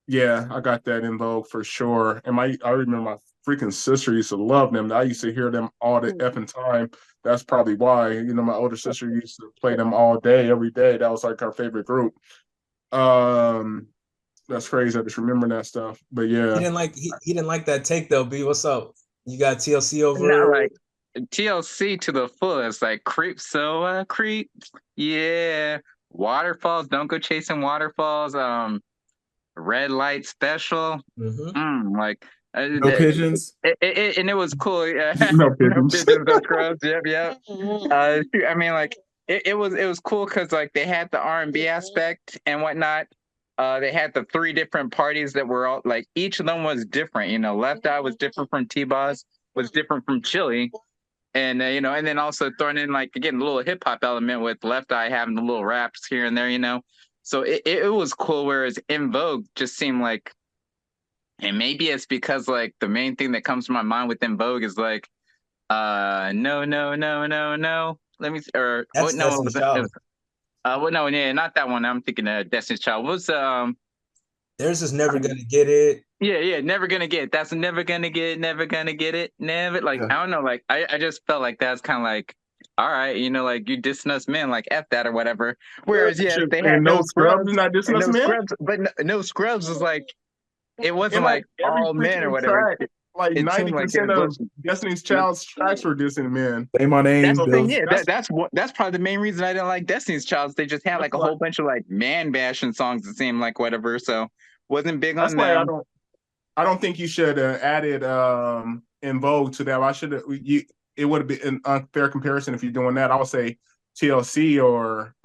yeah, I got that in Vogue for sure. And I remember my freaking sister used to love them. I used to hear them all the effing time. That's probably why. My older sister used to play them all day, every day. That was like our favorite group. Um, that's crazy. I just remember that stuff. But He yeah, didn't like he didn't like that take though. B, what's up? You got TLC Not over? like TLC to the fullest, like creep. So creep, yeah. Waterfalls, don't go chasing waterfalls. Red light special. Mm-hmm. Like No pigeons. and it was cool. Yeah. no No pigeons. pigeons, no scrubs. Yep, yep. I mean, like it was cool because like they had the R&B aspect and whatnot. They had the three different parties that were all like each of them was different. Left Eye was different from T-Boz, was different from Chili, and and then also throwing in like again a little hip hop element with Left Eye having the little raps here and there. So it was cool. Whereas In Vogue just seemed like, and maybe it's because like the main thing that comes to my mind with In Vogue is like, no, no, no, no, no. Let me or That's what? No, Destiny's Child. what? No, yeah, not that one. I'm thinking Destiny's Child. What's There's just never gonna get it. Yeah, yeah, never gonna get it. That's never gonna get it, never gonna get it, never. Like Yeah. I don't know, like I just felt like that's kind of like, all right, like you dissing us men, like f that or whatever. Whereas yes, they had And no no scrubs scrubs is not dissing and us, no man. scrubs, but no scrubs was like it And wasn't like like every all men or freaking whatever. track, like It ninety seemed like it percent was. of Destiny's Child's tracks were dissing men. Say my That's name, the So thing, Bills. yeah. that's That's probably the main reason I didn't like Destiny's Child. They just had that's like a why whole bunch of like man bashing songs that seemed like whatever. So wasn't big that's on why them. I don't think you should added In Vogue to that. I should have you. It would have been an unfair comparison if you're doing that. I would say TLC or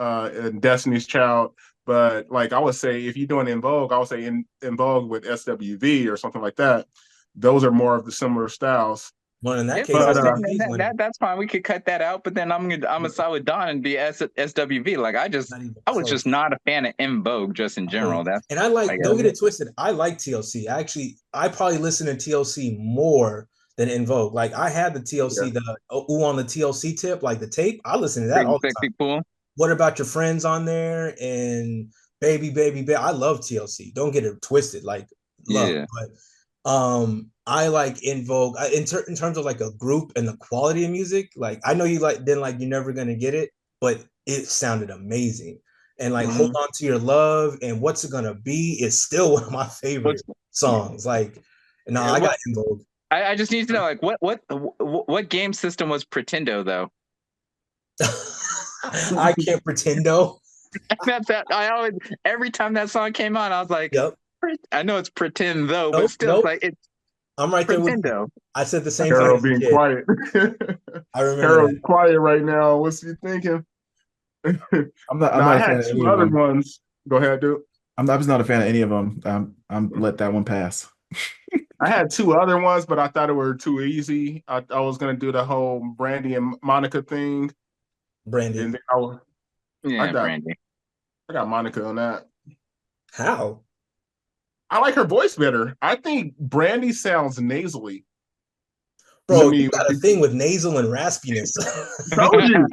Destiny's Child. But like I would say, if you're doing In Vogue, I would say In Vogue with SWV or something like that. Those are more of the similar styles. Well, in that If case, so, But then SWV's winning. that's fine. We could cut that out. But then I'm gonna side with Don and be SWV. Like Not even I was just close. not a fan of In Vogue just in Oh, general. That's and I like like, don't get it twisted. I like TLC. Actually, I probably listen to TLC more than In Vogue. Like I had the yeah, TLC, the Ooh on the TLC tip, like the tape. I listen to that big all the time. sexy pool. What about your friends on there? And baby, baby, baby. I love TLC. Don't get it twisted. Like love, Yeah. but I like In Vogue in terms of like a group and the quality of music. Like I know you like didn't like You're Never Gonna Get It, but it sounded amazing. And like Hold Mm-hmm. On to Your Love and What's It Gonna Be is still one of my favorite What's songs. Like, no, yeah. I got In Vogue. I just need to know like what game system was Pretendo though? I can't pretend though. That's that I always every time that song came on, I was like, Yep. I know it's pretend though, but Nope. still it's Nope. like it's I'm right there with you. pretendo. I said the same thing Harold as a being kid. quiet. I remember Harold's that. quiet right now. What's he thinking? I'm Now I not a fan had of two any of other them. ones. Go ahead, dude. I'm just not a fan of any of them. I'm let that one pass. I had two other ones, but I thought it were too easy. I was gonna do the whole Brandy and Monica thing, and Brandy. then I Yeah, got Brandy. I got Monica on that. How? I like her voice better. I think Brandy sounds nasally to Bro, you me. got a thing with nasal and raspiness. Told you.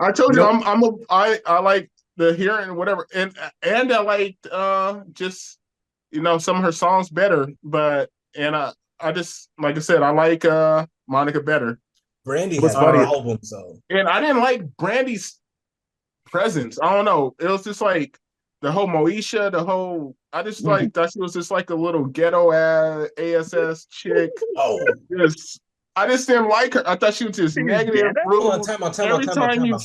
I told you Nope. I like the hearing whatever and I like just some of her songs better, but and I just like I said I like Monica better. Brandy What's has funny? albums though. And I didn't like Brandy's presence. I don't know. It was just like the whole Moesha, the whole I just like that she was just like a little ghetto ass chick. Oh, Just I just didn't like her. I thought she was just She was negative, ghetto? hold on, rude. time out, time out, Every time out, time time you out.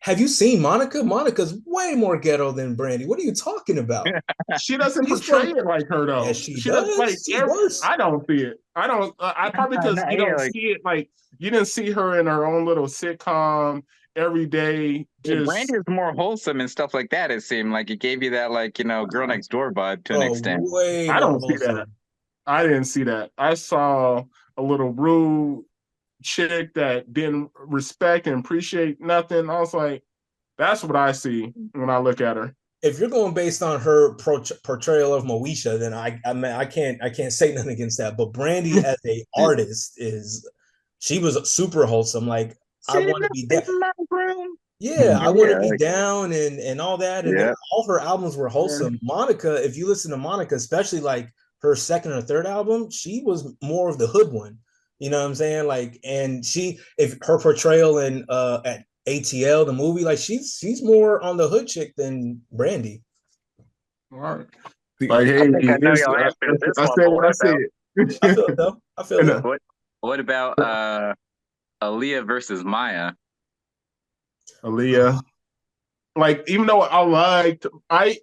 have you seen Monica? Monica's way more ghetto than Brandy. What are you talking about? She doesn't She's portray from it like her Yes, though. she She does like does. She's worse. I don't see it. I don't. I probably because you Yeah, don't like see it like you didn't see her in her own little sitcom every day. yeah, Brandy Just is more wholesome and stuff like that. It seemed like it gave you that like girl next door vibe to an Oh, extent. way I more don't see that. wholesome. I didn't see that. I saw a little rude chick that didn't respect and appreciate nothing. I was like, that's what I see when I look at her. If you're going based on her portrayal of Moesha, then I can't say nothing against that. But Brandy as a artist is she was super wholesome. Like I Sitting want to up be in down. my room. Yeah, I want to Yeah, be like, down and all that. And yeah. all her albums were wholesome. Monica, if you listen to Monica, especially like her second or third album, she was more of the hood one. You know what I'm saying? Like, and if her portrayal in at ATL, the movie, like she's more on the hood chick than Brandy. All right. See, Like, I hey, think I know it's y'all answer this I one, said but what what I about I feel said. it though. I feel And, it. what about Aaliyah versus Maya? Aaliyah. Like, even though I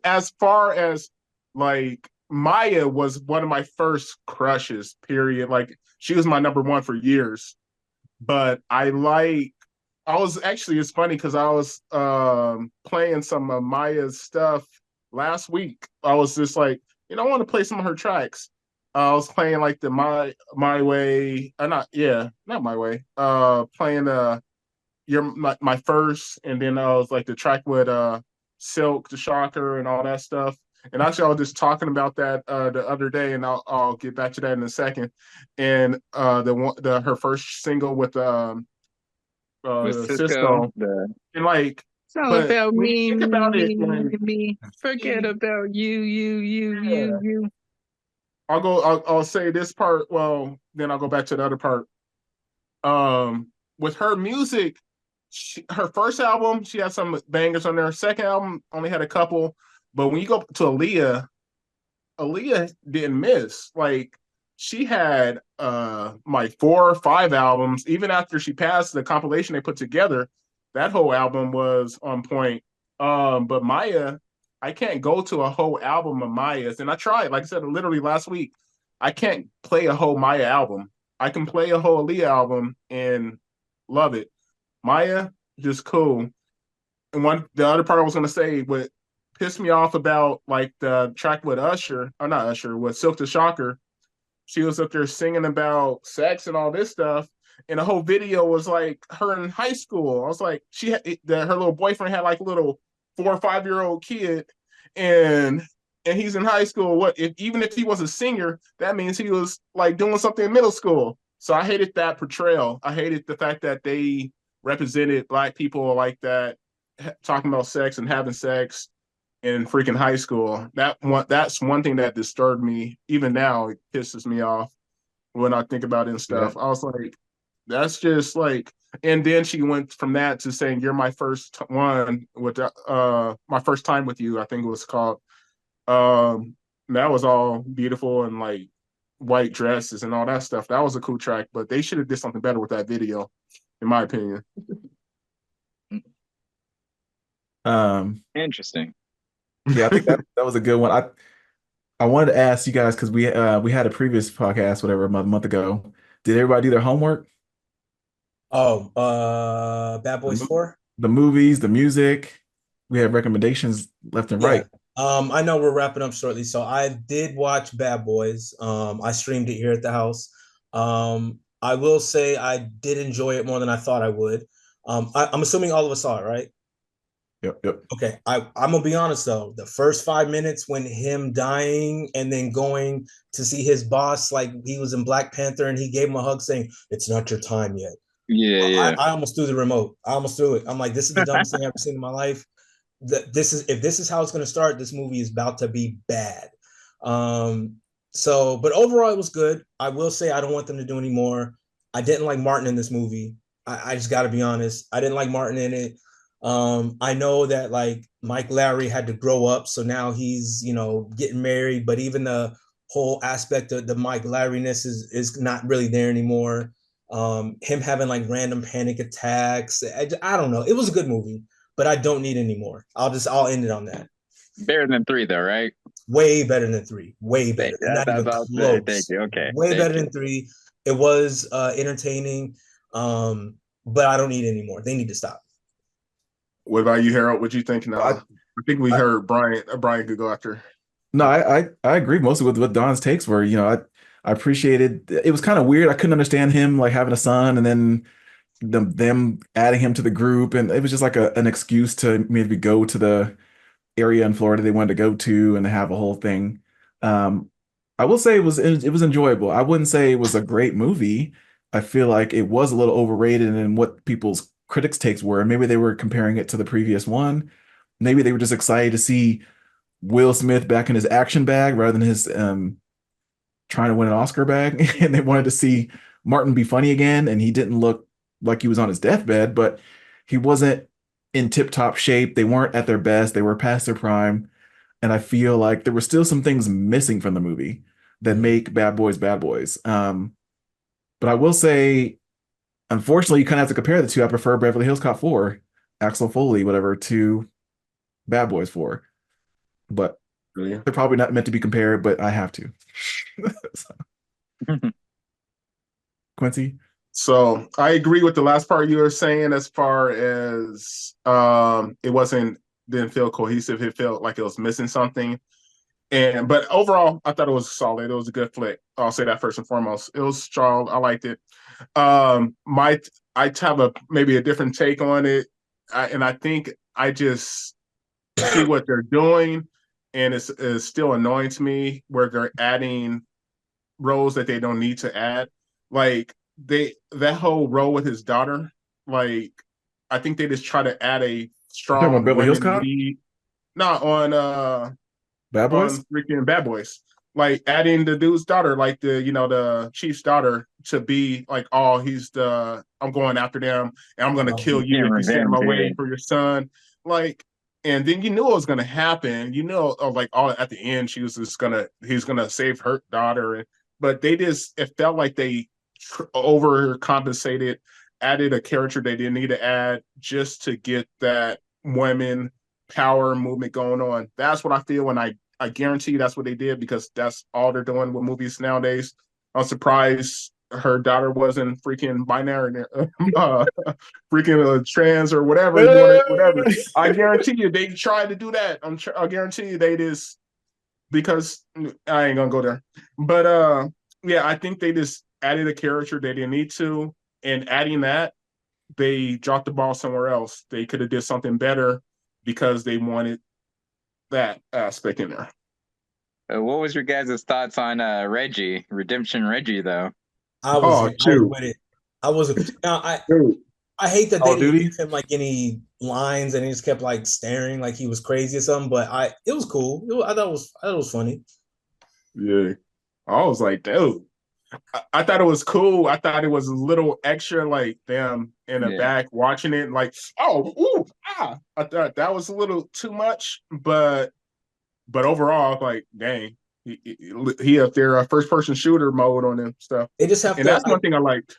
as far as like Maya was one of my first crushes, period. Like, she was my number one for years. But I was actually, it's funny because I was playing some of Maya's stuff last week. I was just like, I want to play some of her tracks. I was playing like the My Way, not My Way. Playing your my first, and then I was like the track with Silk, the Shocker, and all that stuff. And actually, I was just talking about that the other day, and I'll get back to that in a second. And the her first single with With Cisco, Cisco, and like, it's all but about when you me, think me, about it, me, me, like, me. Forget she, about you, yeah, you. I'll say this part. Well, then I'll go back to the other part. With her music, her first album, she had some bangers on there. Her second album only had a couple, but when you go to Aaliyah didn't miss. Like, she had like 4 or 5 albums. Even after she passed, the compilation they put together, that whole album was on point. But Maya, I can't go to a whole album of Maya's, and I tried. Like I said, literally last week, I can't play a whole Maya album. I can play a whole Aaliyah album and love it. Maya, just cool. And the other part I was gonna say, what pissed me off about like the track with Usher, or not Usher, with Silk the Shocker, she was up there singing about sex and all this stuff, and the whole video was like her in high school. I was like, her little boyfriend had like a little 4 or 5 year old kid, and he's in high school. What if even if he was a singer, that means he was like doing something in middle school. So I hated that portrayal. I hated the fact that they represented Black people like that, talking about sex and having sex in freaking high school. That's one thing that disturbed me. Even now, it pisses me off when I think about it and yeah. stuff. I was like, that's just like. And then she went from that to saying, "You're my first one with my first time with you." I think it was called. That was all beautiful and like white dresses and all that stuff. That was a cool track, but they should have did something better with that video, in my opinion. Um, Interesting. yeah, I think that was a good one. I wanted to ask you guys because we had a previous podcast, whatever, a month ago. Did everybody do their homework? Oh, Bad The, Boys mo- 4? the movies, the music. We had recommendations left and Yeah. right. I know we're wrapping up shortly, so I did watch Bad Boys. I streamed it here at the house. I will say I did enjoy it more than I thought I would. I'm assuming all of us saw it, right? Yep, yep. Okay, I'm gonna be honest though. The first 5 minutes when him dying and then going to see his boss, like he was in Black Panther, and he gave him a hug saying, "It's not your time yet." Yeah, I, yeah. I almost threw the remote. I almost threw it. I'm like, this is the dumbest thing I've ever seen in my life. This is if this is how it's going to start, this movie is about to be bad. Um, but overall, it was good. I will say I don't want them to do any more. I didn't like Martin in this movie. I just got to be honest. I didn't like Martin in it. I know that like Mike Lowry had to grow up, so now he's getting married. But even the whole aspect of the Mike Lowryness is not really there anymore. Him having like random panic attacks. I don't know. It was a good movie, but I don't need any more. I'll end it on that. Better than 3, though, right? Way better than 3. Way better. Not even Thank close. you. Okay. Way Thank better you. than 3. It was entertaining, but I don't need any more. They need to stop. What about you, Harold? What you think now? I, I think we I, heard Brian. Brian could go after. no, I agree mostly with what Don's takes were. I appreciated it. Was kind of weird. I couldn't understand him like having a son and then them adding him to the group, and it was just like an excuse to maybe go to the area in Florida they wanted to go to and have a whole thing. Um, I will say it was enjoyable. I wouldn't say it was a great movie. I feel like it was a little overrated in what people's critics' takes were. Maybe they were comparing it to the previous one. Maybe they were just excited to see Will Smith back in his action bag rather than his trying to win an Oscar bag, and they wanted to see Martin be funny again, and he didn't look like he was on his deathbed, but he wasn't in tip-top shape. They weren't at their best. They were past their prime. And I feel like there were still some things missing from the movie that make Bad Boys Bad Boys. But I will say, unfortunately, you kind of have to compare the two. I prefer Beverly Hills Cop 4, Axel Foley, whatever, to Bad Boys 4. But Yeah. they're probably not meant to be compared, but I have to. Quincy? So I agree with the last part you were saying as far as it didn't feel cohesive. It felt like it was missing something. But overall, I thought it was solid. It was a good flick. I'll say that first and foremost. It was strong. I liked it. I have maybe a different take on it. And I think I just see what they're doing, and it's still annoying to me where they're adding roles that they don't need to add. Like that whole role with his daughter, like I think they just try to add a You talking about strong Beverly Hills women Cop? lead. Not Bad Boys? on freaking Bad Boys. Like adding the dude's daughter, like the chief's daughter, to be like, oh, I'm going after them and I'm gonna kill you Getting if you send them revenge, yeah. away for your son. Like, and then you knew it was gonna happen. You know, like all at the end, he's gonna save her daughter. But it felt like they overcompensated, added a character they didn't need to add just to get that women power movement going on. That's what I feel, and I guarantee that's what they did because that's all they're doing with movies nowadays. I'm surprised her daughter wasn't freaking binary, freaking trans or whatever you want it, whatever. I guarantee you they tried to do that. I guarantee you they just because I ain't gonna go there. But yeah, I think they just added a character they didn't need to, and adding that they dropped the ball somewhere else. They could have did something better because they wanted that aspect in there. What was your guys' thoughts on Reggie, Redemption Reggie, though? I was with it. I was now I hate that Call they of didn't Duty? give him like any lines and he just kept like staring like he was crazy or something. But it was cool. I thought it was funny. Yeah. I was like, dude. I thought it was cool. I thought it was a little extra, like them in the back watching it, like, oh, ooh, ah. I thought that was a little too much, but overall, like, dang, he up there, first person shooter mode on them stuff. They just have and to. That's one thing I liked.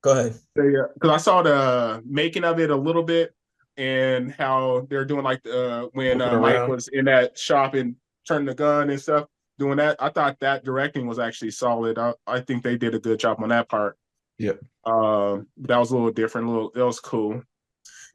Go ahead. Because I saw the making of it a little bit, and how they're doing like when Mike was in that shop and turning the gun and stuff. Doing that, I thought that directing was actually solid. I think they did a good job on that part. Yep. That was a little different. It was cool.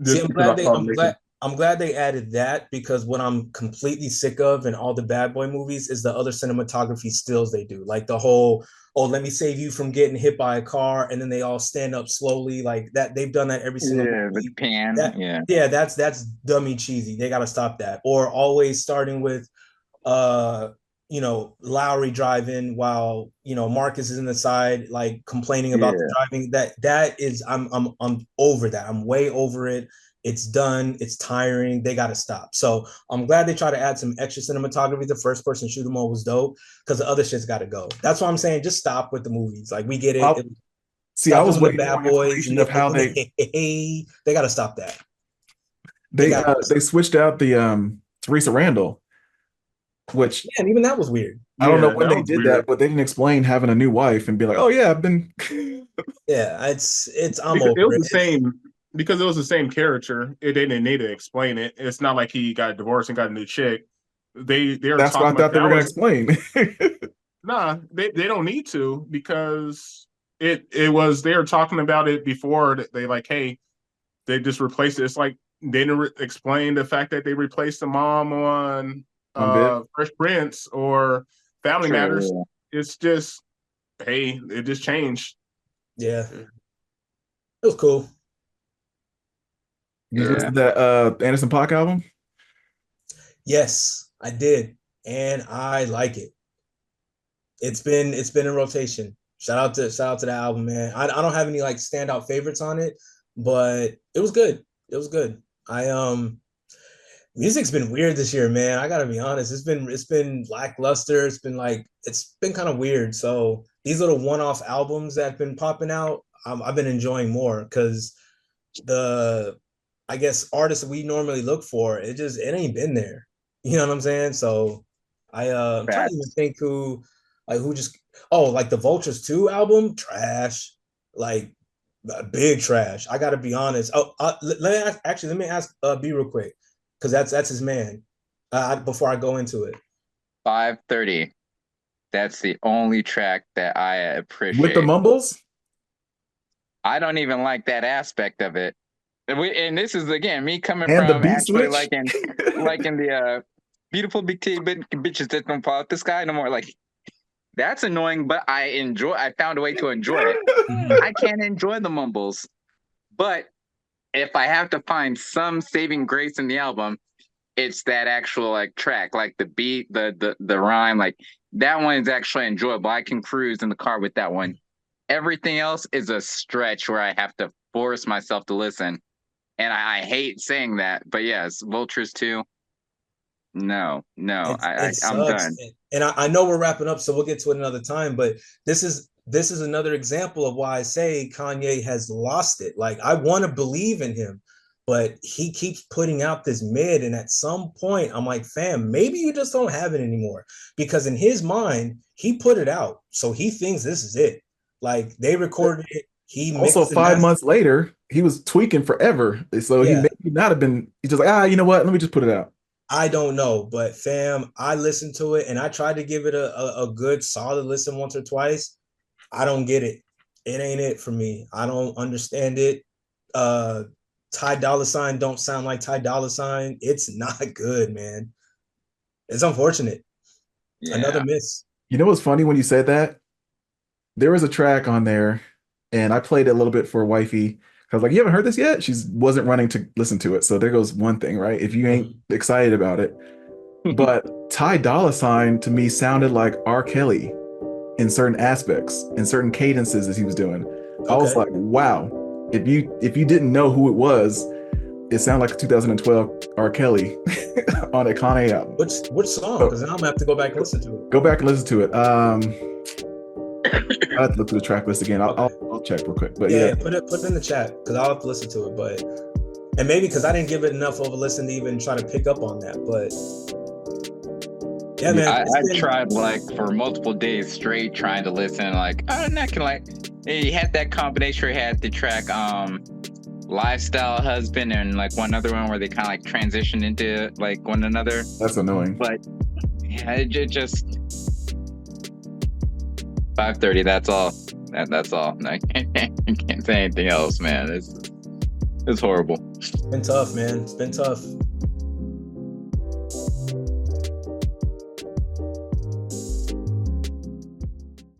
See, I'm glad they added that because what I'm completely sick of in all the Bad Boy movies is the other cinematography stills they do. Like the whole, oh, let me save you from getting hit by a car, and then they all stand up slowly like that. They've done that every single movie. With pan. That's dummy cheesy. They got to stop that. Or always starting with Lowry driving while Marcus is in the side like complaining about the driving. That is I'm over that. I'm way over it. It's done. It's tiring. They got to stop. So I'm glad they try to add some extra cinematography. The first person shoot 'em all was dope because the other shit's got to go. That's why I'm saying just stop with the movies. Like we get it. I was waiting Bad Boys of how they got to stop that. They switched out the Teresa Randall, which and even that was weird. I don't know when they did that, but they didn't explain having a new wife and be like, oh yeah, I've been yeah, it's I'm over it. The same. because it was the same character. It didn't need to explain it. It's not like he got divorced and got a new chick. They're That's what talking I about thought they were that gonna was explain. nah. They don't need to because it was they're talking about it before. They like, hey, they just replaced it. It's like they didn't explain the fact that they replaced the mom on On bit. Fresh Prince or Family Matters. True. It's just hey, it just changed. Yeah, it was cool. You Yeah. listen to that Anderson .Paak album? Yes, I did, and I like it. It's been in rotation. Shout out to the album, man. I don't have any like standout favorites on it, but it was good. It was good. I music's been weird this year, man. I gotta be honest. It's been lackluster. It's been kind of weird. So these little one-off albums that have been popping out, I've been enjoying more because the I guess artists that we normally look for, it ain't been there. You know what I'm saying? So I'm trying to even Facts. think who just like the Vultures 2 album, trash. Like big trash. I gotta be honest. Let me ask B real quick, because that's his man. Before I go into it. 5:30. That's the only track that I With the appreciate. mumbles? I don't even like that aspect of it. And this is again me coming And the from beat actually switch? liking the beautiful big T bitches that don't follow this guy no more. Like that's annoying, but I found a way to enjoy it. I can't enjoy the mumbles. But if I have to find some saving grace in the album, it's that actual like track, like the beat, the rhyme, like that one is actually enjoyable. I can cruise in the car with that one. Everything else is a stretch where I have to force myself to listen. And I hate saying that, but yes, Vultures 2. No, It I'm sucks, done. and I know we're wrapping up, so we'll get to it another time. But this is another example of why I say Kanye has lost it. Like I want to believe in him, but he keeps putting out this mid, and at some point, I'm like, fam, maybe you just don't have it anymore. Because in his mind, he put it out, so he thinks this is it. Like they recorded it, he Also, mixed and 5 months mastered. later, he was tweaking forever. So he Yeah, may not have been, he's just like, you know what? Let me just put it out. I don't know, but fam, I listened to it and I tried to give it a good solid listen once or twice. I don't get it. It ain't it for me. I don't understand it. Uh Ty Dolla Sign don't sound like Ty Dolla Sign. It's not good, man. It's unfortunate. Another Yeah. miss. You know what's funny when you said that? There was a track on there, and I played it a little bit for wifey. I was like, you haven't heard this yet? She wasn't running to listen to it. So there goes one thing, right? If you ain't Mhm. excited about it. But Ty Dolla Sign to me sounded like R. Kelly in certain aspects, in certain cadences as he was doing. I was Okay. like, wow. If you didn't know who it was, it sounded like a 2012 R. Kelly on a Kanye album. Which song? So Because now I'm gonna have to go back and listen to it. go back and listen to it. I have to look through the track list again. I'll, Okay. I'll, I'll check real quick. But yeah, Yeah, put it in the chat because I'll have to listen to it. But and maybe because I didn't give it enough of a listen to even try to pick up on that. But yeah, yeah, man, I, it's I been tried like for multiple days straight trying to listen, like I'm not gonna like he had that combination where he had the track Lifestyle Husband and like one other one where they kind of like transitioned into like one another. that's annoying. But yeah, it just 5:30. That's all. That's all. I can't say anything else, man. It's horrible. been tough, man. It's been tough.